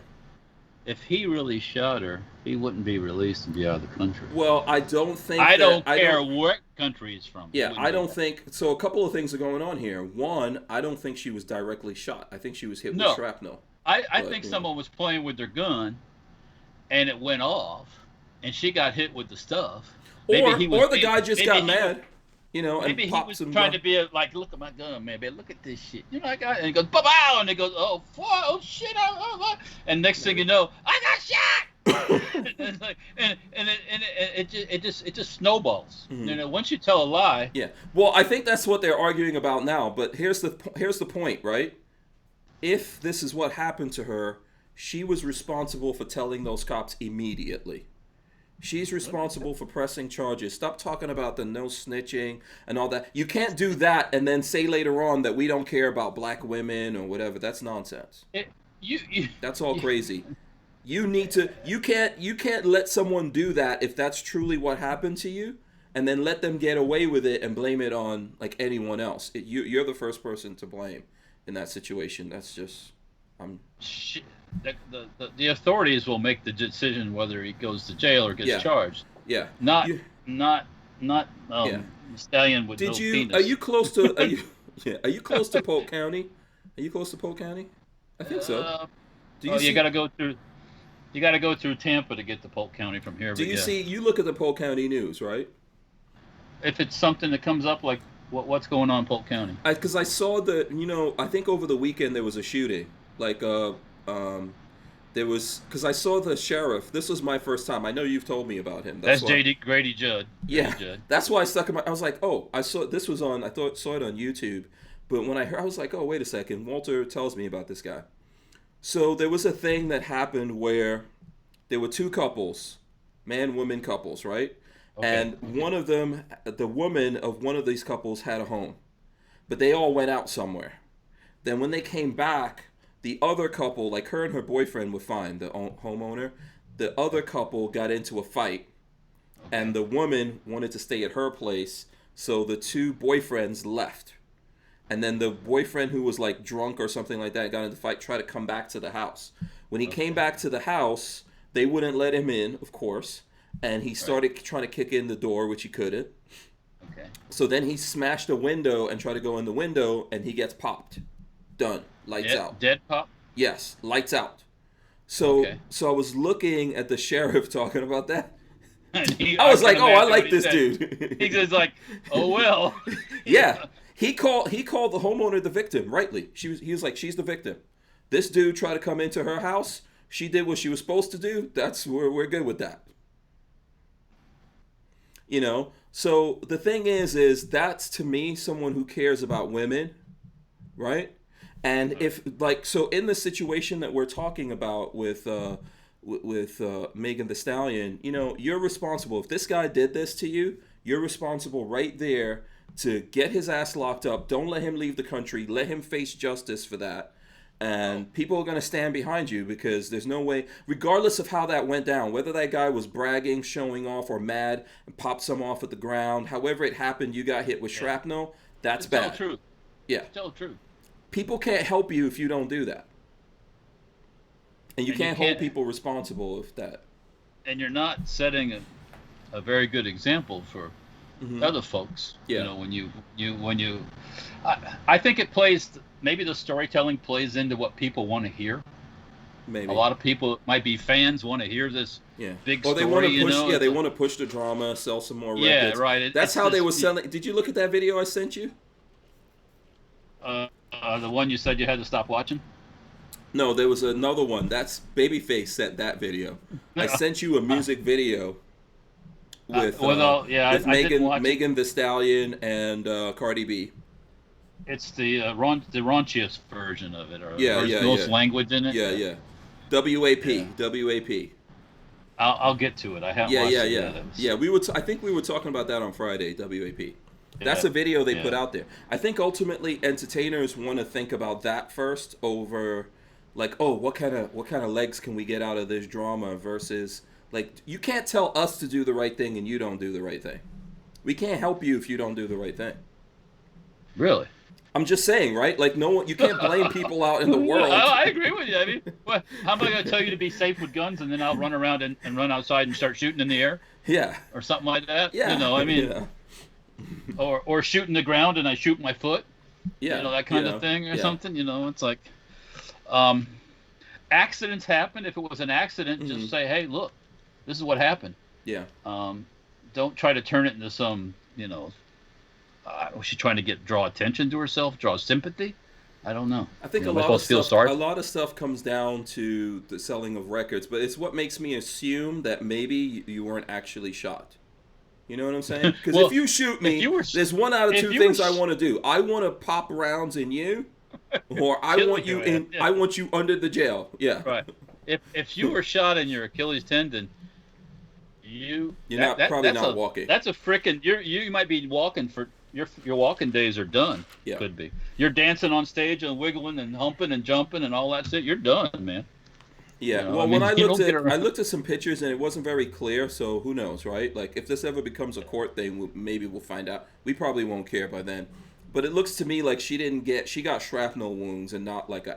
If he really shot her, he wouldn't be released and be out of the country. Well, I don't think. I don't care what country he's from. Yeah, I don't think. So a couple of things are going on here. One, I don't think she was directly shot. I think she was hit with shrapnel. I think someone was playing with their gun, and it went off, and she got hit with the stuff. Or the guy just got mad. You know, maybe and he was trying to be like, look at my gun, man, look at this shit. You know, and he goes, bow, and he goes, oh shit, and next thing you know, I got shot. and it just snowballs. Mm-hmm. You know, once you tell a lie. Yeah. Well, I think that's what they're arguing about now. But here's the point, right? If this is what happened to her, she was responsible for telling those cops immediately. She's responsible for pressing charges. Stop talking about the no snitching and all that. You can't do that and then say later on that we don't care about black women or whatever. That's nonsense. That's all crazy. You can't let someone do that if that's truly what happened to you, and then let them get away with it and blame it on like anyone else. You're the first person to blame in that situation. That's just The authorities will make the decision whether he goes to jail or gets charged. Yeah. Not not Yeah. stallion with Did no you? penis. Are you close to? Are you? Yeah. Are you close to Polk County? Are you close to Polk County? I think so. Uh, Do oh, you you see? got to go through. You got to go through Tampa to get to Polk County from here. Do But you yeah, see? You look at the Polk County news, right? if it's something that comes up like what's going on in Polk County. Because I saw that. I think over the weekend there was a shooting. Like, there was because I saw the sheriff. This was my first time. I know you've told me about him. That's Why. JD Grady Judd. Yeah, Grady Judd. that's why I stuck in my. I was like, oh, I saw this was on. I saw it on YouTube, but when I heard, I was like, oh, wait a second. Walter tells me about this guy. So there was a thing that happened where there were two couples, man-woman couples, right? Okay. And one of them, the woman of one of these couples had a home, but they all went out somewhere. Then when they came back, the other couple, like her and her boyfriend were fine, the homeowner. The other couple got into a fight, and the woman wanted to stay at her place, so the two boyfriends left. And then the boyfriend, who was like drunk or something like that, got into the fight, tried to come back to the house. When he came back to the house, they wouldn't let him in, of course, and he started trying to kick in the door, which he couldn't. Okay. So then he smashed a window and tried to go in the window, and he gets popped. Done. Lights out. Dead pop. Yes, lights out. So Okay. so I was looking at the sheriff talking about that. And I was can like, oh, I imagine like what he this said. dude. He was like, oh well. Yeah. He called the homeowner the victim, rightly. He was like, she's the victim. This dude tried to come into her house. She did what she was supposed to do. We're good with that. So the thing is that's to me someone who cares about women, right? And if so in the situation that we're talking about with Megan Thee Stallion, you're responsible. If this guy did this to you, you're responsible right there to get his ass locked up. Don't let him leave the country. Let him face justice for that. And people are going to stand behind you because there's no way, regardless of how that went down, whether that guy was bragging, showing off, or mad and popped some off at the ground, however it happened, you got hit with shrapnel, that's bad. Tell the truth. Yeah. Tell the truth. People can't help you if you don't do that. And you can't hold people responsible if that. And you're not setting a very good example for other folks. Yeah. When you I think it plays, maybe the storytelling plays into what people want to hear. Maybe. A lot of people might be fans, want to hear this big story. Or they want to push, they want to push the drama, sell some more records. Yeah, right. That's how they were selling. Did you look at that video I sent you? The one you said you had to stop watching? No, there was another one. That's Babyface sent that video. I sent you a music video with Megan Thee Stallion and Cardi B. It's the raunchiest version of it, or most language in it. Yeah. WAP. I'll get to it. I haven't watched it yet. Yeah, I think we were talking about that on Friday. WAP. That's a video they put out there. I think ultimately entertainers want to think about that first over, like, oh, what kind of legs can we get out of this drama versus, like, you can't tell us to do the right thing and you don't do the right thing. We can't help you if you don't do the right thing. Really? I'm just saying, right? Like, you can't blame people out in the world. I agree with you. I mean, how am I going to tell you to be safe with guns and then I'll run around and run outside and start shooting in the air? Yeah. Or something like that? Yeah. I mean, or shooting the ground and I shoot my foot. Yeah. That kind of thing or something. It's like, accidents happen. If it was an accident, just say, hey, look, this is what happened. Yeah. Don't try to turn it into some, was she trying to draw attention to herself, draw sympathy? I don't know. I think a lot of stuff comes down to the selling of records, but it's what makes me assume that maybe you weren't actually shot. You know what I'm saying? Because if you shoot me, there's one out of two things I want to do. I want to pop rounds in you, or I want you in. Yeah. I want you under the jail. Yeah. Right. If you were shot in your Achilles tendon, you're probably not walking. That's a frickin' you might be walking for your walking days are done. Yeah. Could be. You're dancing on stage and wiggling and humping and jumping and all that shit. You're done, man. Yeah. Well, when I looked at some pictures and it wasn't very clear, so who knows, right? Like if this ever becomes a court thing, maybe we'll find out. We probably won't care by then. But it looks to me like she got shrapnel wounds and not like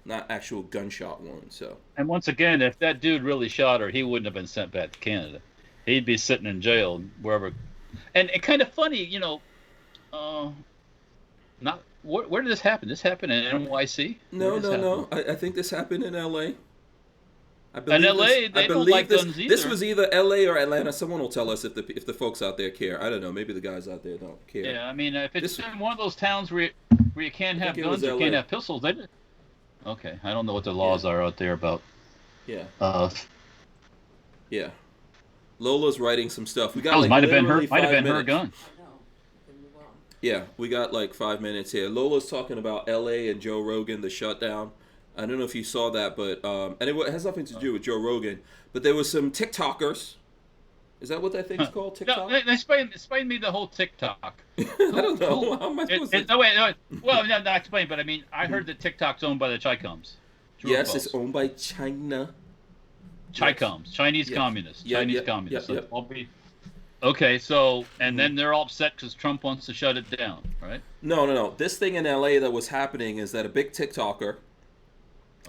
not actual gunshot wounds. So. And once again, if that dude really shot her, he wouldn't have been sent back to Canada. he'd be sitting in jail wherever. And kind of funny, not where did this happen? This happened in NYC? No. I think this happened in LA. In LA, they don't like guns either. This was either LA or Atlanta. Someone will tell us if the folks out there care. I don't know. Maybe the guys out there don't care. Yeah, I mean, if it's in one of those towns where you can't have guns or can't have pistols, okay. I don't know what the laws are out there about. Yeah. Yeah. Lola's writing some stuff. We got might have been her gun. Yeah, we got like 5 minutes here. Lola's talking about LA and Joe Rogan, the shutdown. I don't know if you saw that, but and it has nothing to do with Joe Rogan. But there was some TikTokers. Is that what that thing's called? TikTok? No, explain me the whole TikTok. I don't know. How am I supposed to? No, wait. Well, not explain, but I mean, I heard that TikTok's owned by the Chicums. Yes, it's owned by China. Chicums, Chinese communists. Chinese communists. Yep. Okay, so and then they're all upset because Trump wants to shut it down, right? No. This thing in LA that was happening is that a big TikToker.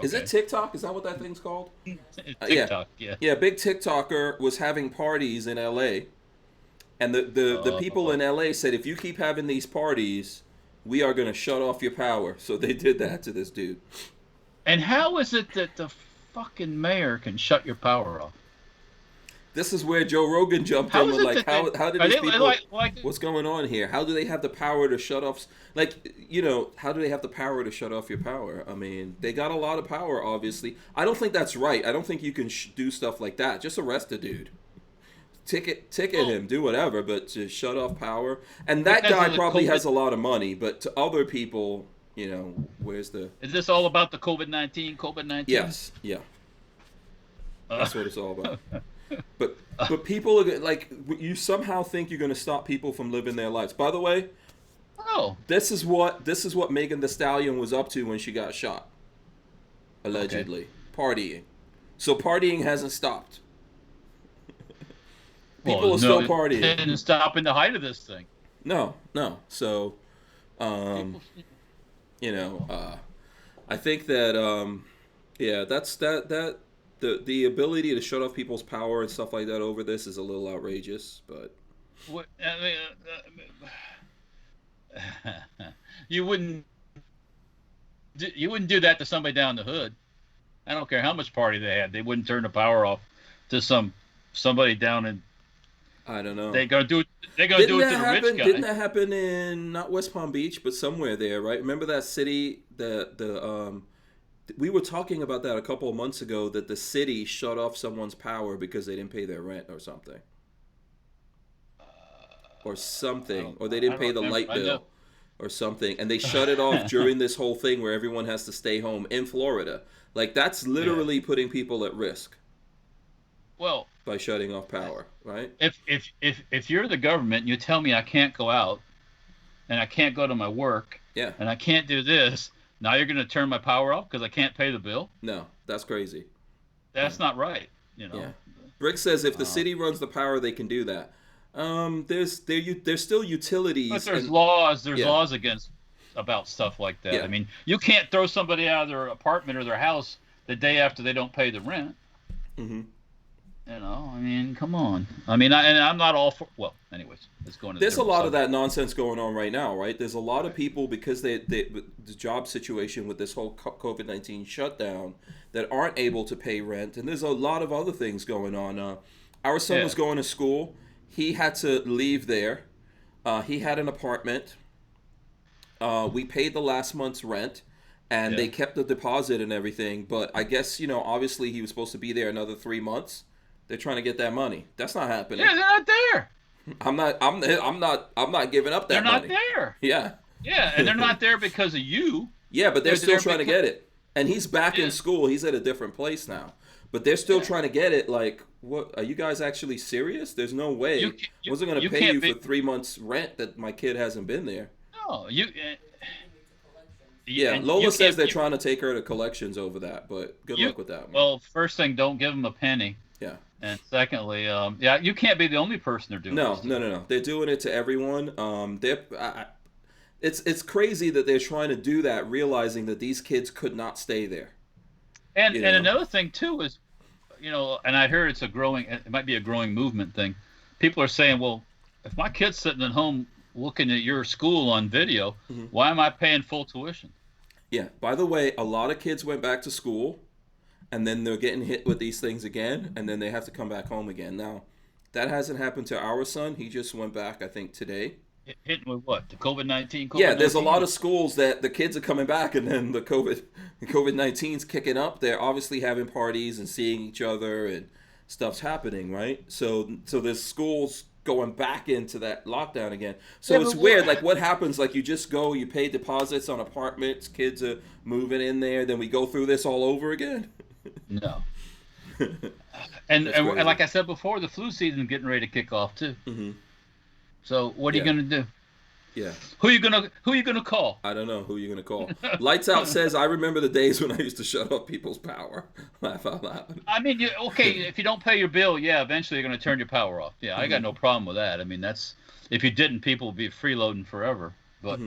Is it TikTok? Is that what that thing's called? TikTok, yeah. Yeah, big TikToker was having parties in LA, and the people in LA said, if you keep having these parties, we are going to shut off your power. So they did that to this dude. And how is it that the fucking mayor can shut your power off? This is where Joe Rogan jumped in with, like, how did these people, like, what's going on here? How do they have the power to shut off, like, how do they have the power to shut off your power? I mean, they got a lot of power, obviously. I don't think that's right. I don't think you can do stuff like that. Just arrest a dude. Ticket him, do whatever, but to shut off power. And that guy probably has a lot of money, but to other people, where's the... Is this all about the COVID-19? Yes, yeah. That's what it's all about. But people are like, you somehow think you're going to stop people from living their lives. By the way, this is what Megan Thee Stallion was up to when she got shot, allegedly. Partying. So partying hasn't stopped. People are still partying. It didn't stop in the height of this thing. No. So, I think that that's that. The ability to shut off people's power and stuff like that over this is a little outrageous, but you wouldn't do that to somebody down the hood. I don't care how much party they had; they wouldn't turn the power off to somebody down in. I don't know. They're gonna do it to the rich guy. Didn't that happen in not West Palm Beach, but somewhere there, right? Remember that city, we were talking about that a couple of months ago, that the city shut off someone's power because they didn't pay their rent or something. Or they didn't pay the light bill or something. And they shut it off during this whole thing where everyone has to stay home in Florida. Like, that's literally putting people at risk. Well, by shutting off power, right? If you're the government and you tell me I can't go out and I can't go to my work and I can't do this, now you're going to turn my power off because I can't pay the bill? No, that's crazy. That's not right, Yeah. Brick says if the city runs the power, they can do that. There's still utilities. But there's laws. There's laws about stuff like that. Yeah. I mean, you can't throw somebody out of their apartment or their house the day after they don't pay the rent. Mm-hmm. I mean, come on. I mean, I'm not all for. Well, anyways, let's go into. There's a lot of that nonsense going on right now, right? There's a lot of people because the job situation with this whole COVID-19 shutdown that aren't able to pay rent, and there's a lot of other things going on. Our son was going to school. He had to leave there. He had an apartment. We paid the last month's rent. And they kept the deposit and everything, but I guess obviously he was supposed to be there another 3 months. They're trying to get that money. That's not happening. Yeah, they're not there. I'm not giving up that money. They're not there. Yeah. Yeah, and they're not there because of you. Yeah, but they're still trying to get it. And he's back in school. He's at a different place now. But they're still trying to get it. Like, what? Are you guys actually serious? There's no way. I wasn't going to pay you for 3 months rent that my kid hasn't been there. No, Lola says they're trying to take her to collections over that, but good luck with that, man. Well, first thing, don't give them a penny. Yeah. And secondly, you can't be the only person they're doing this to. No. They're doing it to everyone. It's crazy that they're trying to do that, realizing that these kids could not stay there. And another thing too is, and I heard it might be a growing movement thing. People are saying, well, if my kid's sitting at home looking at your school on video, why am I paying full tuition? Yeah. By the way, a lot of kids went back to school, and then they're getting hit with these things again, and then they have to come back home again. Now, that hasn't happened to our son. He just went back, I think, today. Hit with what? The COVID-19? Yeah, there's a lot of schools that the kids are coming back, and then the COVID-19's kicking up. They're obviously having parties and seeing each other, and stuff's happening, right? So there's schools going back into that lockdown again. So it's weird. Like, what happens? Like, you just go, you pay deposits on apartments, kids are moving in there, then we go through this all over again? No. and like I said before, the flu season is getting ready to kick off too. So what are you gonna do? Yeah. Who you gonna call? I don't know who you're gonna call. Lights Out says, I remember the days when I used to shut off people's power. Laugh out loud. I mean, if you don't pay your bill, yeah, eventually you're gonna turn your power off. Yeah, I got no problem with that. I mean, if you didn't, people would be freeloading forever. But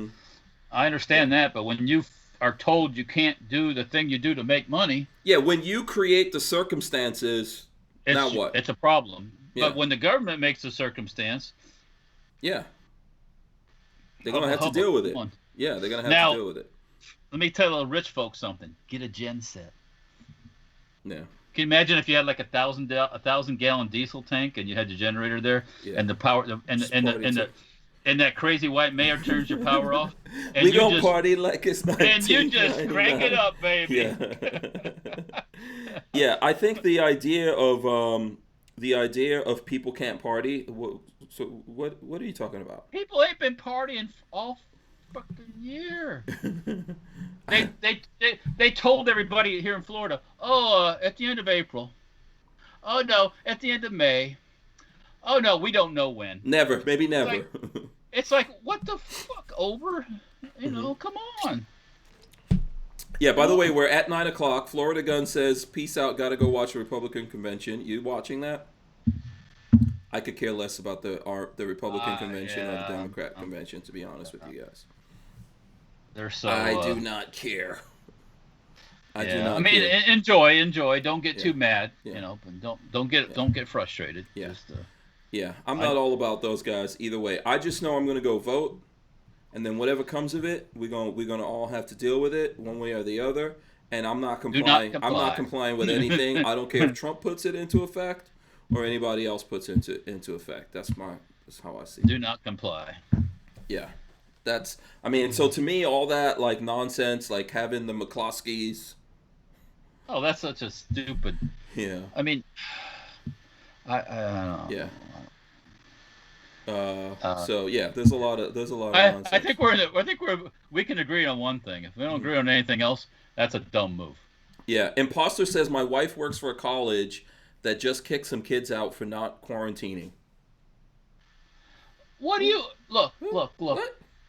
I understand that. But when you are told you can't do the thing you do to make money. Yeah, when you create the circumstances, now what? It's a problem. Yeah. But when the government makes the circumstance, yeah, they're gonna have to deal with it. Yeah, they're gonna have to deal with it. Let me tell the rich folks something. Get a gen set. Yeah. Can you imagine if you had like a 1,000-gallon diesel tank and you had the generator there, and the power and that crazy white mayor turns your power off, and we gonna party like it's 1999. And you just crank it up, baby. Yeah. Yeah, I think the idea of people can't party. So what are you talking about? People ain't been partying all fucking year. They told everybody here in Florida, at the end of April. Oh no, at the end of May. Oh no, we don't know when. Never, maybe never. It's like what the fuck, over? Come on. Yeah, by the way, we're at 9 o'clock. Florida Gun says, peace out, gotta go watch the Republican convention. You watching that? I could care less about the Republican convention or the Democrat convention, to be honest with you guys. They're so. I do not care. I do not. I mean, care. Enjoy. Don't get too mad. Yeah. But don't get frustrated. Yeah. Just, I'm not all about those guys either way. I just know I'm gonna go vote, and then whatever comes of it, we're gonna all have to deal with it one way or the other. And I'm not complying. I'm not complying with anything. I don't care if Trump puts it into effect or anybody else puts it into effect. That's how I see it. Do not comply. Yeah. So to me, all that like nonsense, like having the McCloskeys. Oh, that's such a stupid. Yeah. I mean, I don't know. Yeah. So yeah, there's a lot of nonsense. I think we can agree on one thing. If we don't agree on anything else, that's a dumb move. Yeah. Imposter says my wife works for a college that just kicked some kids out for not quarantining. What do you look? What?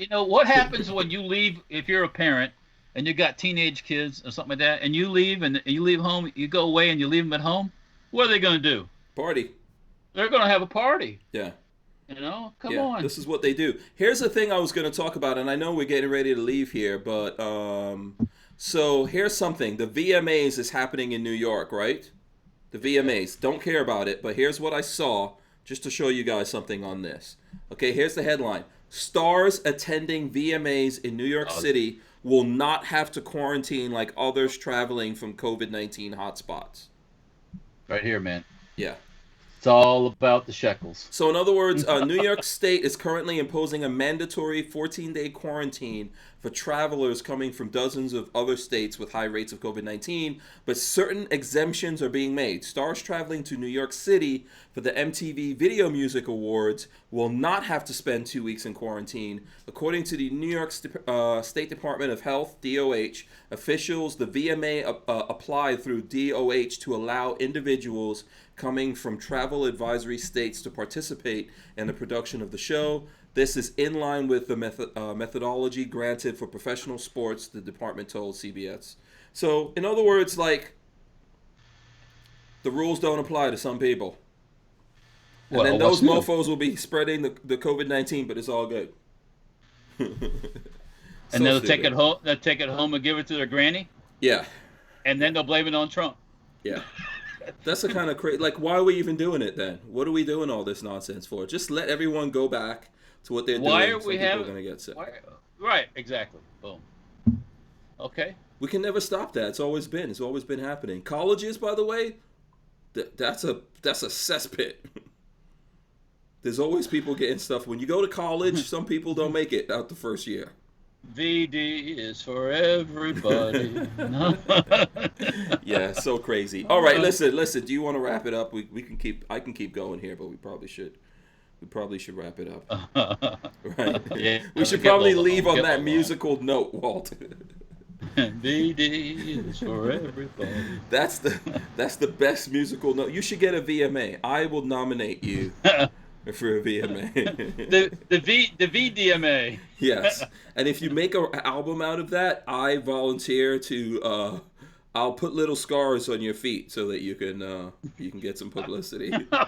What happens when you leave? If you're a parent and you got teenage kids or something like that, and you leave home, you go away and you leave them at home. What are they going to do? Party. They're going to have a party. Yeah. Come on. This is what they do. Here's the thing I was going to talk about, and I know we're getting ready to leave here, but so here's something. The VMAs is happening in New York, right? The VMAs. Don't care about it, but here's what I saw just to show you guys something on this. Okay, here's the headline. Stars attending VMAs in New York City will not have to quarantine like others traveling from COVID-19 hotspots. Right here, man. Yeah. It's all about the shekels. So in other words, New York State is currently imposing a mandatory 14-day quarantine for travelers coming from dozens of other states with high rates of COVID-19, but certain exemptions are being made. Stars traveling to New York City for the MTV Video Music Awards will not have to spend 2 weeks in quarantine. According to the New York State Department of Health, DOH, officials, the VMA applied through DOH to allow individuals coming from travel advisory states to participate in the production of the show. This is in line with the methodology granted for professional sports, the department told CBS. So, in other words, like, the rules don't apply to some people. And then those mofos will be spreading the COVID-19, but it's all good. And they'll take it home and give it to their granny? Yeah. And then they'll blame it on Trump. Yeah. That's the kind of crazy. Like, why are we even doing it then? What are we doing all this nonsense for? Just let everyone go back to what they're doing. Why are Some we people having? are gonna get sick. Right, exactly. Boom. Okay. We can never stop that. It's always been happening. Colleges, by the way, that's a cesspit. There's always people getting stuff. When you go to college, some people don't make it out the first year. VD is for everybody. Yeah, so crazy. All right, listen. Do you want to wrap it up? We can keep. I can keep going here, but we probably should. We probably should wrap it up. Right. Yeah, we should probably Lola. leave on Get that Lola. musical note, Walt. VD is for everybody. That's the best musical note. You should get a VMA. I will nominate you for a VMA. the VDMA. Yes, and if you make an album out of that, I volunteer to. I'll put little scars on your feet so that you can get some publicity. I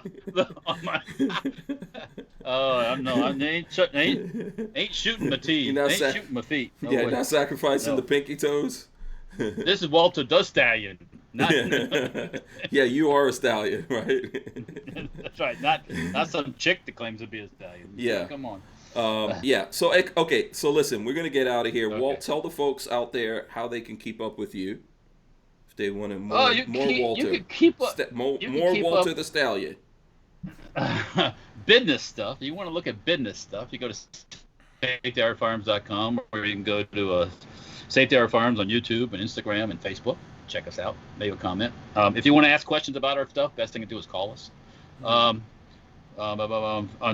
ain't shooting my teeth. Ain't shooting my feet. No way. Not sacrificing the pinky toes. This is Walter the Stallion. Yeah, you are a stallion, right? That's right. Not some chick that claims to be a stallion. Yeah. Come on. Yeah. So okay. So listen, we're gonna get out of here. Okay. Walt, tell the folks out there how they can keep up with you. If they want to more Walter. You can keep up. More Walter the Stallion. Business stuff. You want to look at business stuff, you go to safetyfirearms.com, or you can go to Safety Hour Firearms on YouTube and Instagram and Facebook. Check us out. Leave a comment. If you want to ask questions about our stuff, best thing to do is call us. On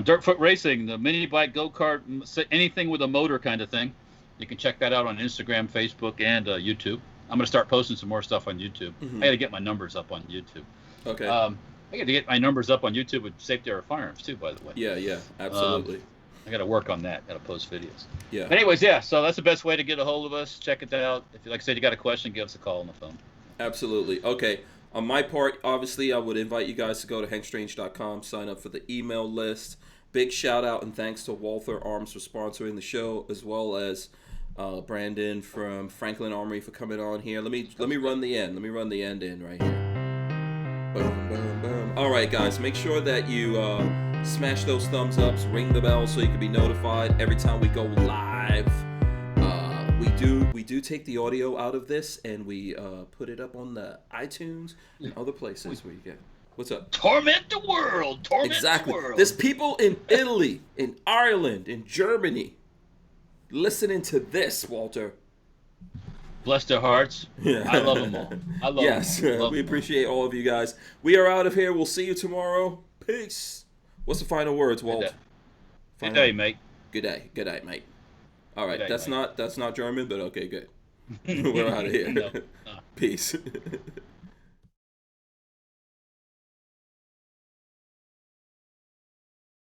Dirt Foot Racing, the mini bike, go-kart, anything with a motor kind of thing, you can check that out on Instagram, Facebook, and YouTube. I'm going to start posting some more stuff on YouTube. I got to get my numbers up on YouTube. Okay. I got to get my numbers up on YouTube with Safety Hour Firearms too, by the way. Yeah, absolutely. I got to work on that. Got to post videos. Yeah. But anyways, yeah. So that's the best way to get a hold of us. Check it out. If, like I said, you got a question, give us a call on the phone. Absolutely. Okay. On my part, obviously, I would invite you guys to go to hankstrange.com, sign up for the email list. Big shout out and thanks to Walther Arms for sponsoring the show, as well as Brandon from Franklin Armory for coming on here. Let me run the end. Let me run the end in right here. Boom, boom, boom. All right, guys. Make sure that you smash those thumbs ups, ring the bell so you can be notified every time we go live. We do take the audio out of this and we put it up on the iTunes and other places where you get. What's up? Torment the world. Exactly. The world. There's people in Italy, in Ireland, in Germany listening to this, Walter. Bless their hearts. Yeah. I love them all. I love them all. We appreciate all of you guys. We are out of here. We'll see you tomorrow. Peace. What's the final words, Walt? Good day, mate. Good day. Good day, mate. All right. Good day, that's not German, but okay, good. We're out of here. No. Peace.